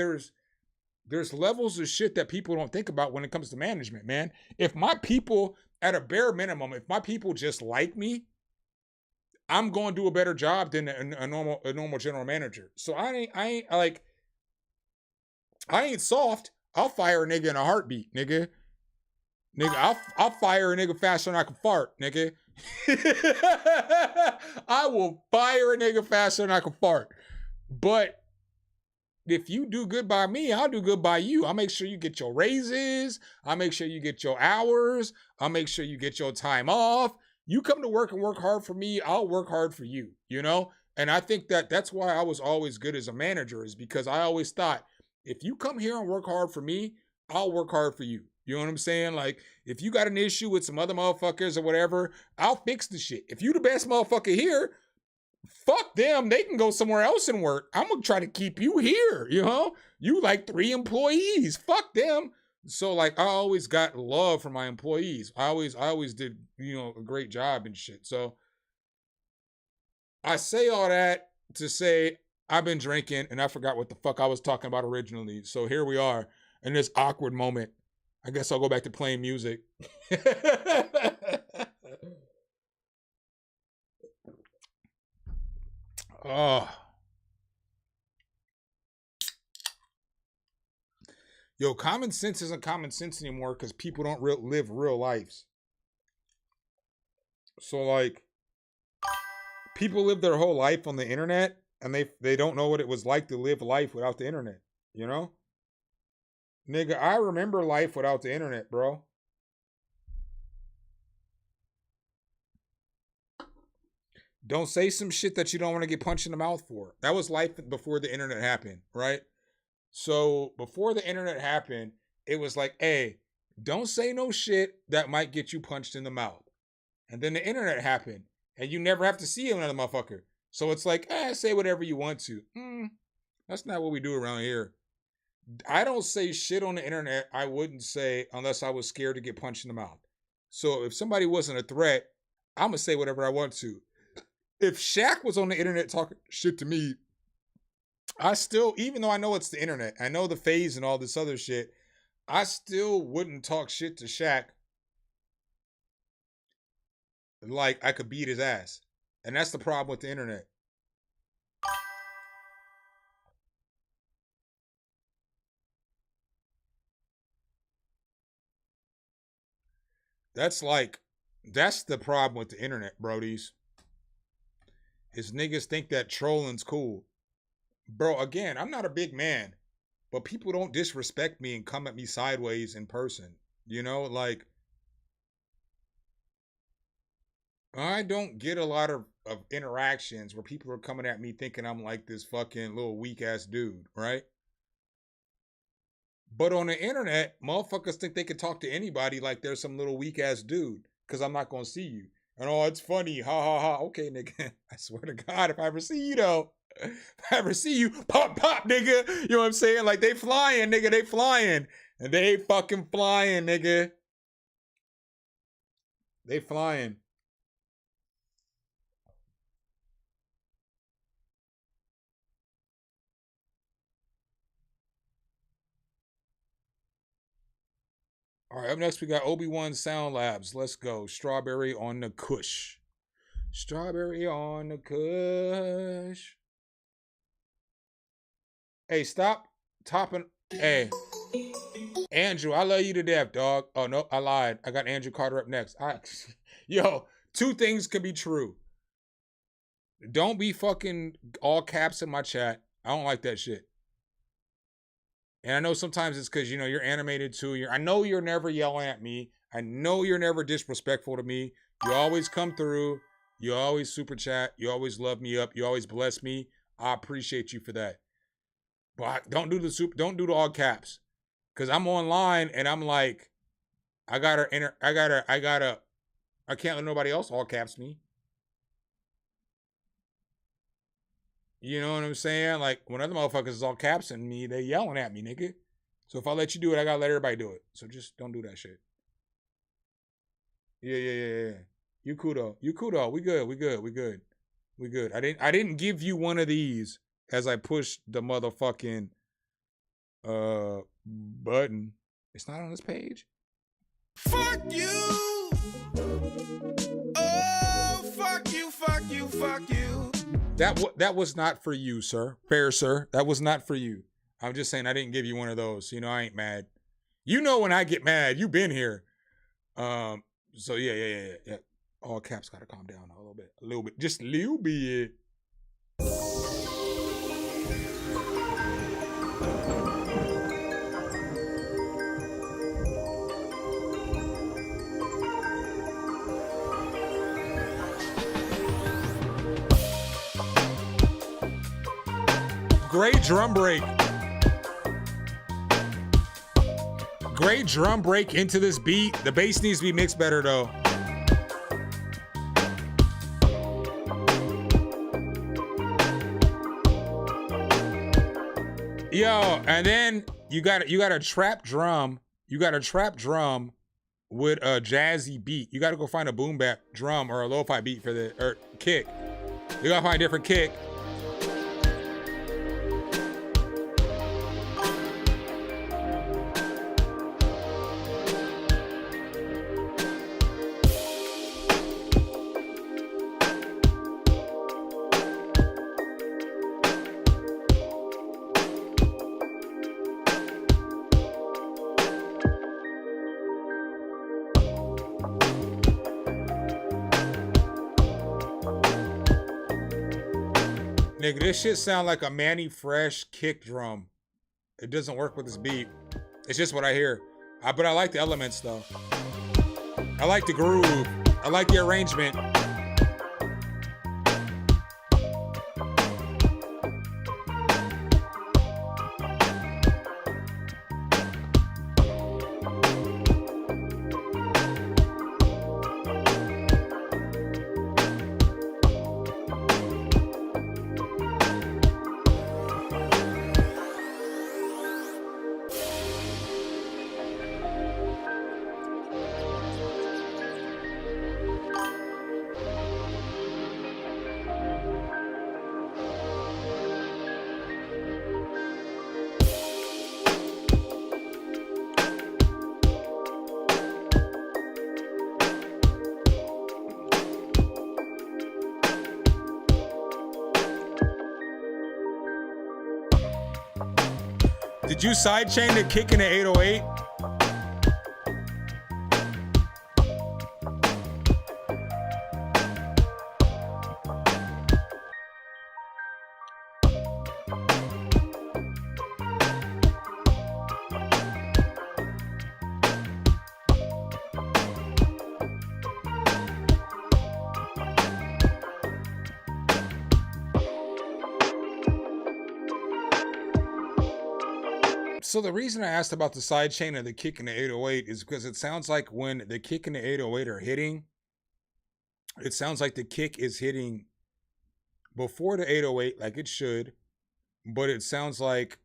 levels of shit that people don't think about when it comes to management, man. If my people, at a bare minimum, if my people just like me, I'm going to do a better job than a normal general manager. So I ain't soft. I'll fire a nigga in a heartbeat, nigga. I'll fire a nigga faster than I can fart, nigga. I will fire a nigga faster than I can fart. But if you do good by me, I'll do good by you. I'll make sure you get your raises. I'll make sure you get your hours. I'll make sure you get your time off. You come to work and work hard for me, I'll work hard for you, you know? And I think that's why I was always good as a manager, is because I always thought, if you come here and work hard for me, I'll work hard for you. You know what I'm saying? Like, if you got an issue with some other motherfuckers or whatever, I'll fix the shit. If you the best motherfucker here, fuck them. They can go somewhere else and work. I'm going to try to keep you here, you know? You like 3 employees. Fuck them. So like I always got love from my employees. I always did, you know, a great job and shit. So I say all that to say I've been drinking and I forgot what the fuck I was talking about originally. So here we are in this awkward moment. I guess I'll go back to playing music. Oh. Yo, common sense isn't common sense anymore because people don't live real lives. So, like, people live their whole life on the internet, and they don't know what it was like to live life without the internet, you know? Nigga, I remember life without the internet, bro. Don't say some shit that you don't want to get punched in the mouth for. That was life before the internet happened, right? So before the internet happened, it was like, hey, don't say no shit that might get you punched in the mouth. And then the internet happened, and you never have to see another motherfucker. So it's like, say whatever you want to. That's not what we do around here. I don't say shit on the internet I wouldn't say unless I was scared to get punched in the mouth. So if somebody wasn't a threat, I'm going to say whatever I want to. If Shaq was on the internet talking shit to me, I still, even though I know it's the internet, I know the phase and all this other shit, I still wouldn't talk shit to Shaq like I could beat his ass. And that's the problem with the internet. That's the problem with the internet, brodies. Is niggas think that trolling's cool. Bro, again, I'm not a big man, but people don't disrespect me and come at me sideways in person. You know, like, I don't get a lot of interactions where people are coming at me thinking I'm like this fucking little weak ass dude, right? But on the internet, motherfuckers think they can talk to anybody like they're some little weak ass dude because I'm not going to see you. And it's funny. Ha ha ha. Okay, nigga. I swear to God, if I ever see you though, if I ever see you, pop, pop, nigga. You know what I'm saying? Like, they flying, nigga. They flying. And they fucking flying, nigga. They flying. All right, up next we got Obi-Wan Sound Labs. Let's go. Strawberry on the Kush. Strawberry on the Kush. Hey, stop topping. Hey, Andrew, I love you to death, dog. Oh, no, I lied. I got Andrew Carter up next. Yo, 2 things can be true. Don't be fucking all caps in my chat. I don't like that shit. And I know sometimes it's because, you know, you're animated too. I know you're never yelling at me. I know you're never disrespectful to me. You always come through. You always super chat. You always love me up. You always bless me. I appreciate you for that. But don't do the all caps. Cause I'm online and I'm like, I can't let nobody else all caps me. You know what I'm saying? Like, when other motherfuckers is all capsing me, they yelling at me, nigga. So if I let you do it, I gotta let everybody do it. So just don't do that shit. Yeah. You cool though. You cool though. We good. I didn't give you one of these as I pushed the motherfucking button. It's not on this page. Fuck you! Oh, fuck you! That was not for you, sir. Fair, sir. That was not for you. I'm just saying I didn't give you one of those. You know, I ain't mad. You know when I get mad, you been here. So yeah. All caps gotta calm down a little bit. Just a little bit. Great drum break. Great drum break into this beat. The bass needs to be mixed better though. Yo, and then you got a trap drum. You got a trap drum with a jazzy beat. You got to go find a boom bap drum or a lo-fi beat for the kick. You got to find a different kick. Nigga, this shit sound like a Manny Fresh kick drum. It doesn't work with this beat. It's just what I hear. But I like the elements though. I like the groove. I like the arrangement. Did you sidechain the kick in the 808? So the reason I asked about the sidechain of the kick in the 808 is because it sounds like when the kick and the 808 are hitting, it sounds like the kick is hitting before the 808 like it should, but it sounds like,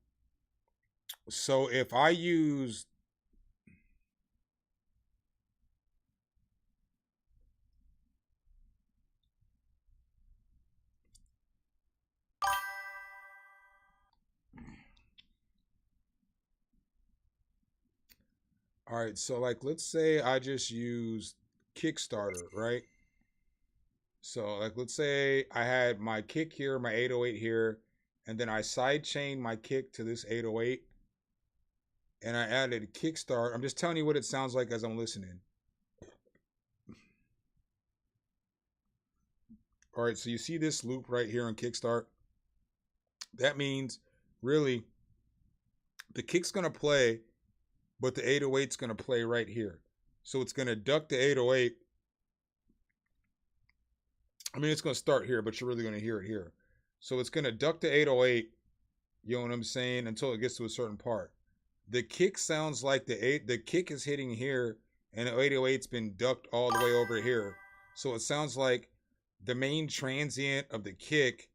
so if I use, all right, so like, let's say I just use Kickstarter, right? So like, let's say I had my kick here, my 808 here, and then I sidechained my kick to this 808, and I added a kickstart. I'm just telling you what it sounds like as I'm listening. All right, so you see this loop right here on kickstart? That means really the kick's gonna play, but the 808's going to play right here. So it's going to duck the 808. I mean, it's going to start here, but you're really going to hear it here. So it's going to duck the 808, you know what I'm saying, until it gets to a certain part. The kick sounds like the kick is hitting here, and the 808's been ducked all the way over here. So it sounds like the main transient of the kick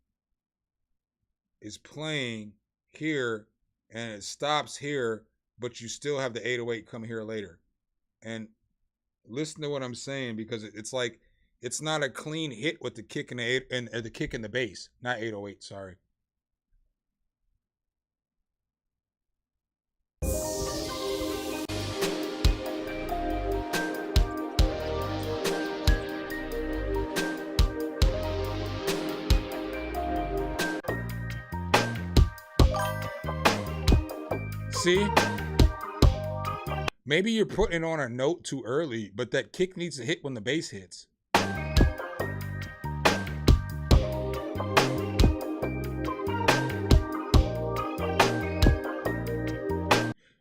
is playing here and it stops here, but you still have the 808 come here later. And listen to what I'm saying, because it's like it's not a clean hit with the kick and the kick and the bass. Not 808, sorry. See? Maybe you're putting on a note too early, but that kick needs to hit when the bass hits.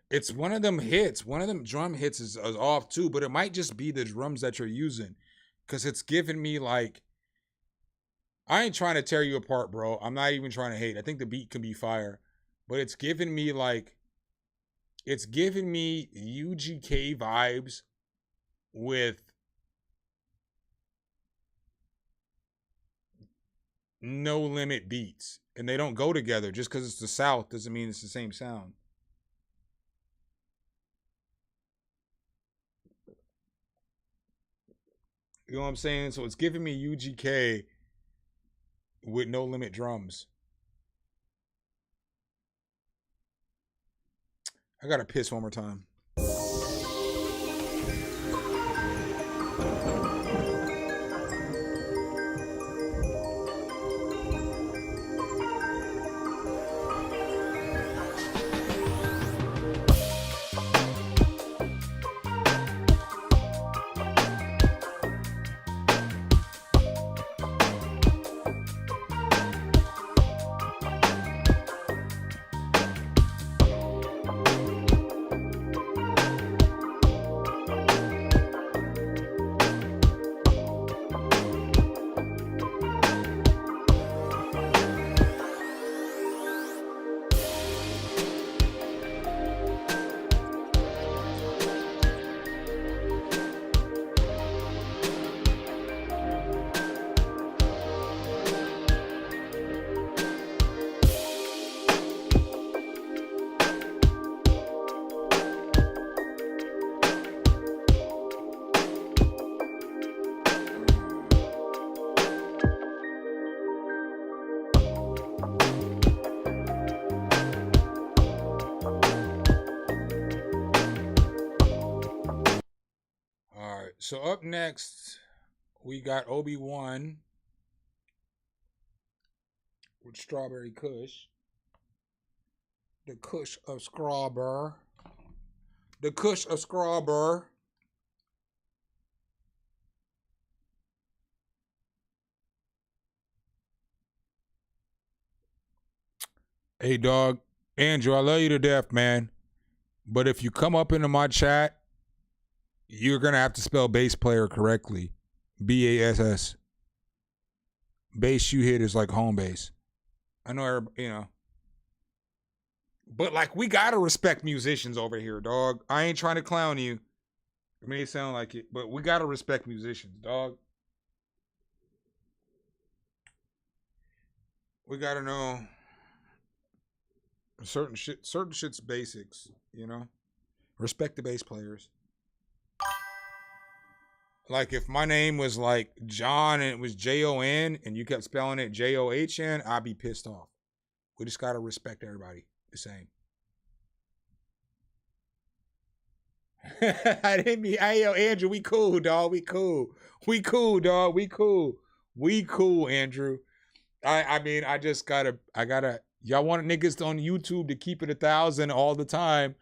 It's one of them hits. One of them drum hits is off too, but it might just be the drums that you're using. Because it's giving me like... I ain't trying to tear you apart, bro. I'm not even trying to hate. I think the beat can be fire. But it's giving me like... It's giving me UGK vibes with No Limit beats. And they don't go together. Just because it's the South doesn't mean it's the same sound. You know what I'm saying? So it's giving me UGK with No Limit drums. I gotta piss one more time. So up next, we got Obi-Wan with Strawberry Kush. The Kush of Scrawber. The Kush of Scrawber. Hey, dog. Andrew, I love you to death, man. But if you come up into my chat, you're going to have to spell bass player correctly. B-A-S-S. Bass you hit is like home base. I know everybody, you know. But like, we got to respect musicians over here, dog. I ain't trying to clown you. It may sound like it, but we got to respect musicians, dog. We got to know certain shit's basics, you know? Respect the bass players. Like, if my name was like John and it was Jon and you kept spelling it John, I'd be pissed off. We just got to respect everybody the same. I didn't mean, hey, yo, Andrew, we cool, dog. We cool. We cool, dog. We cool. We cool, Andrew. I mean, I gotta, y'all want niggas on YouTube to keep it 1,000 all the time.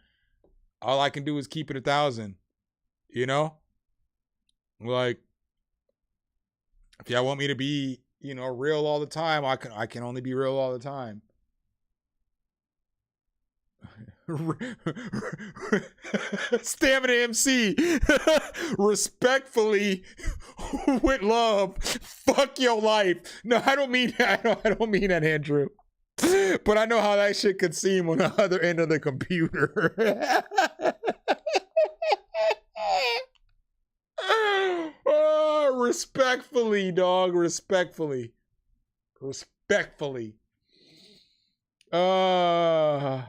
All I can do is keep it 1,000, you know? Like, if y'all want me to be, you know, real all the time, I can only be real all the time. Stamina MC. Respectfully, with love. Fuck your life. No, I don't mean that. I don't mean that, Andrew. But I know how that shit could seem on the other end of the computer. Oh, respectfully, dog. Respectfully. Uh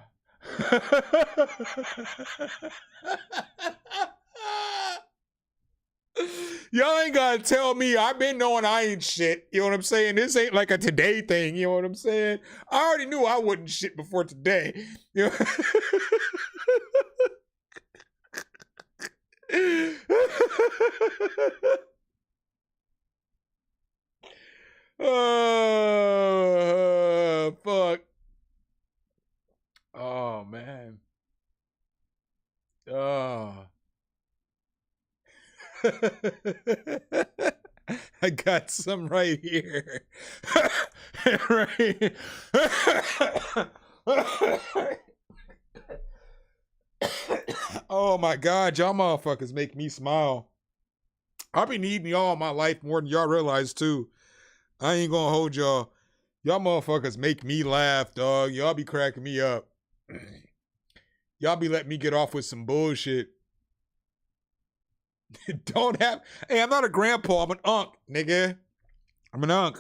Y'all ain't gotta tell me. I've been knowing I ain't shit. You know what I'm saying? This ain't like a today thing. You know what I'm saying? I already knew I wasn't shit before today. You know? Fuck. Oh, man. Oh. I got some right here. Right. Oh my God, y'all motherfuckers make me smile. I've been needing y'all my life more than y'all realize too. I ain't gonna hold y'all. Y'all motherfuckers make me laugh, dog. Y'all be cracking me up. Y'all be letting me get off with some bullshit. Hey, I'm not a grandpa, I'm an unk, nigga. I'm an unk.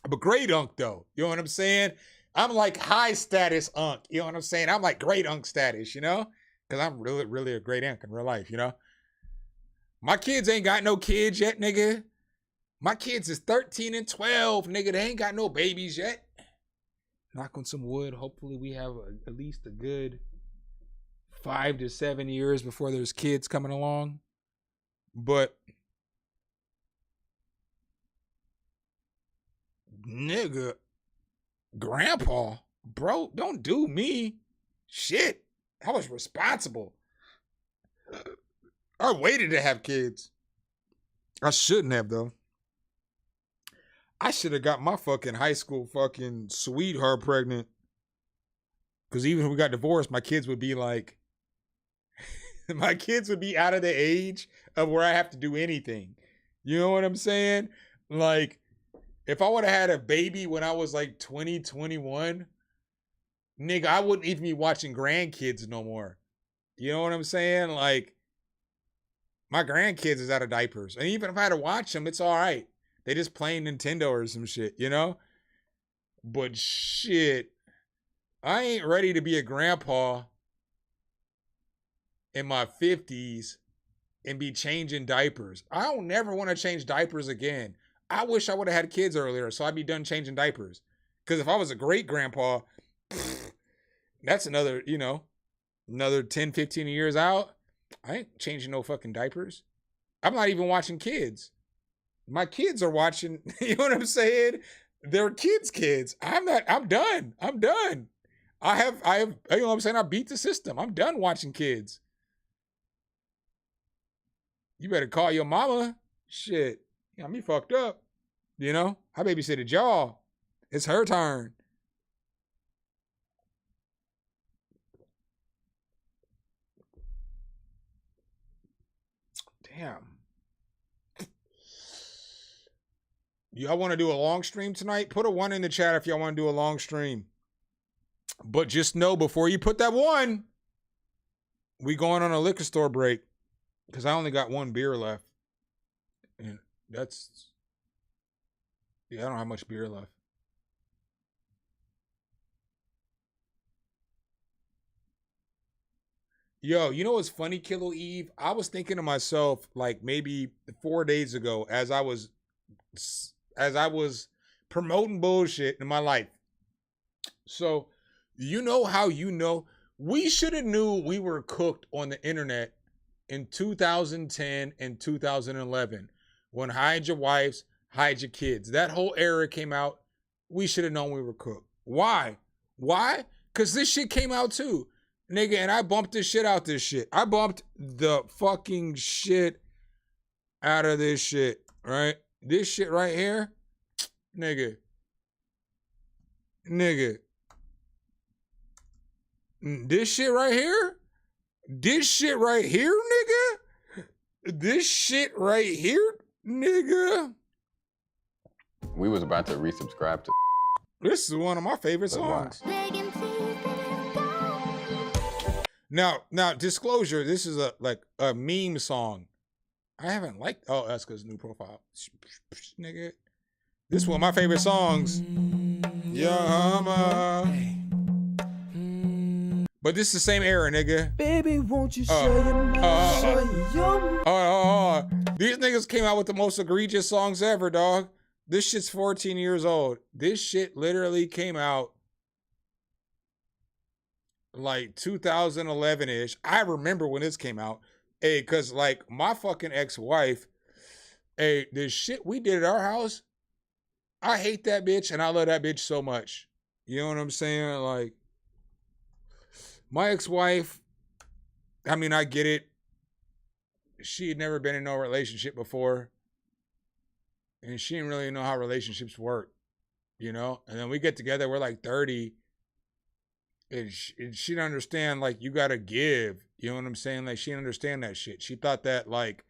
I'm a great unk though. You know what I'm saying? I'm like high status unk. You know what I'm saying? I'm like great unk status, you know? Because I'm really, really a great unk in real life, you know? My kids ain't got no kids yet, nigga. My kids is 13 and 12, nigga. They ain't got no babies yet. Knock on some wood. Hopefully we have at least a good 5 to 7 years before there's kids coming along. But, nigga, grandpa, bro, don't do me. Shit. I was responsible. I waited to have kids. I shouldn't have, though. I should have got my fucking high school fucking sweetheart pregnant. Because even if we got divorced, my kids would be like, my kids would be out of the age of where I have to do anything. You know what I'm saying? Like, if I would have had a baby when I was like 20, 21, nigga, I wouldn't even be watching grandkids no more. You know what I'm saying? Like, my grandkids is out of diapers. And even if I had to watch them, it's all right. They just playing Nintendo or some shit, you know? But shit, I ain't ready to be a grandpa in my 50s and be changing diapers. I don't never want to change diapers again. I wish I would have had kids earlier so I'd be done changing diapers. Because if I was a great grandpa, that's another, you know, another 10, 15 years out. I ain't changing no fucking diapers. I'm not even watching kids. My kids are watching, you know what I'm saying? They're kids. I'm done. I have, you know what I'm saying? I beat the system. I'm done watching kids. You better call your mama. Shit. You got me fucked up. You know? I babysitted y'all. It's her turn. Damn. Y'all want to do a long stream tonight? Put a 1 in the chat if y'all want to do a long stream. But just know before you put that 1, we going on a liquor store break. Because I only got 1 beer left. And that's... Yeah, I don't have much beer left. Yo, you know what's funny, Kilo Eve? I was thinking to myself, like maybe 4 days ago, as I was promoting bullshit in my life. So, you know how you know? We should have knew we were cooked on the internet in 2010 and 2011 when hide your wives, hide your kids. That whole era came out. We should have known we were cooked. Why? Because this shit came out too. Nigga, and I bumped this shit out this shit. I bumped the fucking shit out of this shit, right? This shit right here, nigga. This shit right here, nigga. This shit right here, nigga. We was about to resubscribe to. This is one of my favorite songs. Now, disclosure, this is a meme song. I haven't liked, oh, that's because new profile. Nigga. This is one of my favorite songs. Young Hummer. But this is the same era, nigga. Baby, won't you show your These niggas came out with the most egregious songs ever, dog. This shit's 14 years old. This shit literally came out like 2011-ish. I remember when this came out. Hey, cause like my fucking ex-wife, hey, the shit we did at our house, I hate that bitch and I love that bitch so much. You know what I'm saying? Like, my ex-wife, I mean, I get it. She had never been in no relationship before. And she didn't really know how relationships work, you know? And then we get together, we're like 30. And she didn't understand, like, you gotta give. You know what I'm saying? Like, she didn't understand that shit. She thought that, like,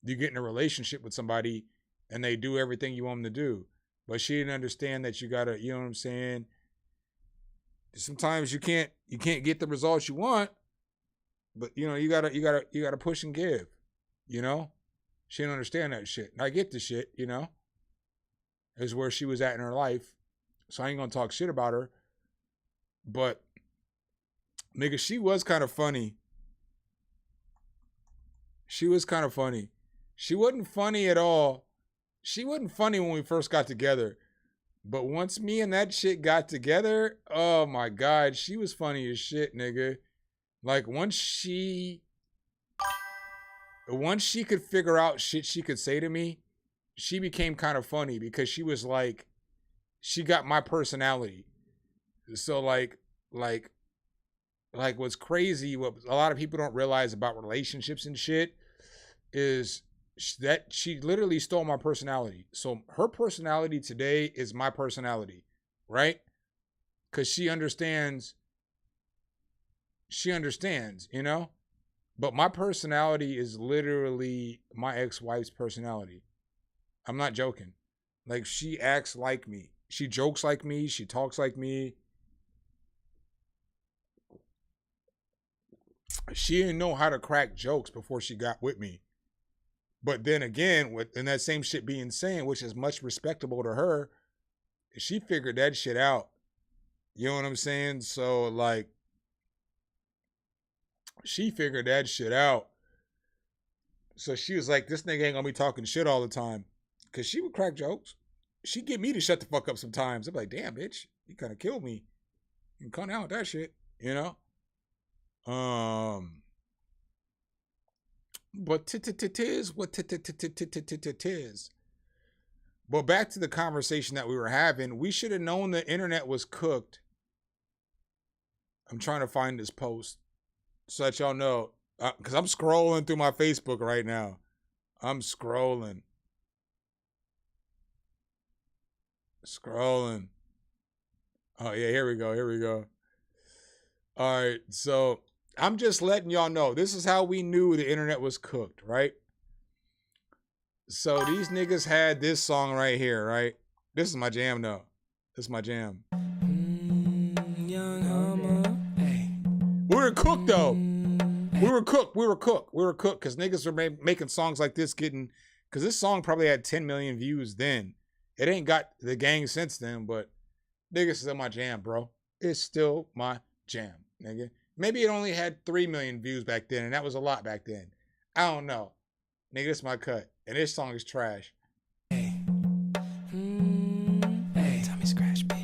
you get in a relationship with somebody and they do everything you want them to do. But she didn't understand that you gotta, you know what I'm saying? Sometimes you can't get the results you want, but you know, you gotta push and give, you know? She didn't understand that shit. And I get the shit, you know? Is where she was at in her life. So I ain't gonna talk shit about her. But nigga, she was kind of funny. She was kind of funny. She wasn't funny at all. She wasn't funny when we first got together. But once me and that shit got together, oh my God, she was funny as shit, nigga. Like once she could figure out shit she could say to me, she became kind of funny because she was like, she got my personality. So like what's crazy, what a lot of people don't realize about relationships and shit is that she literally stole my personality. So her personality today is my personality, right? Because she understands, you know? But my personality is literally my ex-wife's personality. I'm not joking. Like, she acts like me. She jokes like me. She talks like me. She didn't know how to crack jokes before she got with me. But then again, and that same shit being said, which is much respectable to her, she figured that shit out. You know what I'm saying? So, like, she figured that shit out. So she was like, this nigga ain't gonna be talking shit all the time. Because she would crack jokes. She'd get me to shut the fuck up sometimes. I'm like, damn, bitch, you kind of killed me. You can come down with that shit, you know? But tis what tis. But back to the conversation that we were having, we should have known the internet was cooked. I'm trying to find this post so that y'all know, because I'm scrolling through my Facebook right now. I'm scrolling. Oh yeah, here we go. All right, so I'm just letting y'all know, this is how we knew the internet was cooked, right? So these niggas had this song right here, right? This is my jam, though. This is my jam. Young Hummer. Hey. We were cooked, though. We were cooked, because niggas were making songs like this because this song probably had 10 million views then. It ain't got the gang since then, but nigga, it's still my jam, bro. It's still my jam, nigga. Maybe it only had 3 million views back then, and that was a lot back then. I don't know. Nigga, this is my cut. And this song is trash. Hey. Hey. Tommy Scratch Big.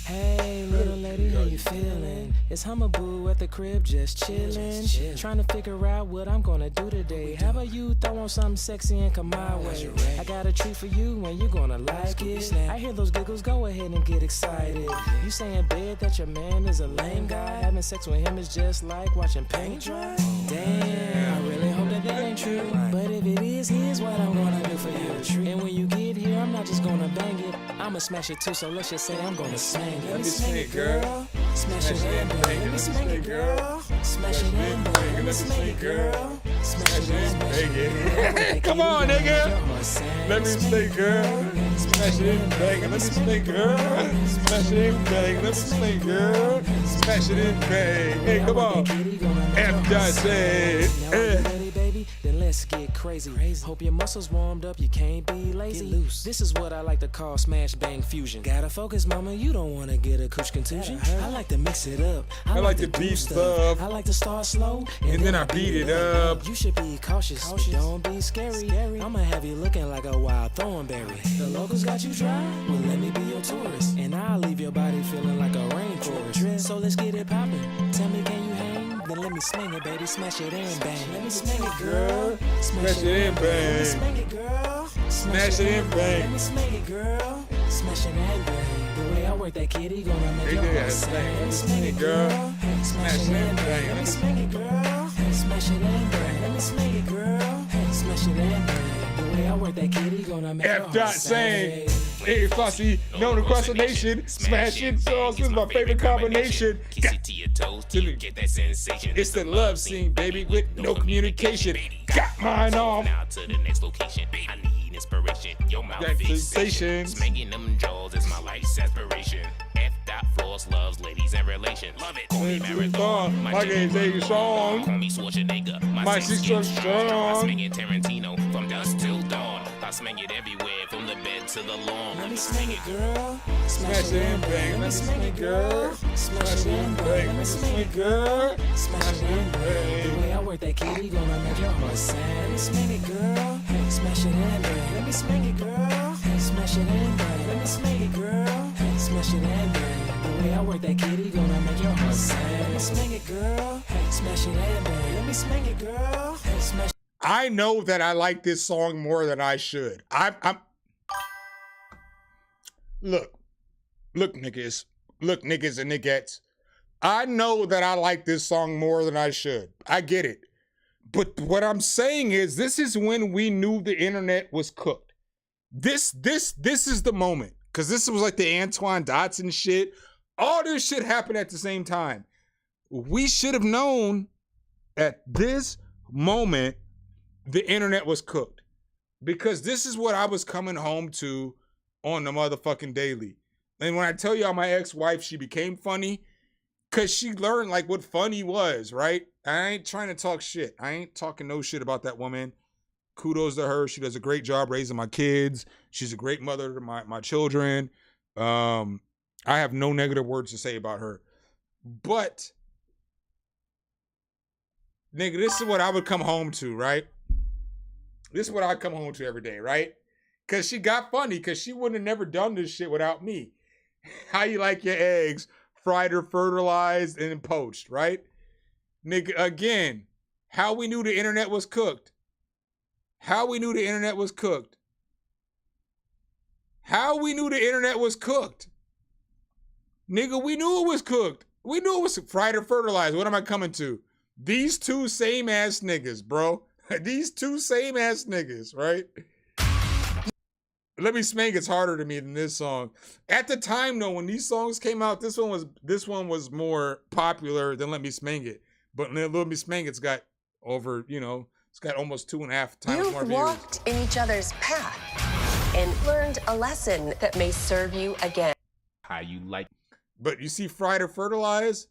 Hey, little lady, how you feeling? It's Hummer Boo at the crib, just chillin'. Trying to figure out what I'm gonna do today. How about you throw on something sexy and come my way? I got a treat for you and you're gonna like it. I hear those giggles, go ahead and get excited. You say in bed that your man is a lame guy. Having sex with him is just like watching paint dry. Damn, I really hope that ain't true. But if it is, here's what I'm gonna do for you. And when you get here, I'm not just gonna bang it, I'ma smash it too, so let's just say I'm gonna sing it. Let me sing it, girl. Smash it and bang. Let me smack it, girl. Smash it and bang. Let me smack it, girl. Smash it and bang. Come on, nigga. Let me sing, girl. Smash it and bang. Let me sing, girl. Smash it and bang. Let me sing, girl. Smash it and bang. Hey, come on. F. Dot said. let's get crazy. Hope your muscles warmed up, you can't be lazy. Get loose. This is what I like to call smash bang fusion. Gotta focus, mama, you don't wanna get a cooch contusion. I like to mix it up. I like to beef stuff. I like to start slow and then I beat it up. You should be cautious. Don't be scary. I'ma have you looking like a wild thornberry. The locals got you dry? Well, let me be your tourist. And I'll leave your body feeling like a rainforest. So let's get it poppin'. Tell me, can you hang? Then let me swing it, baby. Smash it and bang. Let me swing it, girl. Smash it and bang. Let me swing it, girl. Smash it and bang. Let me swing it, girl. Smash it and bang. The way I work that kitty gonna make your heart sing. Let me swing it, girl. Smash it and bang. Let me swing it, girl. Smash it and bang. Let me swing it, girl. Smash it and bang. The way I work that kitty gonna make your heart sing. Hey, Flossy, known across the nation. Smashing songs is my favorite combination. Kiss it to your toes till you get that sensation. It's the love scene, baby, with no communication. Got mine off. Now to the next location. I need inspiration. Your mouth fixation. Smacking them jaws is my life's aspiration. Floss loves ladies and relations. Love it. Call me Marathon. My game's a song. Call me Schwarzenegger. My sister's strong. I swing it Tarantino from dusk till dawn. I swing it everywhere from the bed to the lawn. Let me swing it, girl. Smash it and bang. Let me swing it, girl. Smash it and bang. Let me swing it, girl. Smash it and bang. The way I work that kitty gonna make your heart sing. Let me swing it, girl. Smash it and bang. Let me swing it, girl. Smash it and bang. Let me swing it, girl. Smash it and bang. The way I work that kitty gonna make your heart sing. Let me swing it, girl. Smash it and bang. Let me swing it, girl. Smash. I know that I like this song more than I should. I'm Look, niggas and niggettes. I know that I like this song more than I should. I get it. But what I'm saying is this is when we knew the internet was cooked. This is the moment. Cause this was like the Antoine Dotson shit. All this shit happened at the same time. We should have known at this moment the internet was cooked. Because this is what I was coming home to on the motherfucking daily. And when I tell y'all my ex-wife, she became funny because she learned like what funny was, right? I ain't trying to talk shit. I ain't talking no shit about that woman. Kudos to her. She does a great job raising my kids. She's a great mother to my children. I have no negative words to say about her. But, nigga, this is what I would come home to, right? This is what I come home to every day, right? Because she got funny, because she wouldn't have never done this shit without me. How you like your eggs? Fried or fertilized and poached, right? Nigga, again, how we knew the internet was cooked. How we knew the internet was cooked. How we knew the internet was cooked. Nigga, we knew it was cooked. We knew it was fried or fertilized. What am I coming to? These two same ass niggas, bro. These two same ass niggas, right? Let Me Spank It's harder to me than this song. At the time, though, when these songs came out, this one was more popular than Let Me Spank It. But Let Me Spank It's got over, it's got almost 2.5 times more views. You've walked in each other's path and learned a lesson that may serve you again. How you like. But you see fried or fertilized?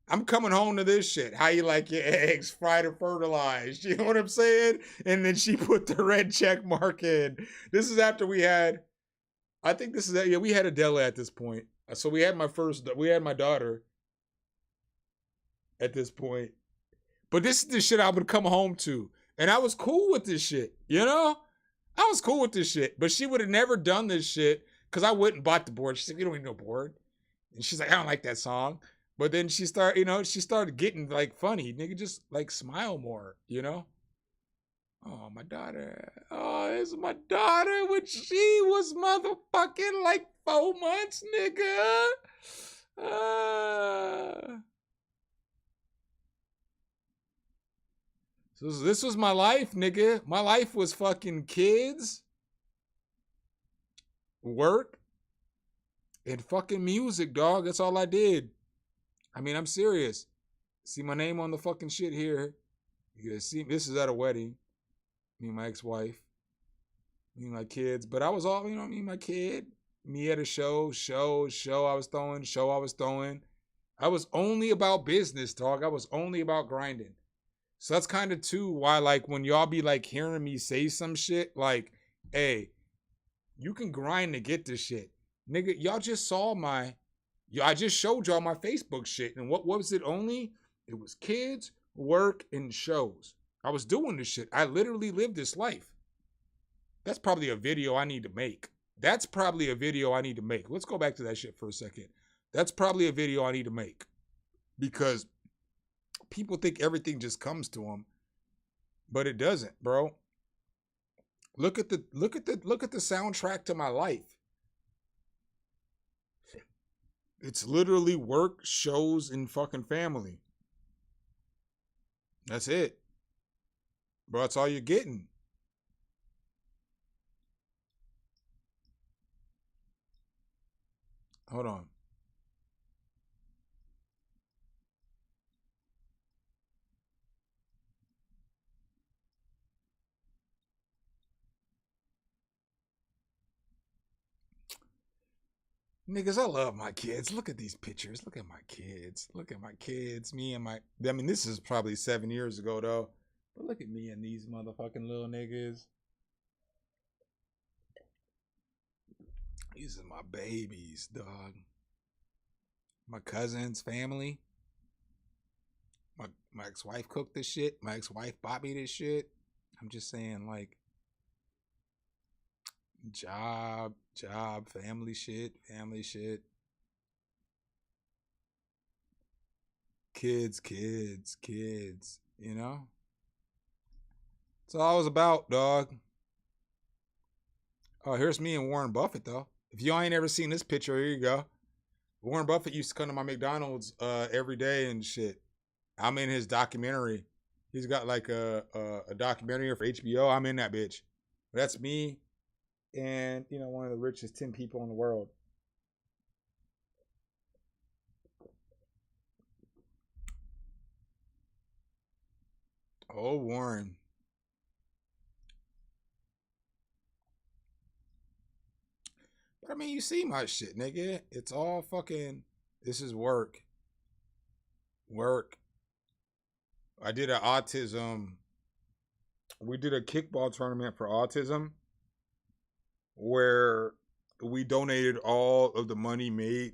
I'm coming home to this shit. How you like your eggs, fried or fertilized? You know what I'm saying? And then she put the red check mark in. This is after we had, we had Adela at this point. So we had my daughter at this point. But this is the shit I would come home to. And I was cool with this shit, I was cool with this shit. But she would have never done this shit because I wouldn't bought the board. She said, "You don't need no board." And she's like, "I don't like that song." But then she started getting like funny. Nigga, just like smile more, Oh, my daughter. Oh, it's my daughter when she was motherfucking like 4 months, nigga. So this was my life, nigga. My life was fucking kids, work, and fucking music, dog. That's all I did. I mean, I'm serious. See my name on the fucking shit here. You guys see, this is at a wedding. Me and my ex-wife. Me and my kids. But I was all, me and my kid. Me at a show I was throwing. I was only about business, dog. I was only about grinding. So that's kind of too why, like, when y'all be like hearing me say some shit, like, hey, you can grind to get this shit. Nigga, y'all just saw I just showed y'all my Facebook shit. And what was it only? It was kids, work, and shows. I was doing this shit. I literally lived this life. That's probably a video I need to make. Let's go back to that shit for a second. That's probably a video I need to make. Because people think everything just comes to them, but it doesn't, bro. Look at the soundtrack to my life. It's literally work, shows, and fucking family. That's it. Bro, that's all you're getting. Hold on. Niggas, I love my kids. Look at these pictures. Look at my kids. Me and my... I mean, this is probably 7 years ago, though. But look at me and these motherfucking little niggas. These are my babies, dog. My cousins, family. My ex-wife cooked this shit. My ex-wife bought me this shit. I'm just saying, like... Job, family shit. Kids, you know? That's all I was about, dog. Oh, here's me and Warren Buffett, though. If y'all ain't ever seen this picture, here you go. Warren Buffett used to come to my McDonald's every day and shit. I'm in his documentary. He's got like a documentary for HBO. I'm in that bitch. That's me. And, you know, one of the richest 10 people in the world. Oh, Warren. But I mean, you see my shit, nigga. It's all fucking, this is work. I did an autism. We did a kickball tournament for autism, where we donated all of the money made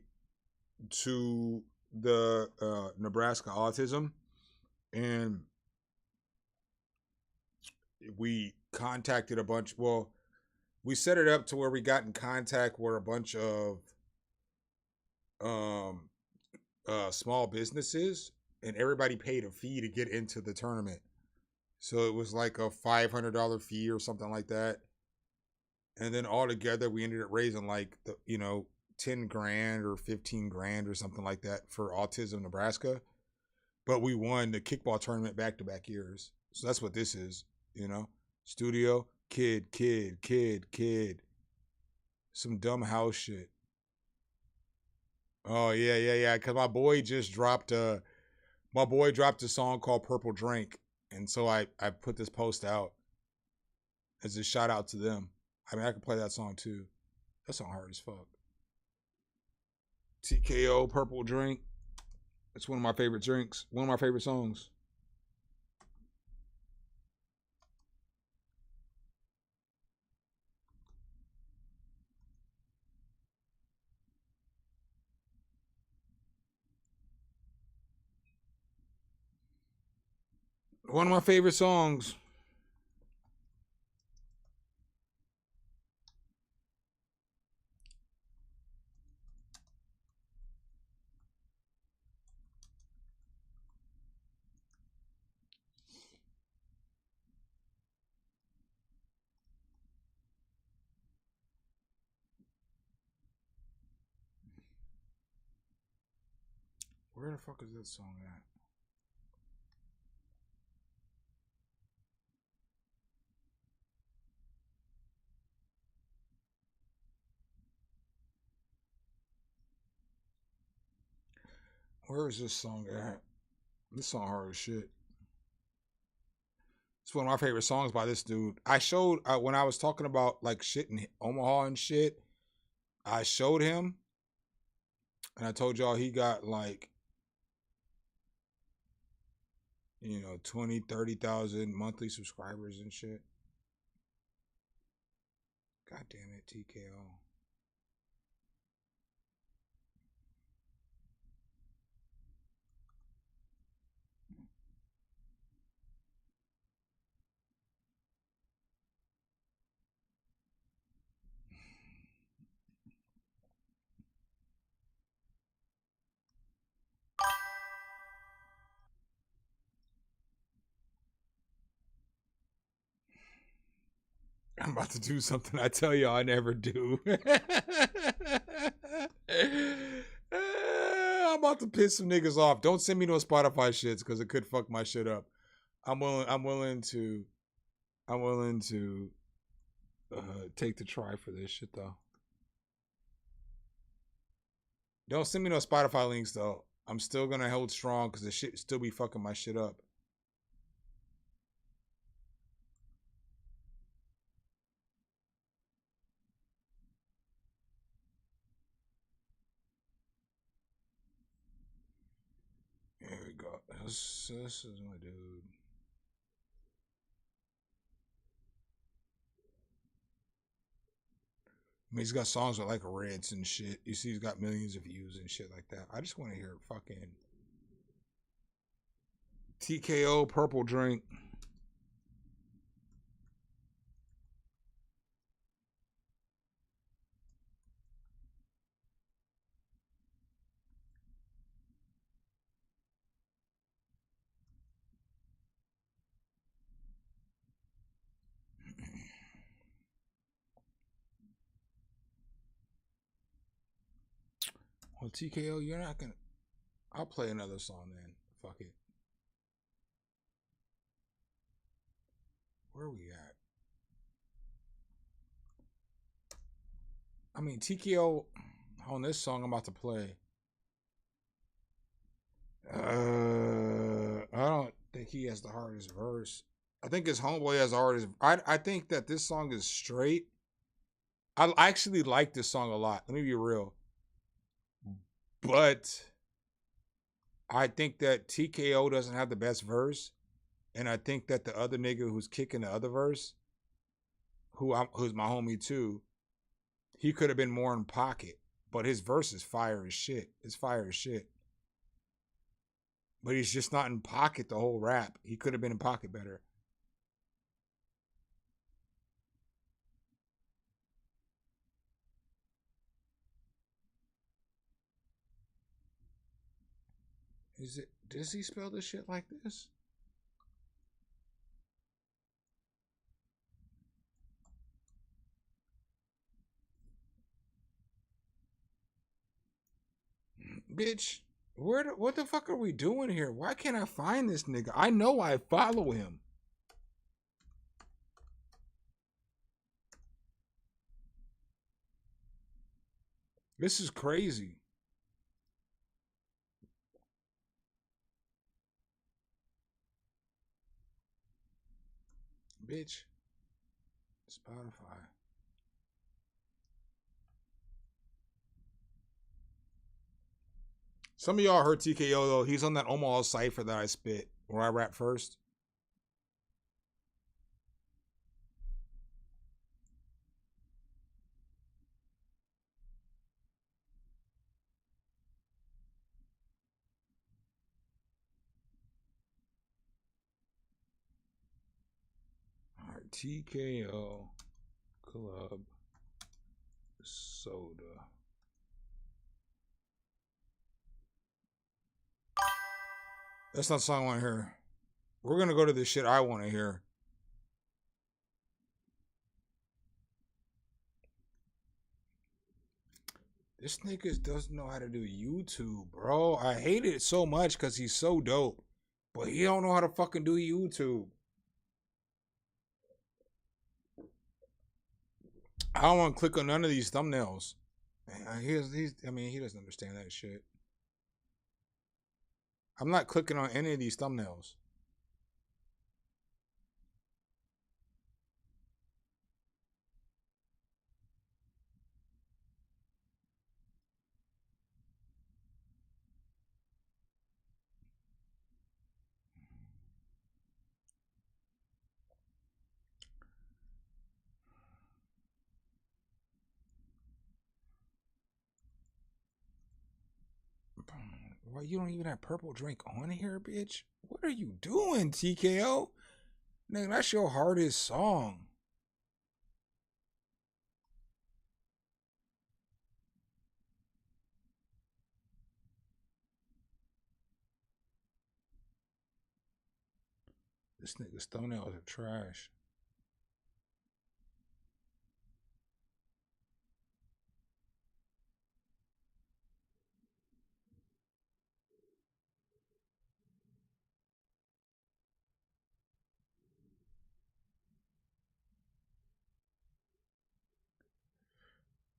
to the Nebraska Autism, and we contacted a bunch. Well, we set it up to where we got in contact with a bunch of small businesses, and everybody paid a fee to get into the tournament. So it was like a $500 fee or something like that. And then all together, we ended up raising like, 10 grand or 15 grand or something like that for Autism Nebraska. But we won the kickball tournament back-to-back years. So that's what this is, you know? Studio, kid. Some dumb house shit. Oh, yeah. Because my boy dropped a song called Purple Drink. And so I put this post out as a shout out to them. I mean, I could play that song too. That song hard as fuck. TKO, Purple Drink. It's one of my favorite drinks. One of my favorite songs. One of my favorite songs. Where the fuck is this song at? Where is this song at? This song hard as shit. It's one of my favorite songs by this dude. I showed, when I was talking about like shit in Omaha and shit, I showed him, and I told y'all he got like, you know, 20, 30,000 monthly subscribers and shit. God damn it, TKO. I'm about to do something I tell y'all I never do. I'm about to piss some niggas off. Don't send me no Spotify shits because it could fuck my shit up. I'm willing to take the try for this shit though. Don't send me no Spotify links though. I'm still gonna hold strong because the shit still be fucking my shit up. Here we go. This is my dude. I mean, he's got songs with like Reds and shit. You see, he's got millions of views and shit like that. I just want to hear fucking TKO Purple Drink. Well, TKO, you're not gonna. I'll play another song then. Fuck it. Where are we at? I mean, TKO on this song I'm about to play. I don't think he has the hardest verse. I think his homeboy has the hardest. I think that this song is straight. I actually like this song a lot. Let me be real. But I think that TKO doesn't have the best verse. And I think that the other nigga who's kicking the other verse, who's my homie too, he could have been more in pocket. But his verse is fire as shit. It's fire as shit. But he's just not in pocket the whole rap. He could have been in pocket better. Does he spell this shit like this? Bitch, what the fuck are we doing here? Why can't I find this nigga? I know I follow him. This is crazy. Bitch. Spotify. Some of y'all heard TKO though. He's on that Omaha cipher that I spit where I rap first. All right, TKO Club Soda. That's not the song I want to hear. We're going to go to the shit I want to hear. This nigga doesn't know how to do YouTube, bro. I hate it so much because he's so dope. But he don't know how to fucking do YouTube. I don't want to click on none of these thumbnails. He doesn't understand that shit. I'm not clicking on any of these thumbnails. Why you don't even have purple drink on here, bitch? What are you doing, TKO? Nigga, that's your hardest song. This nigga's thumbnails are trash.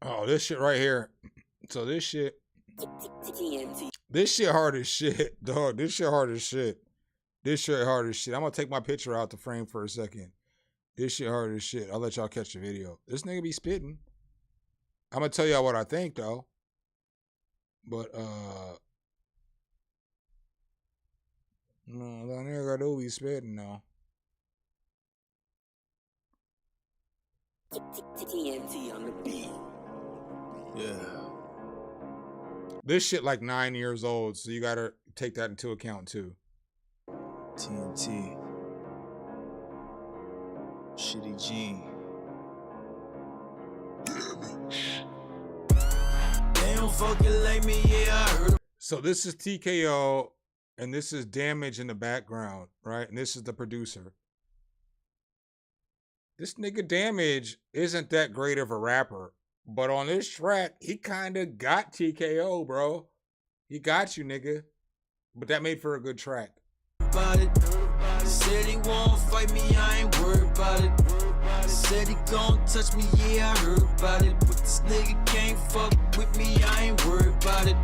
Oh, this shit right here. So this shit hard as shit, dog. This shit hard as shit. This shit hard as shit. I'm gonna take my picture out the frame for a second. This shit hard as shit. I'll let y'all catch the video. This nigga be spitting. I'm gonna tell y'all what I think though. But no, that nigga do be spitting though. TNT on the beat. Yeah. This shit like 9 years old, so you gotta take that into account too. TNT. Shitty G. They don't fucking like me, yeah, I heard. So this is TKO, and this is Damage in the background, right? And this is the producer. This nigga Damage isn't that great of a rapper, but on this track, he kind of got TKO, bro. He got you, nigga. But that made for a good track. About it. Said he won't fight me, I ain't worried about it. Said he gon' touch me, yeah, I heard about it. But this nigga can't fuck with me, I ain't worried about it.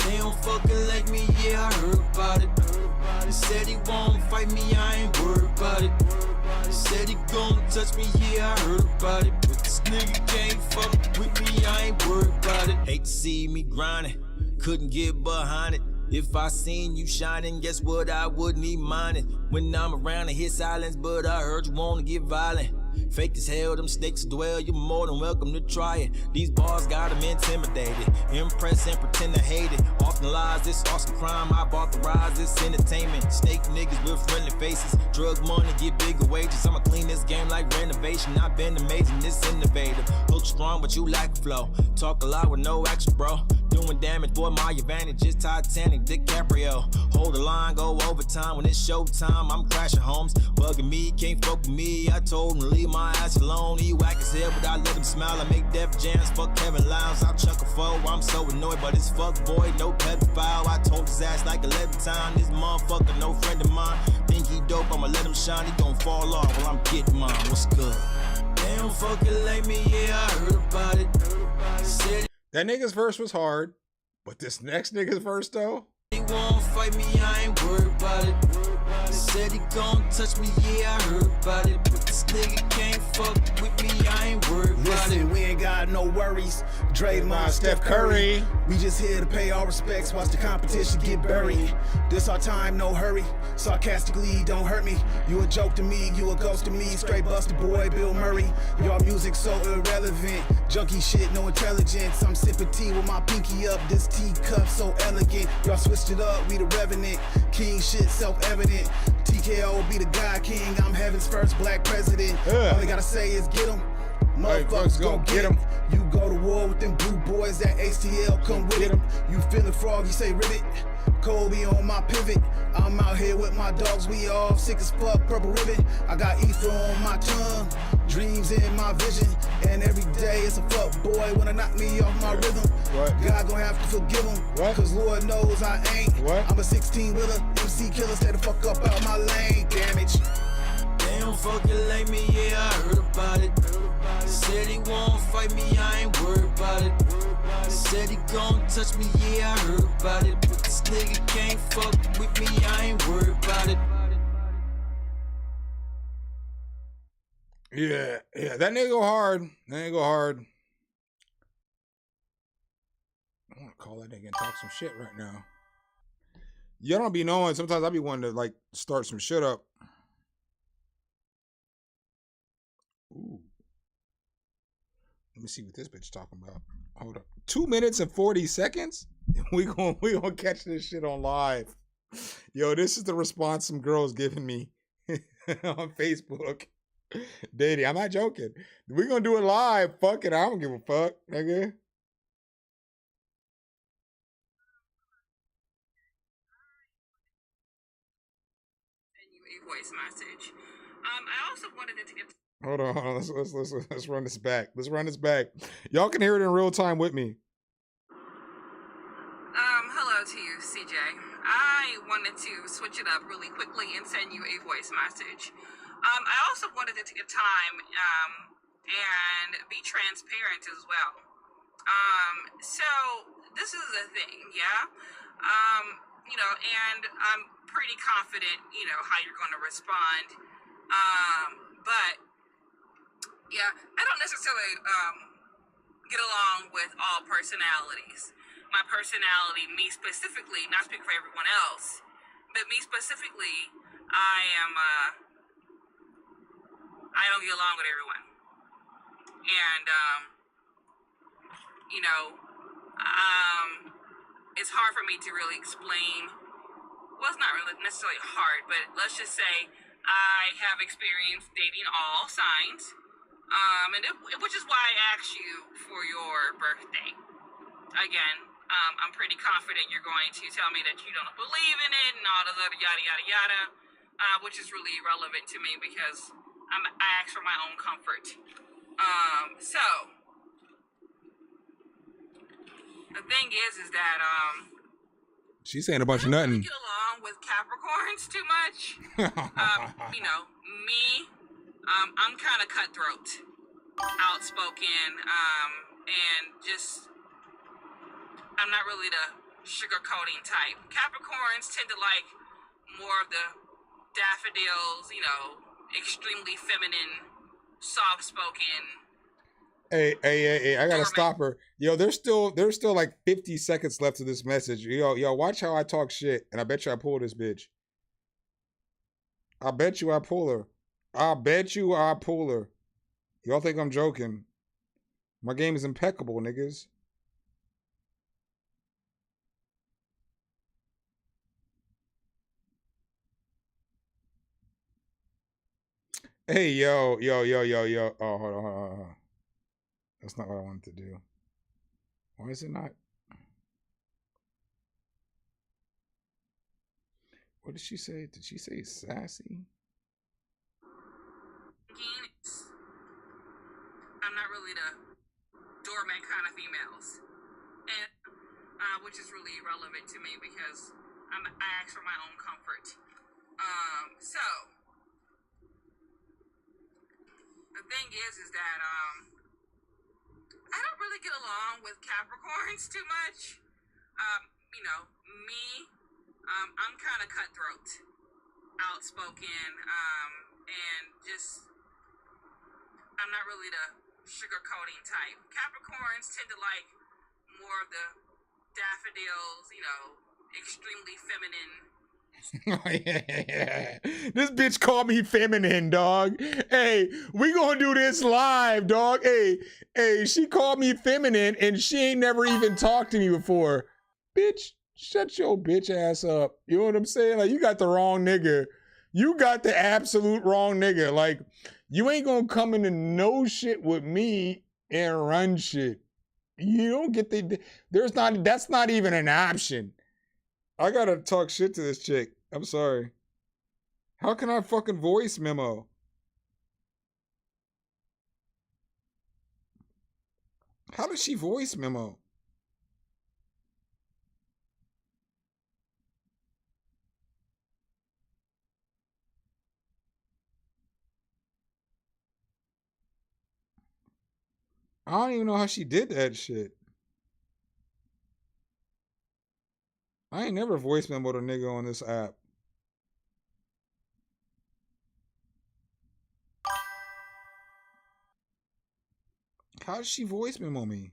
They don't fucking like me, yeah, I heard about it. Said he won't fight me, I ain't worried about it. Said he gon' touch me, yeah, I heard about it. But this nigga can't fuck with me, I ain't worried about it. Hate to see me grinding, couldn't get behind it. If I seen you shining, guess what, I wouldn't even mind it. When I'm around, I hear silence, but I heard you wanna get violent. Fake as hell, them snakes dwell, you're more than welcome to try it. These bars got them intimidated, impress and pretend to hate it. Often lies, this awesome crime, I've authorized this entertainment. Snake niggas with friendly faces, drug money, get bigger wages. I'ma clean this game like renovation, I've been amazing, this innovative. Look strong, but you lack flow, talk a lot with no action, bro. Doing damage, boy, my advantage is Titanic, DiCaprio. Hold the line, go overtime, when it's showtime, I'm crashing homes. Bugging me, can't fuck with me, I told him to leave my ass alone. He whack his head, but I let him smile. I make Def Jams, fuck Kevin Lowndes. I'll chuck a foe, I'm so annoyed, but it's fuck boy, no pedophile. I told his ass like 11 times, this motherfucker, no friend of mine. Think he dope, I'ma let him shine, he gon' fall off while I'm getting mine. What's good? They don't fucking like me, yeah, I heard about it. Said that nigga's verse was hard, but this next nigga's verse though, he won't fight me, I ain't worried about it. Said he gon' touch me, yeah, I heard about it. But this nigga can't fuck with me, I ain't worried about it. Listen, we ain't got no worries. Draymond, Steph Curry. We just here to pay our respects, watch the competition get buried. This our time, no hurry. Sarcastically, don't hurt me. You a joke to me, you a ghost to me. Straight buster boy, Bill Murray. Y'all music so irrelevant. Junkie shit, no intelligence. I'm sipping tea with my pinky up. This teacup so elegant. Y'all switched it up, we the revenant. King shit self-evident. TKO be the God King. I'm heaven's first black president. All they gotta say is get him. Motherfuckers gon' get him. You go to war with them blue boys at HTL, come with it. You feelin' frog, you say ribbit. Kobe on my pivot. I'm out here with my dogs, we all sick as fuck, purple ribbon. I got ether on my tongue, dreams in my vision. And every day it's a fuck boy wanna knock me off my rhythm. What? God gon' have to forgive him, what? Cause Lord knows I ain't. What? I'm a 16-wheeler, MC killer, stay the fuck up out my lane, Damage. They don't fucking like me, yeah, I heard about it. Said he won't fight me, I ain't worried about it. Said he gon' touch me, yeah, I heard about it. But this nigga can't fuck with me, I ain't worried about it. yeah, that nigga go hard. That nigga go hard. I wanna call that nigga and talk some shit right now. Y'all don't be knowing, sometimes I be wanting to like start some shit up. Ooh. Let me see what this bitch talking about. Hold up. 2 minutes and 40 seconds? We gonna catch this shit on live. Yo, this is the response some girls giving me on Facebook. Daddy, I'm not joking. We gonna do it live. Fuck it. I don't give a fuck, nigga. Voice message. I also wanted to get. Hold on. Let's run this back. Let's run this back. Y'all can hear it in real time with me. Hello to you, CJ. I wanted to switch it up really quickly and send you a voice message. I also wanted to take time and be transparent as well. So this is the thing, yeah. And I'm pretty confident, how you're going to respond. But yeah, I don't necessarily get along with all personalities. My personality, me specifically, not speaking for everyone else, but me specifically, I don't get along with everyone. And, it's hard for me to really explain. Well, it's not really necessarily hard, but let's just say I have experienced dating all signs, which is why I asked you for your birthday. Again, I'm pretty confident you're going to tell me that you don't believe in it and all the other yada, yada, yada, which is really irrelevant to me because I ask for my own comfort. So the thing is that, she's saying a bunch of nothing. I don't really get along with Capricorns too much. I'm kind of cutthroat, outspoken, and just, I'm not really the sugarcoating type. Capricorns tend to like more of the daffodils, extremely feminine, soft-spoken. Hey, I gotta stop her. Yo, there's still like 50 seconds left of this message. Yo, watch how I talk shit, and I bet you I pull this bitch. I bet you I pull her. I bet you I pull her. Y'all think I'm joking. My game is impeccable, niggas. Hey, yo. Oh, hold on. That's not what I wanted to do. Why is it not? What did she say? Did she say sassy? I'm not really the doormat kind of females, and which is really irrelevant to me because I ask for my own comfort. So the thing is that I don't really get along with Capricorns too much. I'm kind of cutthroat, outspoken, and just, I'm not really the sugarcoating type. Capricorns tend to like more of the daffodils, extremely feminine. Yeah. This bitch called me feminine, dog. Hey, we gonna do this live, dog. Hey, she called me feminine and she ain't never even talked to me before. Bitch, shut your bitch ass up. You know what I'm saying? Like, you got the wrong nigga. You got the absolute wrong nigga. Like, you ain't gonna come into no shit with me and run shit. You don't get that's not even an option. I gotta talk shit to this chick. I'm sorry. How can I fucking voice memo? How does she voice memo? I don't even know how she did that shit. I ain't never voice memoed a nigga on this app. How does she voice memo me?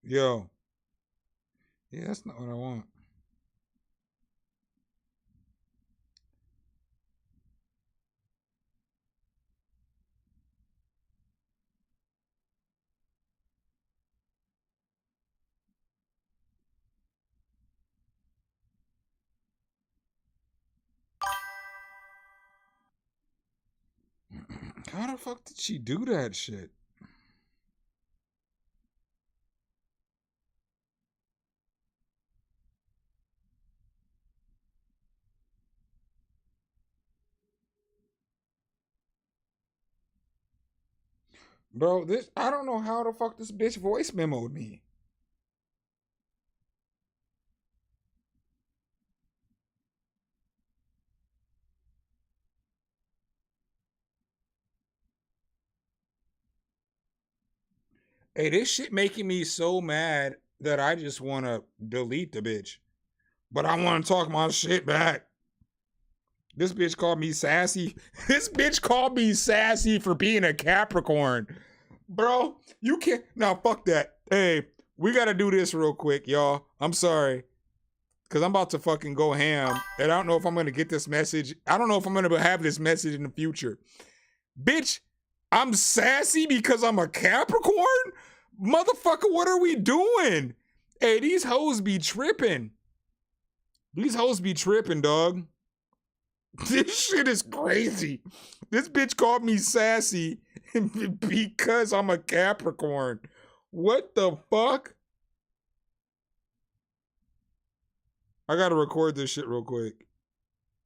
Yo. Yeah, that's not what I want. How the fuck did she do that shit? Bro, this I don't know how the fuck this bitch voice memoed me. Hey, this shit making me so mad that I just want to delete the bitch. But I want to talk my shit back. This bitch called me sassy. This bitch called me sassy for being a Capricorn. Bro, you can't. Now, fuck that. Hey, we got to do this real quick, y'all. I'm sorry. Because I'm about to fucking go ham. And I don't know if I'm going to get this message. I don't know if I'm going to have this message in the future. Bitch, I'm sassy because I'm a Capricorn? Motherfucker, what are we doing? Hey, these hoes be tripping. These hoes be tripping, dog. This shit is crazy. This bitch called me sassy because I'm a Capricorn. What the fuck? I gotta record this shit real quick.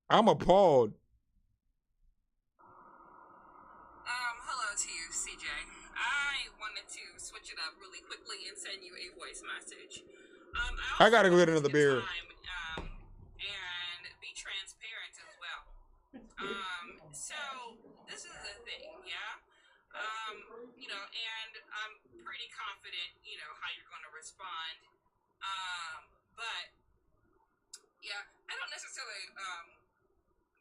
I'm appalled. Hello to you, CJ. I wanted to switch it up really quickly and send you a voice message. I gotta go get another beer. And be transparent as well. So this is the thing, yeah? You know, and I'm pretty confident, you know, how you're gonna respond. But yeah, I don't necessarily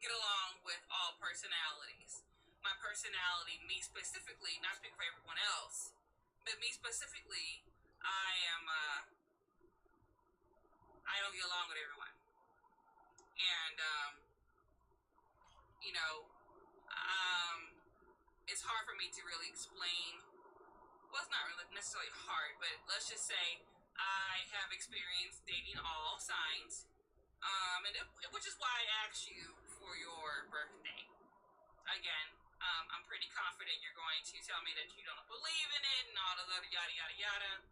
get along with all personalities. My personality, me specifically, not speaking for everyone else, but me specifically, I don't get along with everyone. And you know, it's hard for me to really explain. Well, it's not really necessarily hard, but let's just say I have experienced dating all signs, which is why I asked you for your birthday. Again, I'm pretty confident you're going to tell me that you don't believe in it and all the other yada yada yada,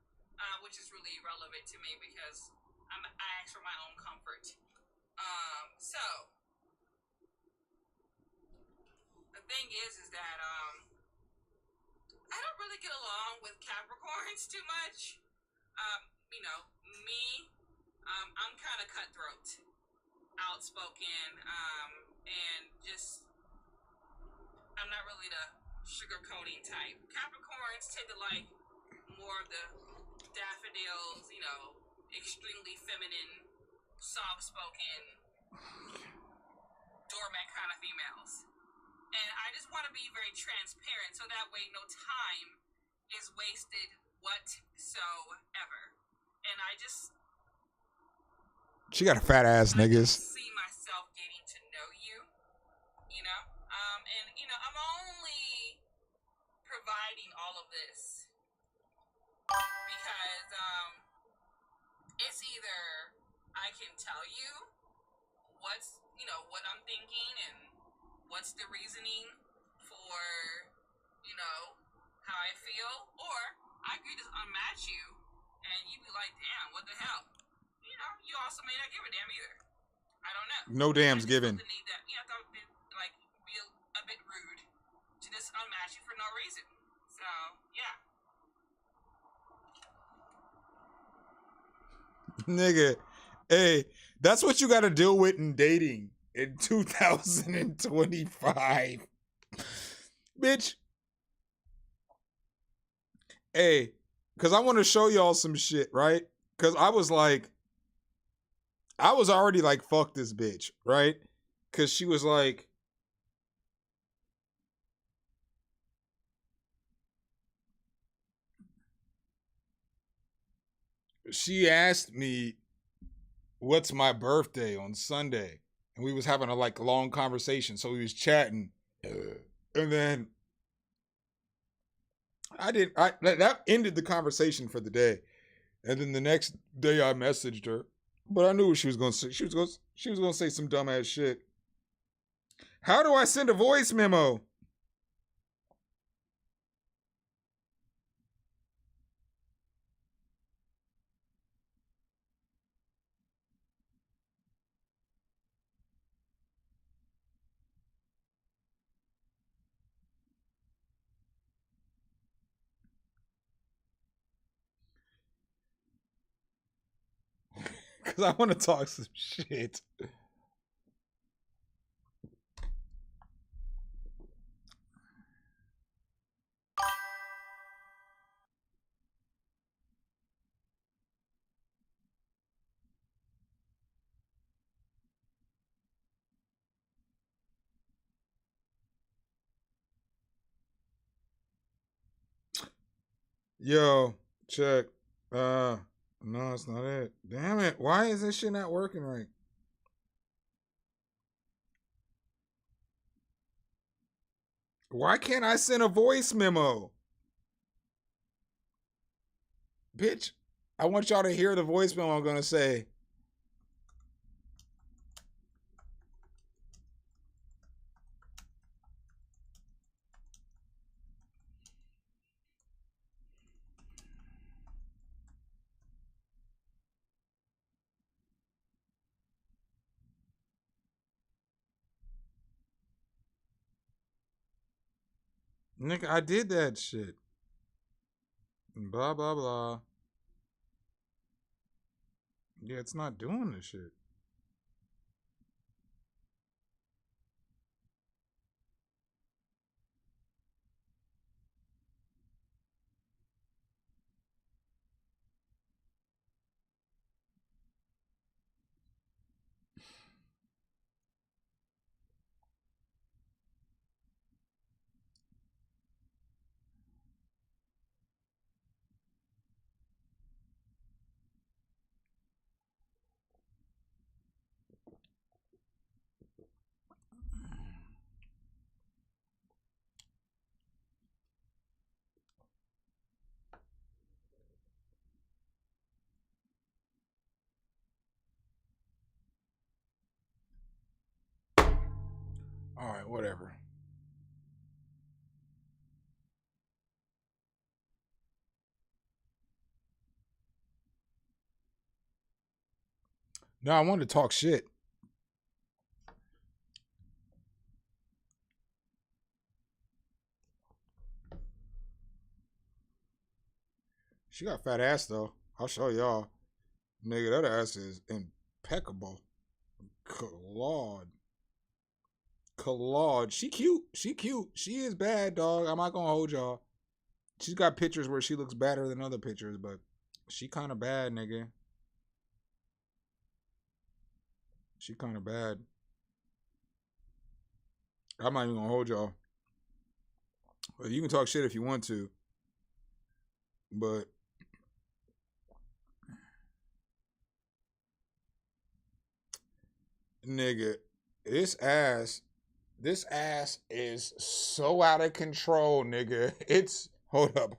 which is really irrelevant to me because I ask for my own comfort. So the thing is that I don't really get along with Capricorns too much. You know, me, I'm kind of cutthroat, outspoken, and just I'm not really the sugarcoating type. Capricorns tend to like more of the daffodils, you know, extremely feminine, soft-spoken, doormat kind of females. And I just want to be very transparent so that way no time is wasted whatsoever. And I just... She got a fat ass, niggas. see myself getting to know you, you know? And, you know, I'm only providing all of this because it's either I can tell you what's, you know, what I'm thinking and what's the reasoning for, you know, how I feel, or I could just unmatch you and you'd be like, damn, what the hell? You know, you also may not give a damn either. I don't know. No damn's given. That, you know, that would be, like, be a bit rude to just unmatch you for no reason. So, yeah. Nigga, hey, that's what you gotta deal with in dating in 2025. Bitch. Hey, because I want to show y'all some shit, right? Because I was already like, fuck this bitch, right? Because she was like, she asked me, what's my birthday on Sunday? And we was having a like long conversation. So we was chatting. And then that ended the conversation for the day. And then the next day I messaged her. But I knew what she was gonna say. She was gonna say some dumbass shit. How do I send a voice memo? Because I want to talk some shit. Yo, check. No, it's not it. Damn it. Why is this shit not working right? Why can't I send a voice memo? Bitch, I want y'all to hear the voice memo I'm gonna say. Nigga, I did that shit. Blah, blah, blah. Yeah, it's not doing this shit. All right, whatever. No, I wanted to talk shit. She got fat ass though. I'll show y'all. Nigga, that ass is impeccable. Claude. She cute. She cute. She is bad, dog. I'm not gonna hold y'all. She's got pictures where she looks better than other pictures, but she kind of bad, nigga. She kind of bad. I'm not even gonna hold y'all. Well, you can talk shit if you want to, but nigga, this ass is so out of control, nigga. It's hold up.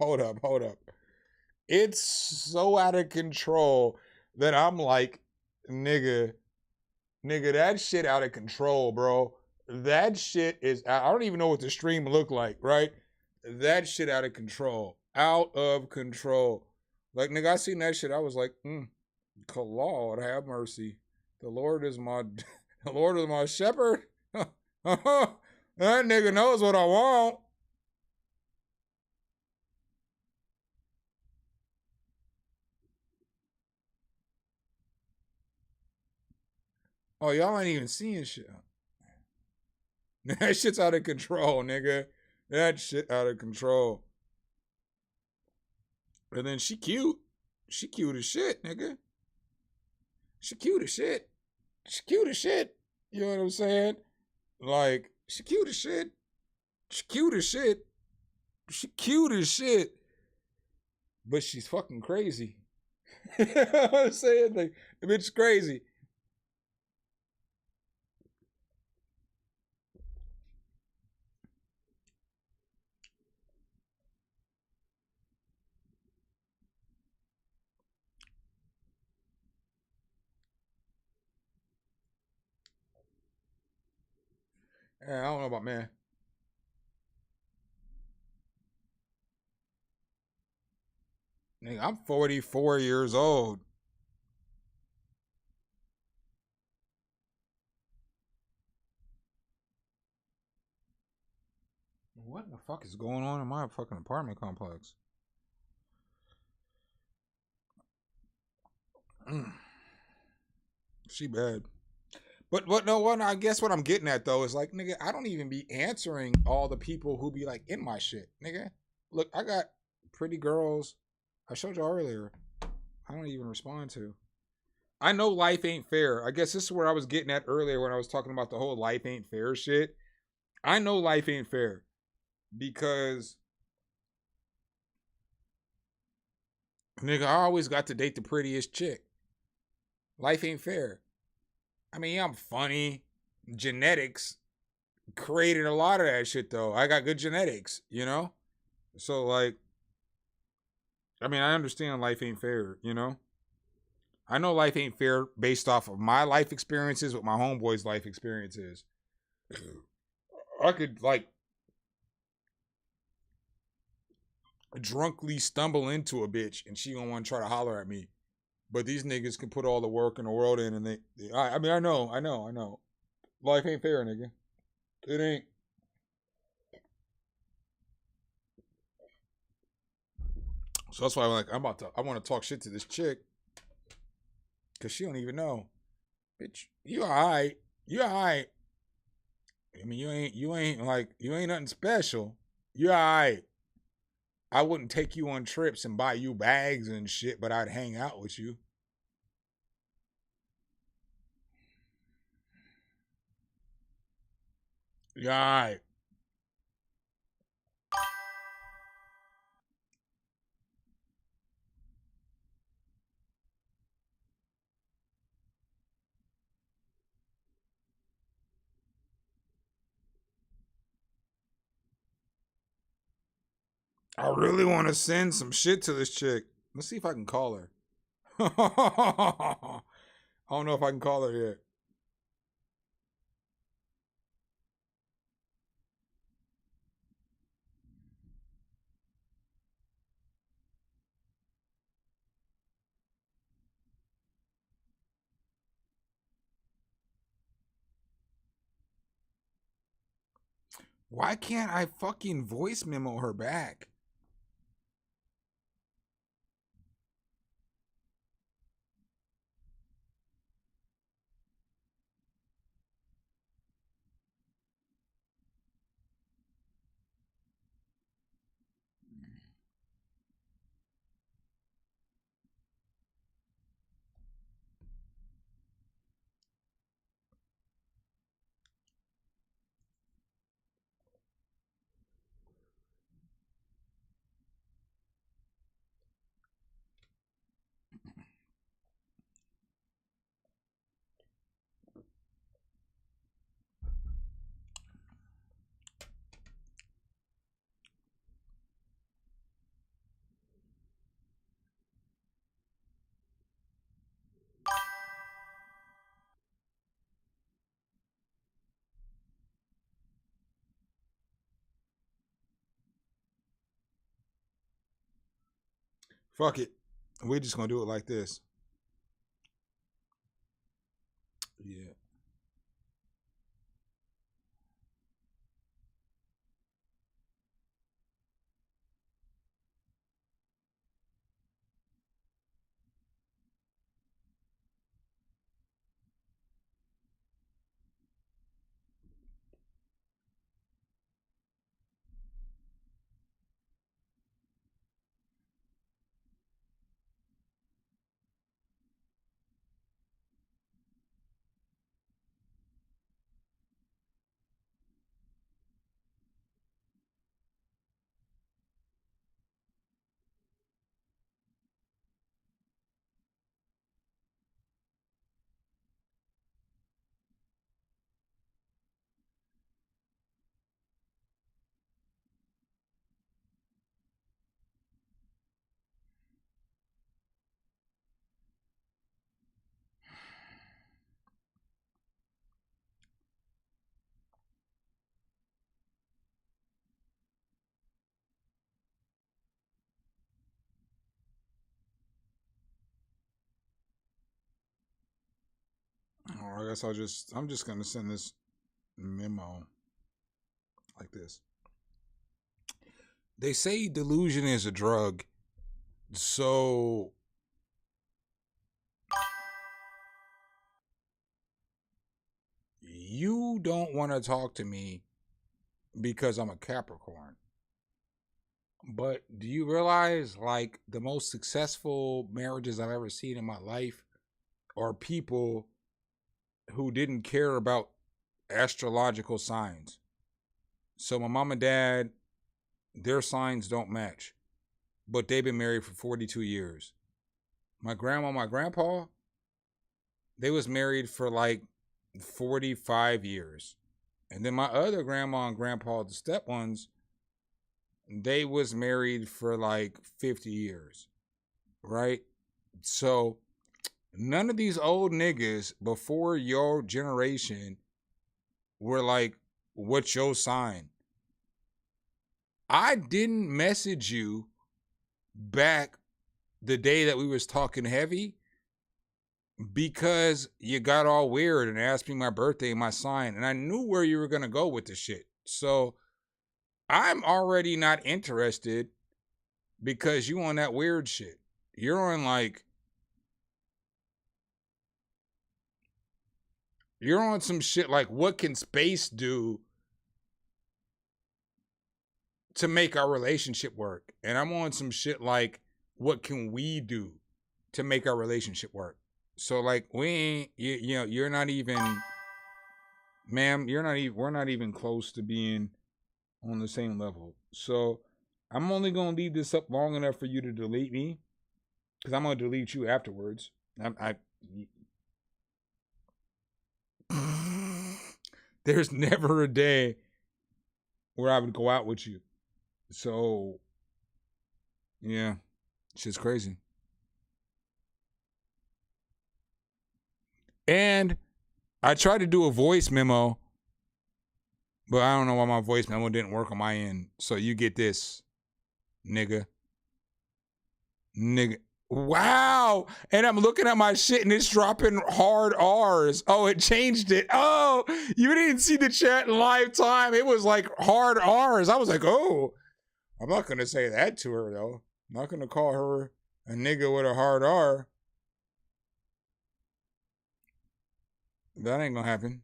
It's so out of control that I'm like, nigga, that shit out of control, bro. That shit is, I don't even know what the stream looked like, right? That shit out of control. Out of control. Like, nigga, I seen that shit. I was like, Lord, have mercy. The Lord is my shepherd. That nigga knows what I want. Oh, y'all ain't even seeing shit. That shit's out of control, nigga. That shit out of control. And then she cute. She cute as shit, nigga. She cute as shit. She cute as shit. You know what I'm saying? Like, she cute as shit. She cute as shit. She cute as shit. But she's fucking crazy. You know what I'm saying? Like, the bitch is crazy. Yeah, I don't know about man. Nigga, I'm 44 years old. What the fuck is going on in my fucking apartment complex? She bad. But what no one I guess what I'm getting at though is like, nigga, I don't even be answering all the people who be like in my shit, nigga. Look, I got pretty girls. I showed you earlier. I don't even respond to. I know life ain't fair. I guess this is where I was getting at earlier when I was talking about the whole life ain't fair shit. I know life ain't fair because nigga, I always got to date the prettiest chick. Life ain't fair. I mean, I'm funny. Genetics created a lot of that shit though. I got good genetics, you know? So like, I mean, I understand life ain't fair, you know? I know life ain't fair based off of my life experiences with my homeboy's life experiences. I could like drunkly stumble into a bitch and she gonna want to try to holler at me. But these niggas can put all the work in the world in and I mean, I know. Life ain't fair, nigga. It ain't. So that's why I'm like, I want to talk shit to this chick. Cause she don't even know. Bitch, you alright. You alright. I mean, you ain't nothing special. You alright. I wouldn't take you on trips and buy you bags and shit, but I'd hang out with you. You alright. I really want to send some shit to this chick. Let's see if I can call her. I don't know if I can call her yet. Why can't I fucking voice memo her back? Fuck it. We're just gonna do it like this. Yeah. I guess I'm just gonna send this memo like this. They say delusion is a drug, so you don't want to talk to me because I'm a Capricorn. But do you realize, like, the most successful marriages I've ever seen in my life are people who didn't care about astrological signs? So my mom and dad, their signs don't match, but they've been married for 42 years. My grandma and my grandpa, they was married for like 45 years. And then my other grandma and grandpa, the step ones, they was married for like 50 years, right? So none of these old niggas before your generation were like, what's your sign? I didn't message you back the day that we was talking heavy because you got all weird and asked me my birthday and my sign, and I knew where you were going to go with the shit. So I'm already not interested because you on that weird shit. You're on some shit like, what can space do to make our relationship work? And I'm on some shit like, what can we do to make our relationship work? So like, we ain't, you know, you're not even, ma'am, we're not even close to being on the same level. So I'm only going to leave this up long enough for you to delete me, because I'm going to delete you afterwards. There's never a day where I would go out with you. So, yeah, shit's crazy. And I tried to do a voice memo, but I don't know why my voice memo didn't work on my end. So you get this, nigga. Wow. And I'm looking at my shit and it's dropping hard R's. Oh, it changed it. Oh, you didn't see the chat in live time. It was like hard R's. I was like, oh, I'm not going to say that to her, though. I'm not going to call her a nigga with a hard R. That ain't going to happen.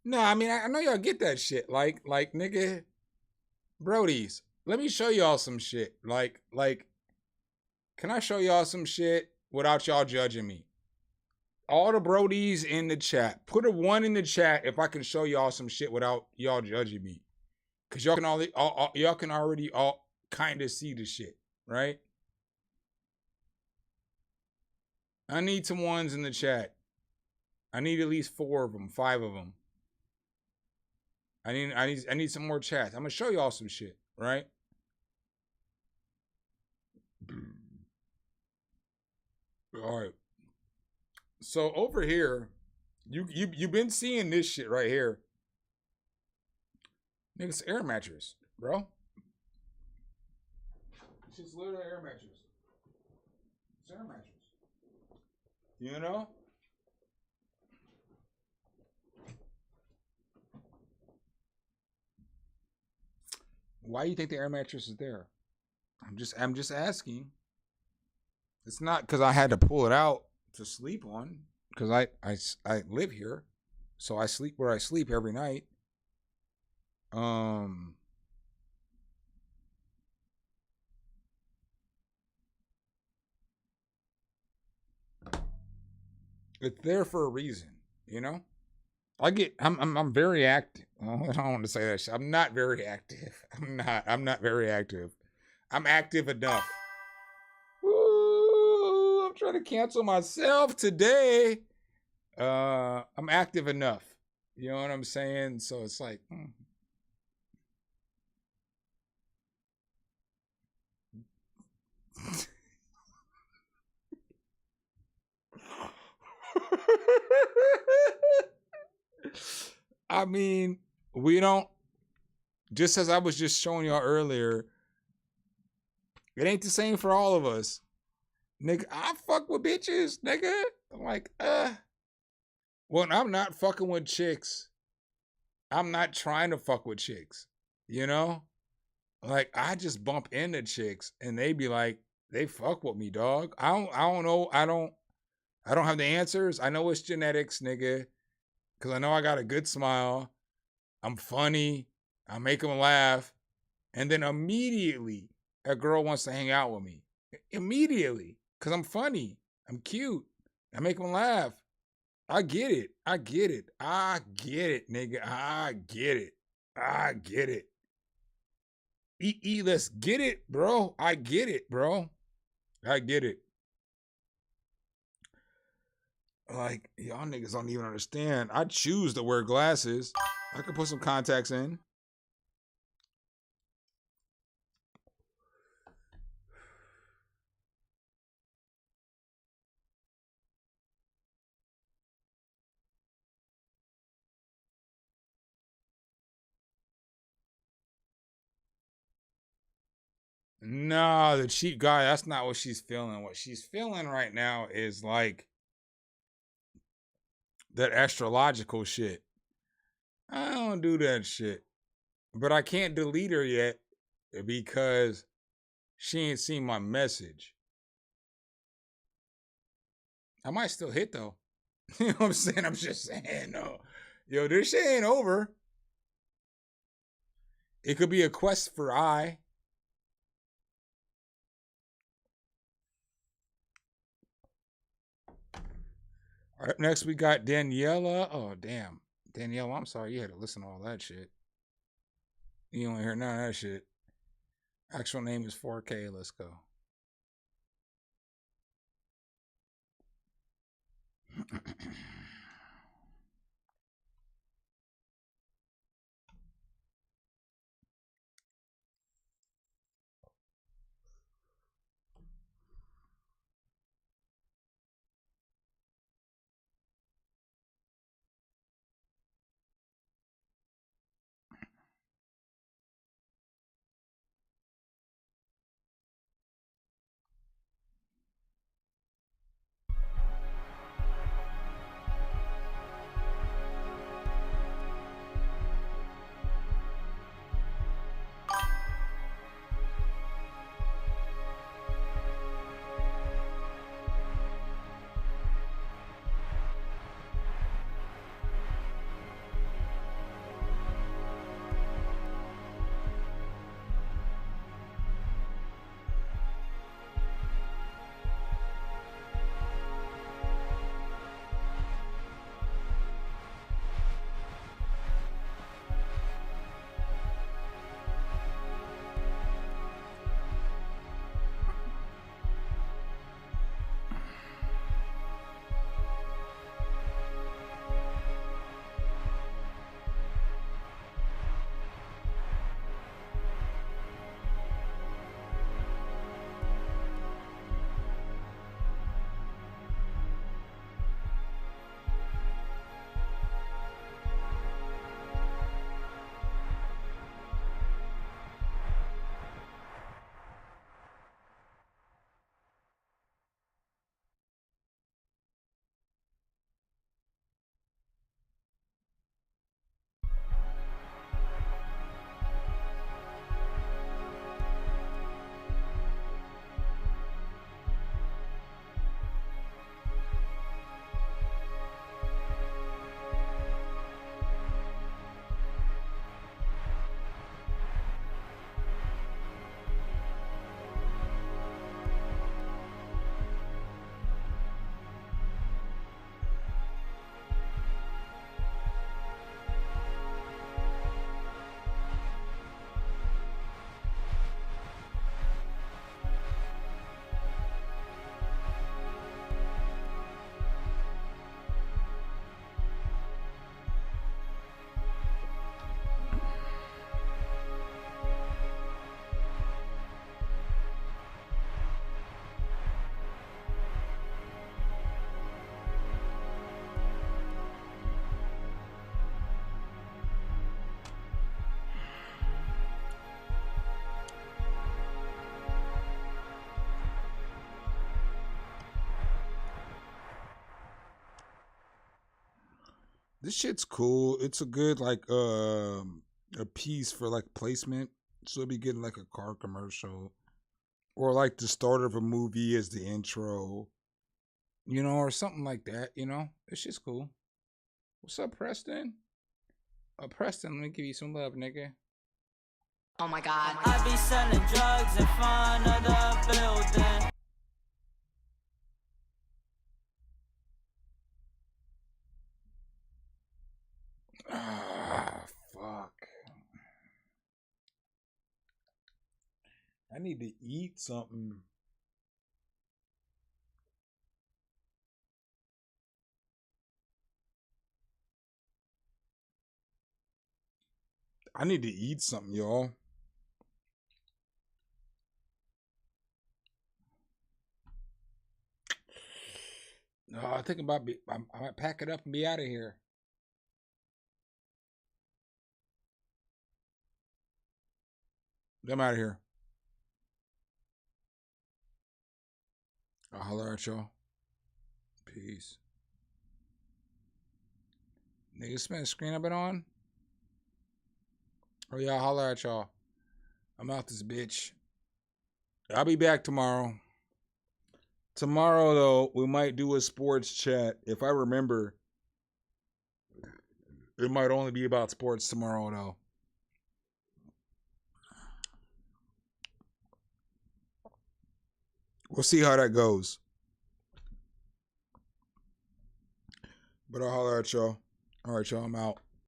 No, I mean, I know y'all get that shit. Like, nigga, Brodies, let me show y'all some shit. Like, can I show y'all some shit without y'all judging me? All the Brodies in the chat, put a 1 in the chat if I can show y'all some shit without y'all judging me. Because y'all can already kind of see the shit, right? I need some 1s in the chat. I need at least 4 of them, 5 of them. I need some more chats. I'm gonna show y'all some shit, right? All right. So over here, you've been seeing this shit right here. Nigga, it's air mattress, bro. It's just literally air mattress. It's air mattress. You know? Why do you think the air mattress is there? I'm just asking. It's not because I had to pull it out to sleep on, because I live here, so I sleep where I sleep every night. It's there for a reason, you know? I'm very active. Well, I don't want to say that shit. I'm not very active. I'm not very active. I'm active enough. Ooh, I'm trying to cancel myself today. I'm active enough. You know what I'm saying? So it's like, I mean, we don't, just as I was just showing y'all earlier, it ain't the same for all of us. Nigga, I fuck with bitches, nigga. I'm like, well, I'm not fucking with chicks. I'm not trying to fuck with chicks, you know? Like, I just bump into chicks and they be like, they fuck with me, dog. I don't know. I don't have the answers. I know it's genetics, nigga. Cause I know I got a good smile. I'm funny. I make them laugh. And then immediately a girl wants to hang out with me. Immediately. Cause I'm funny. I'm cute. I make them laugh. I get it. I get it. I get it, nigga. I get it. I get it. Let's get it, bro. I get it, bro. I get it. Like, y'all niggas don't even understand. I choose to wear glasses. I could put some contacts in. Nah, the cheap guy, that's not what she's feeling. What she's feeling right now is like that astrological shit. I don't do that shit. But I can't delete her yet because she ain't seen my message. I might still hit though. You know what I'm saying? I'm just saying, no. Yo, this shit ain't over. It could be a quest for I. All right, next we got Daniela. Oh, damn. Daniela, I'm sorry you had to listen to all that shit. You don't hear none of that shit. Actual name is 4K. Let's go. This shit's cool. It's a good like a piece for like placement. So you'll be getting like a car commercial. Or like the start of a movie as the intro. You know, or something like that, you know? This shit's cool. What's up, Preston? Preston, let me give you some love, nigga. Oh my God. I be selling drugs in front of the building. Ah, fuck. I need to eat something. I need to eat something, y'all. No, I think I might pack it up and be out of here. I'm out of here. I'll holler at y'all. Peace. Nigga, spin the screen I've been on. Oh, yeah, I'll holler at y'all. I'm out this bitch. I'll be back tomorrow. Tomorrow, though, we might do a sports chat. If I remember, it might only be about sports tomorrow, though. We'll see how that goes. But I'll holler at y'all. All right, y'all, I'm out.